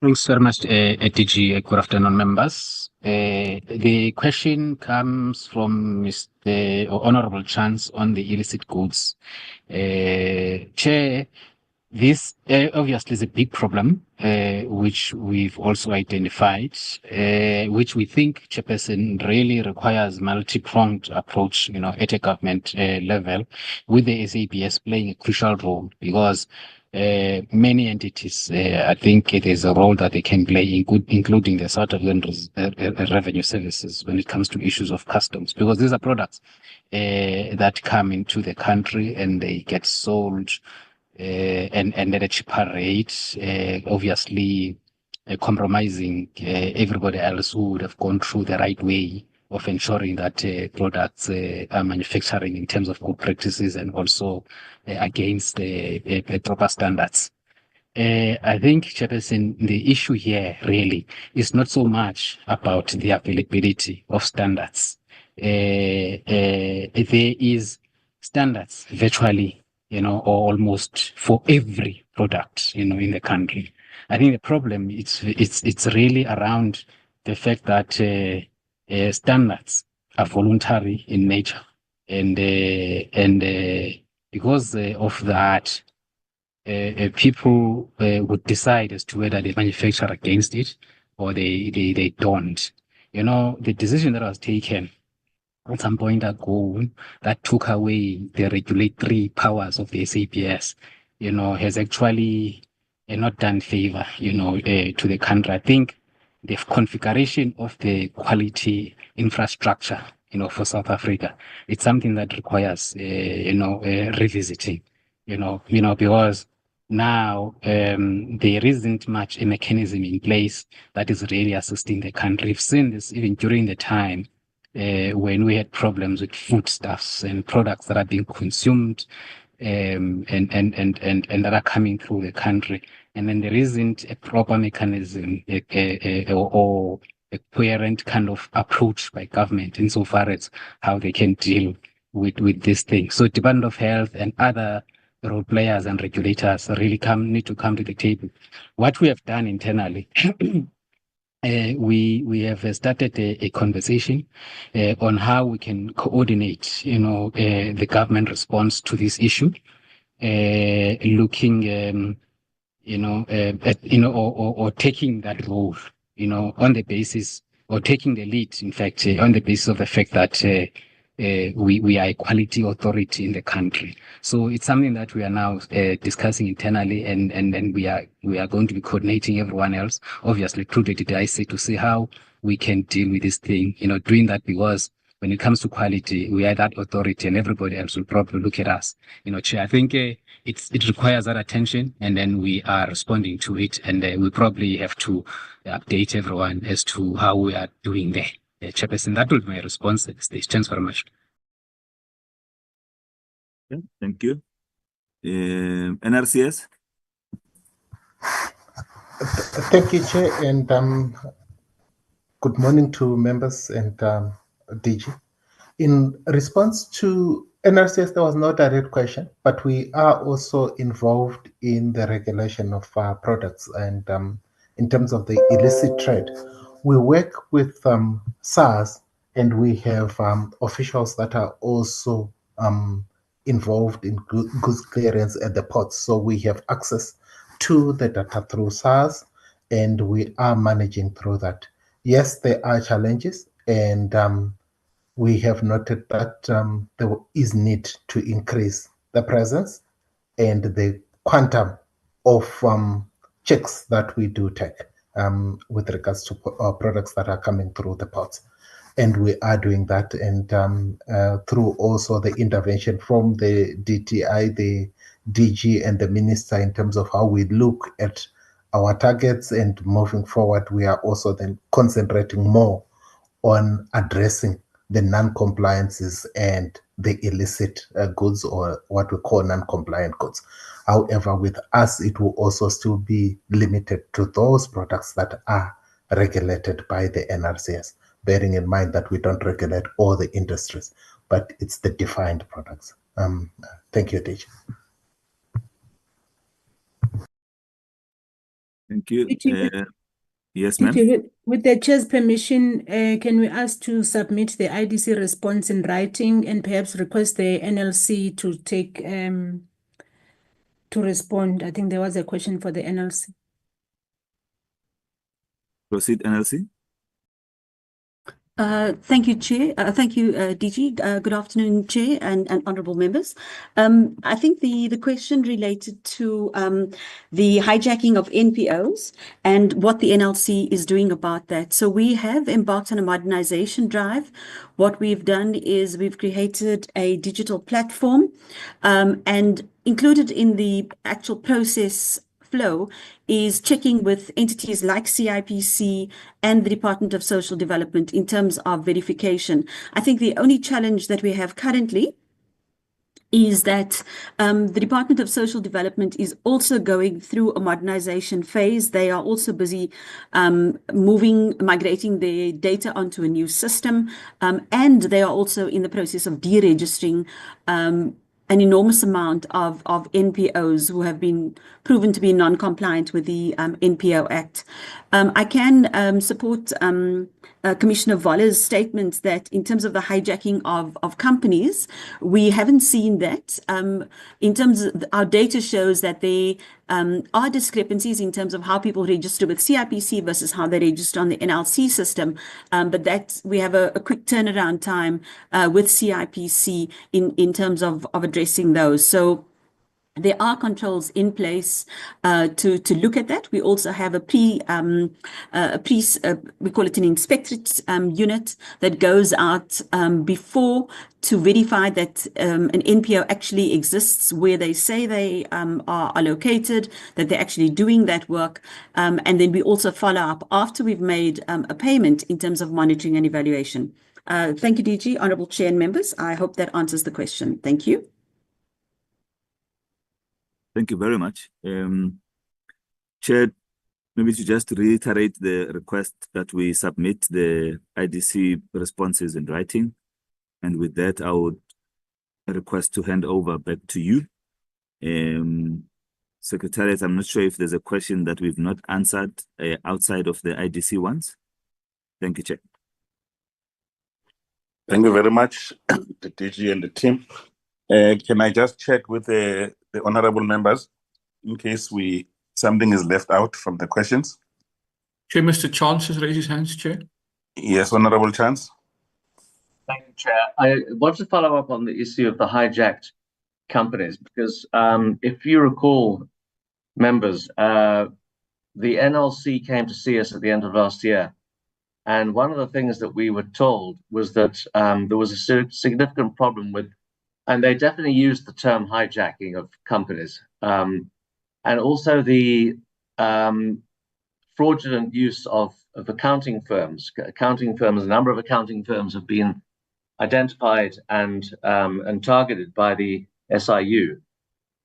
Thanks very much, DG. Good afternoon, members. The question comes from Mr. Honorable Chance on the illicit goods. Chair, this obviously is a big problem, which we've also identified, which we think, Chairperson, really requires multi-pronged approach, at a government level, with the SABS playing a crucial role, because many entities, I think it is a role that they can play, including the South African Revenue Services when it comes to issues of customs, because these are products that come into the country and they get sold and at a cheaper rate, obviously compromising everybody else who would have gone through the right way of ensuring that products are manufacturing in terms of good practices and also against proper standards. I think, Chairperson, the issue here really is not so much about the availability of standards. There is standards virtually, or almost for every product, in the country. I think the problem it's really around the fact that standards are voluntary in nature, and because of that, people would decide as to whether they manufacture against it or they don't. The decision that was taken at some point ago that took away the regulatory powers of the SABS, has actually not done favor, to the country. I think the configuration of the quality infrastructure, for South Africa, it's something that requires, revisiting, because now there isn't much a mechanism in place that is really assisting the country. We've seen this even during the time when we had problems with foodstuffs and products that are being consumed and that are coming through the country. And then there isn't a proper mechanism or a coherent kind of approach by government insofar as how they can deal with this thing. So Department of Health and other role players and regulators really need to come to the table. What we have done internally, we have started a conversation on how we can coordinate, the government response to this issue, looking, or taking that role, on the basis, or taking the lead, in fact, on the basis of the fact that we are a quality authority in the country. So it's something that we are now discussing internally, and then we are going to be coordinating everyone else, obviously through the DTIC, to see how we can deal with this thing, doing that, because when it comes to quality, we are that authority and everybody else will probably look at us. Chair, I think it requires that attention, and then we are responding to it, and we probably have to update everyone as to how we are doing there. Chairperson, that will be my response at this stage. Thanks very much. Okay, thank you. NRCS? Thank you, Chair, and good morning to members and DG. In response to NRCS, there was no direct question, but we are also involved in the regulation of products, and in terms of the illicit trade, we work with SARS, and we have officials that are also involved in goods clearance at the ports. So we have access to the data through SARS, and we are managing through that. Yes, there are challenges, and we have noted that there is need to increase the presence and the quantum of checks that we do take with regards to products that are coming through the ports. And we are doing that, and through also the intervention from the DTI, the DG, and the minister in terms of how we look at our targets, and moving forward, we are also then concentrating more on addressing the non-compliances and the illicit goods, or what we call non-compliant goods. However, with us, it will also still be limited to those products that are regulated by the NRCS, bearing in mind that we don't regulate all the industries, but it's the defined products. Thank you, DG. Thank you. DT, Yes, ma'am. with the chair's permission, can we ask to submit the IDC response in writing and perhaps request the NLC to take to respond? I think there was a question for the NLC. Proceed, NLC. Thank you, Chair. Thank you, DG. Good afternoon, Chair and honourable members. I think the question related to the hijacking of NPOs and what the NLC is doing about that. So we have embarked on a modernisation drive. What we've done is we've created a digital platform and included in the actual process flow is checking with entities like CIPC and the Department of Social Development in terms of verification. I think the only challenge that we have currently is that the Department of Social Development is also going through a modernization phase. They are also busy migrating their data onto a new system, and they are also in the process of deregistering an enormous amount of NPOs who have been proven to be non-compliant with the NPO Act. I can support Commissioner Voller's statement that in terms of the hijacking of companies, we haven't seen that. In terms of our data shows that there are discrepancies in terms of how people register with CIPC versus how they register on the NLC system, but that we have a quick turnaround time with CIPC in terms of addressing those. So there are controls in place to look at that. We also have we call it an inspectorate unit that goes out before to verify that an NPO actually exists where they say they are located, that they're actually doing that work. And then we also follow up after we've made a payment in terms of monitoring and evaluation. Thank you, DG, Honourable Chair and members. I hope that answers the question. Thank you. Thank you very much. Chair, maybe to just reiterate the request that we submit the IDC responses in writing. And with that, I would request to hand over back to you. Secretariat, I'm not sure if there's a question that we've not answered outside of the IDC ones. Thank you, Chair. Thank you very much, the DG and the team. Can I just check with the honourable members in case something is left out from the questions? Chair, Mr. Chance has raised his hands, Chair. Yes, Honourable Chance. Thank you, Chair. I want to follow up on the issue of the hijacked companies because if you recall, members, the NLC came to see us at the end of last year. And one of the things that we were told was that there was a significant problem with, and they definitely used the term hijacking of companies, and also the fraudulent use of accounting firms. A number of accounting firms have been identified and targeted by the SIU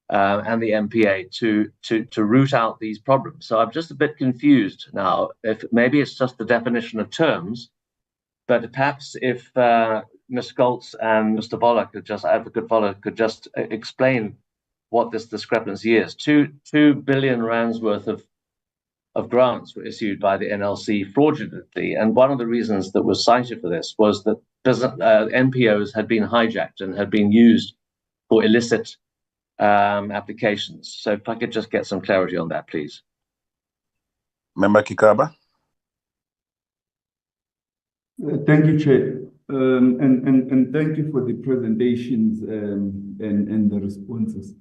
and the MPA to root out these problems. So I'm just a bit confused now. If maybe it's just the definition of terms, but perhaps if Ms. Goltz and Mr. Voller Advocate Voller could just explain what this discrepancy is. 2 billion rands worth of grants were issued by the NLC fraudulently, and one of the reasons that was cited for this was that NPOs had been hijacked and had been used for illicit applications. So if I could just get some clarity on that, please. Member Kikaba. Thank you, Chair. And thank you for the presentations and the responses.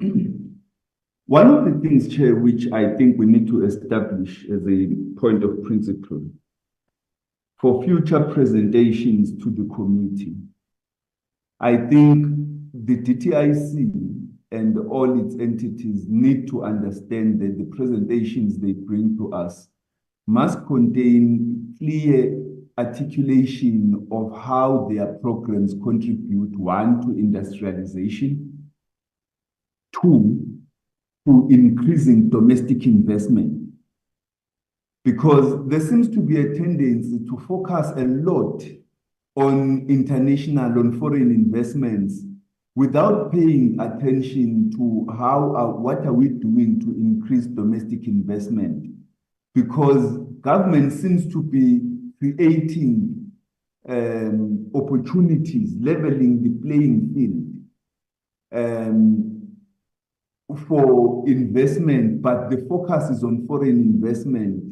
One of the things, Chair, which I think we need to establish as a point of principle for future presentations to the committee, I think the DTIC and all its entities need to understand that the presentations they bring to us must contain clear articulation of how their programs contribute, 1, to industrialization, 2, to increasing domestic investment. Because there seems to be a tendency to focus a lot on international, on foreign investments, without paying attention to what are we doing to increase domestic investment. because government seems to be creating opportunities, leveling the playing field for investment, but the focus is on foreign investment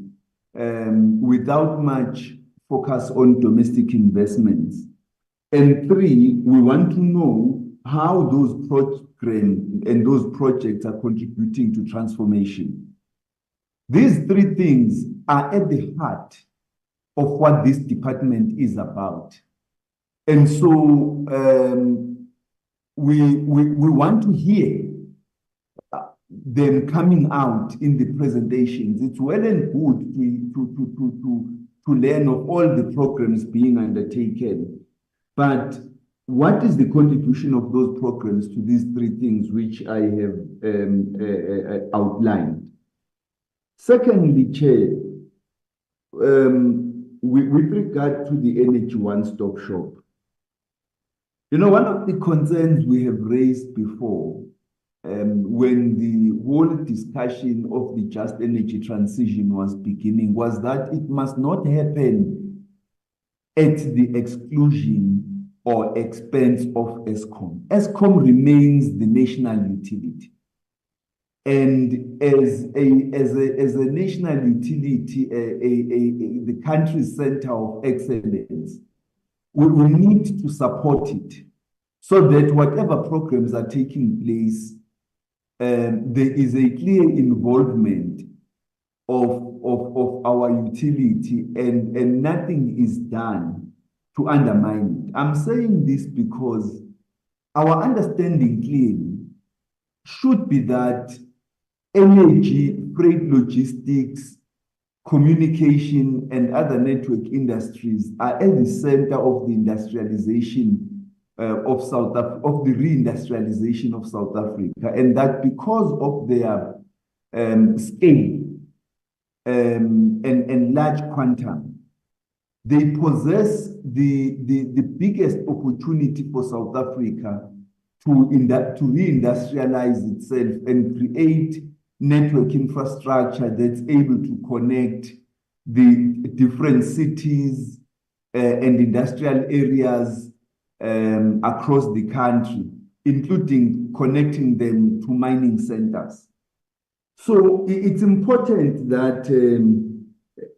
without much focus on domestic investments. And three, we want to know how those programs and those projects are contributing to transformation. These three things are at the heart of what this department is about. And so we want to hear them coming out in the presentations. It's well and good to learn of all the programs being undertaken, but what is the contribution of those programs to these three things which I have outlined? Secondly, Chair, with regard to the energy one-stop shop, you know, one of the concerns we have raised before when the whole discussion of the just energy transition was beginning was that it must not happen at the exclusion or expense of ESCOM. ESCOM remains the national utility. And as a national utility, the country's center of excellence, we need to support it so that whatever programs are taking place, there is a clear involvement of our utility and nothing is done to undermine it. I'm saying this because our understanding clearly should be that energy, freight logistics, communication, and other network industries are at the center of the industrialization of the reindustrialization of South Africa, and that because of their scale and large quantum, they possess the biggest opportunity for South Africa to reindustrialize itself and create network infrastructure that's able to connect the different cities and industrial areas across the country, including connecting them to mining centers. So it's important that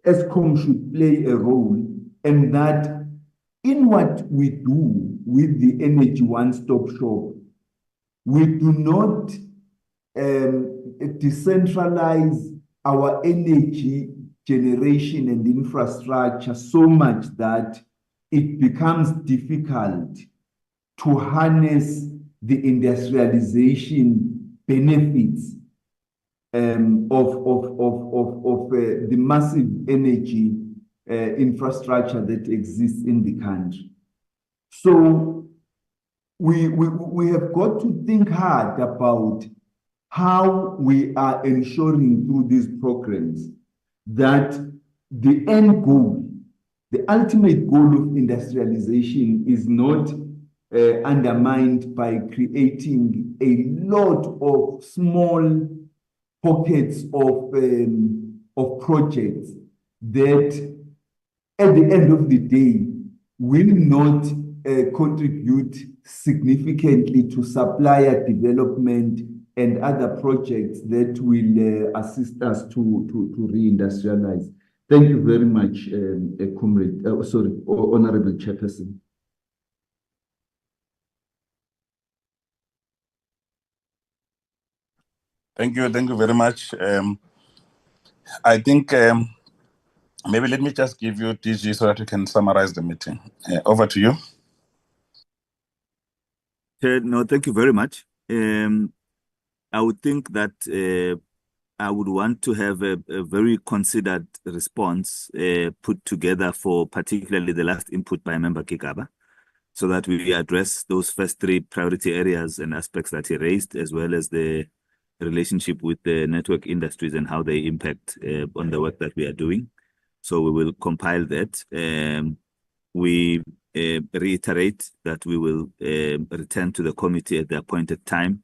ESCOM should play a role, and that in what we do with the energy one-stop shop, we do not decentralize our energy generation and infrastructure so much that it becomes difficult to harness the industrialization benefits of the massive energy infrastructure that exists in the country. So we have got to think hard about how we are ensuring through these programs that the end goal, the ultimate goal of industrialization is not undermined by creating a lot of small pockets of projects that at the end of the day will not contribute significantly to supplier development and other projects that will assist us to reindustrialize. Thank you very much, Honorable Chairperson. Thank you very much. I think maybe let me just give you DG so that you can summarize the meeting. Over to you. No, thank you very much. I would think that I would want to have a very considered response put together for particularly the last input by Member Kigaba, so that we address those first three priority areas and aspects that he raised, as well as the relationship with the network industries and how they impact on the work that we are doing. So we will compile that. We reiterate that we will return to the committee at the appointed time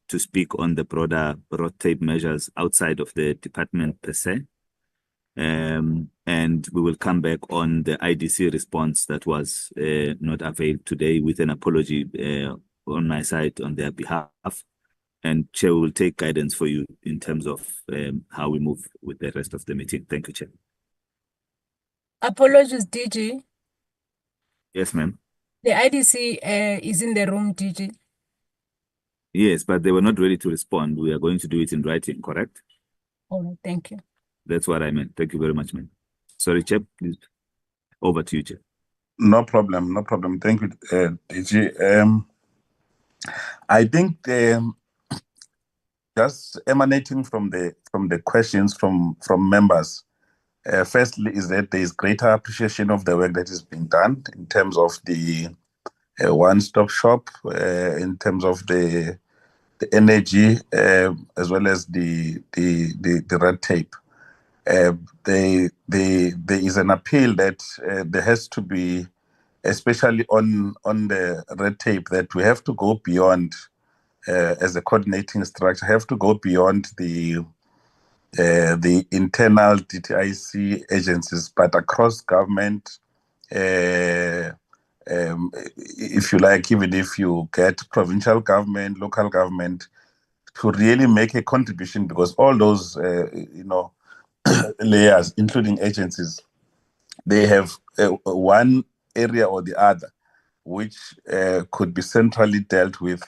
to speak on the broader road tape measures outside of the department per se. And we will come back on the IDC response that was not availed today with an apology on my side on their behalf. And Chair will take guidance for you in terms of how we move with the rest of the meeting. Thank you, Chair. Apologies, DG. Yes, ma'am. The IDC is in the room, DG. Yes, but they were not ready to respond. We are going to do it in writing, correct? All right, thank you. That's what I meant. Thank you very much, ma'am. Sorry, Chair, please. Over to you, Chair. No problem, no problem. Thank you, DG. I think just emanating from the questions from members, firstly, is that there is greater appreciation of the work that is being done in terms of the one-stop shop, in terms of the energy, as well as the red tape. There is an appeal that there has to be, especially on the red tape, that we have to go beyond, as a coordinating structure, have to go beyond the internal DTIC agencies, but across government. If you like, even if you get provincial government, local government, to really make a contribution, because all those layers, including agencies, they have one area or the other which could be centrally dealt with,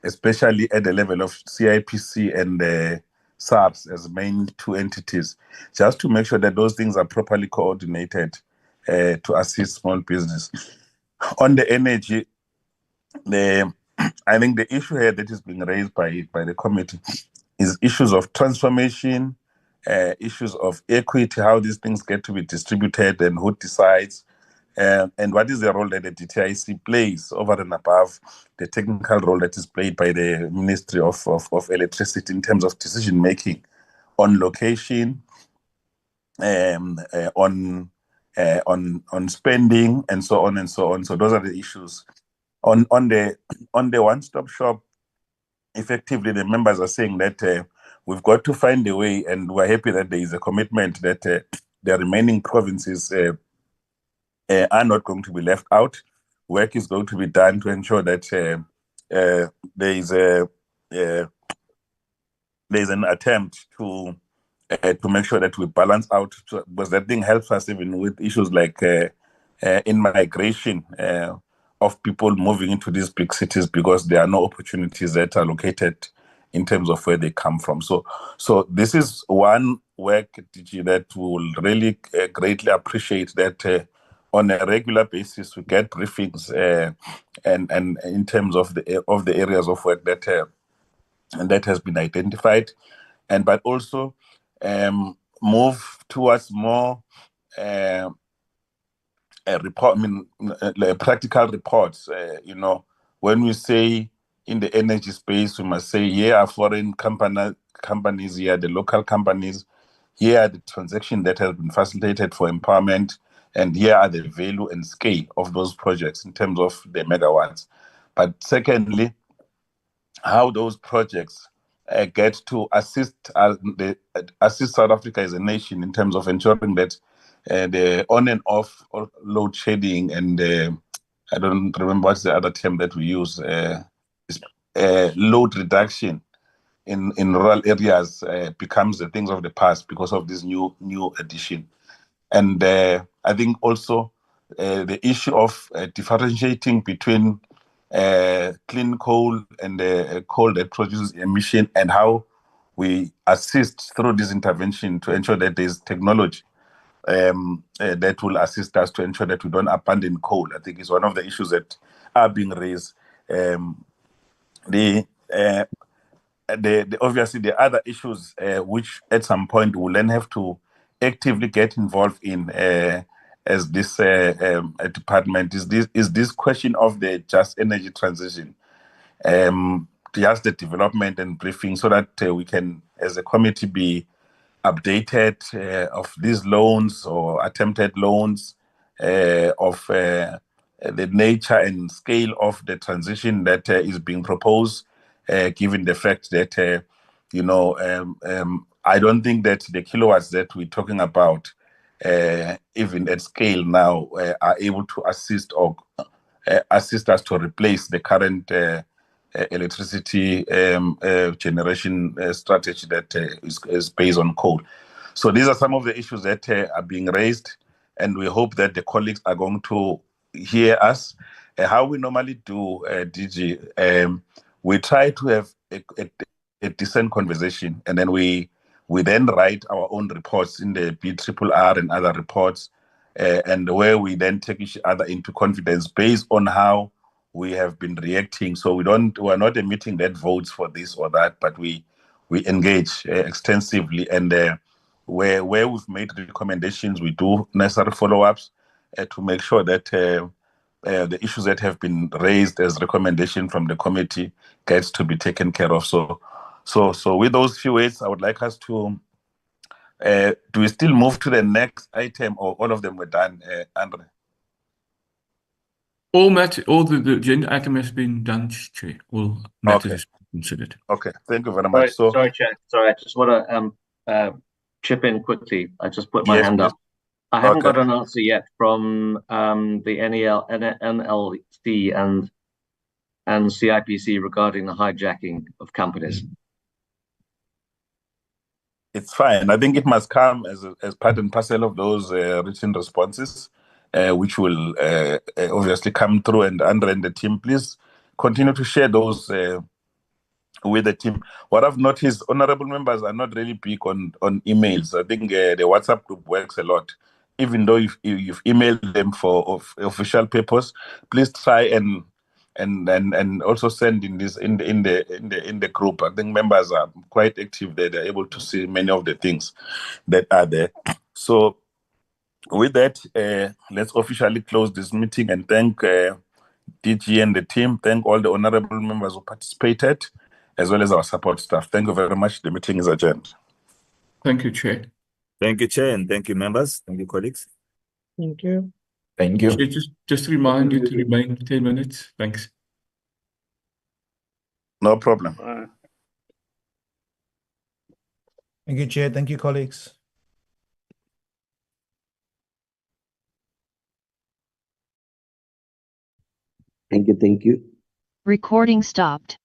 especially at the level of CIPC and SARS as main two entities, just to make sure that those things are properly coordinated to assist small business. On the energy, I think the issue here that is being raised by the committee is issues of transformation, issues of equity, how these things get to be distributed and who decides, and what is the role that the DTIC plays over and above the technical role that is played by the Ministry of Electricity in terms of decision making on location, on spending, and so on and so on. So those are the issues. On the one-stop shop, effectively, the members are saying that we've got to find a way, and we're happy that there is a commitment that the remaining provinces are not going to be left out. Work is going to be done to ensure that there is an attempt to make sure that we balance out, because that thing helps us even with issues like in migration of people moving into these big cities, because there are no opportunities that are located in terms of where they come from. So this is one work, DG, that we will really greatly appreciate, that on a regular basis we get briefings and in terms of the areas of work that and that has been identified, but also move towards more practical reports. When we say in the energy space, we must say, here are foreign companies, here are the local companies, here are the transactions that have been facilitated for empowerment, and here are the value and scale of those projects in terms of the megawatts. But secondly, how those projects get to assist South Africa as a nation in terms of ensuring that the on and off load shedding and I don't remember what's the other term that we use, load reduction in rural areas becomes the things of the past because of this new addition. And I think also the issue of differentiating between clean coal and coal that produces emission, and how we assist through this intervention to ensure that there's technology that will assist us to ensure that we don't abandon coal, I think is one of the issues that are being raised. Obviously the other issues which at some point we'll then have to actively get involved in as this department is this question of the just energy transition, just the development and briefing, so that we can, as a committee, be updated of these loans or attempted loans, of the nature and scale of the transition that is being proposed, given the fact that I don't think that the kilowatts that we're talking about, even at scale now, are able to assist us to replace the current electricity generation strategy that is based on coal. So these are some of the issues that are being raised, and we hope that the colleagues are going to hear us. How we normally do, DG, we try to have a decent conversation, and then we then write our own reports in the BRRR and other reports, and where we then take each other into confidence based on how we have been reacting. So we are not a meeting that votes for this or that, but we engage extensively, and where we've made recommendations, we do necessary follow-ups to make sure that the issues that have been raised as recommendation from the committee gets to be taken care of. So with those few words, I would like us to do we still move to the next item, or all of them were done, Andre? All the agenda item has been done, Chair. All matters has been considered. Okay, thank you very much. Sorry, Chair. Sorry, I just want to chip in quickly. I just put my hand up. I haven't got an answer yet from the NLC and CIPC regarding the hijacking of companies. It's fine. I think it must come as part and parcel of those written responses, which will obviously come through. And Andre and the team, please continue to share those with the team. What I've noticed, honorable members are not really big on emails. I think the WhatsApp group works a lot. Even though if you've emailed them for official purpose, please try and also send in the group. I think members are quite active there. They're able to see many of the things that are there. So with that, let's officially close this meeting and thank DG and the team. Thank all the honorable members who participated, as well as our support staff. Thank you very much. The meeting is adjourned. Thank you, Chair. Thank you, Chair, and thank you, members. Thank you, colleagues. Thank you. Thank you. Chair, just remind you to remain 10 minutes. Thanks. No problem. Thank you, Chair. Thank you, colleagues. Thank you. Recording stopped.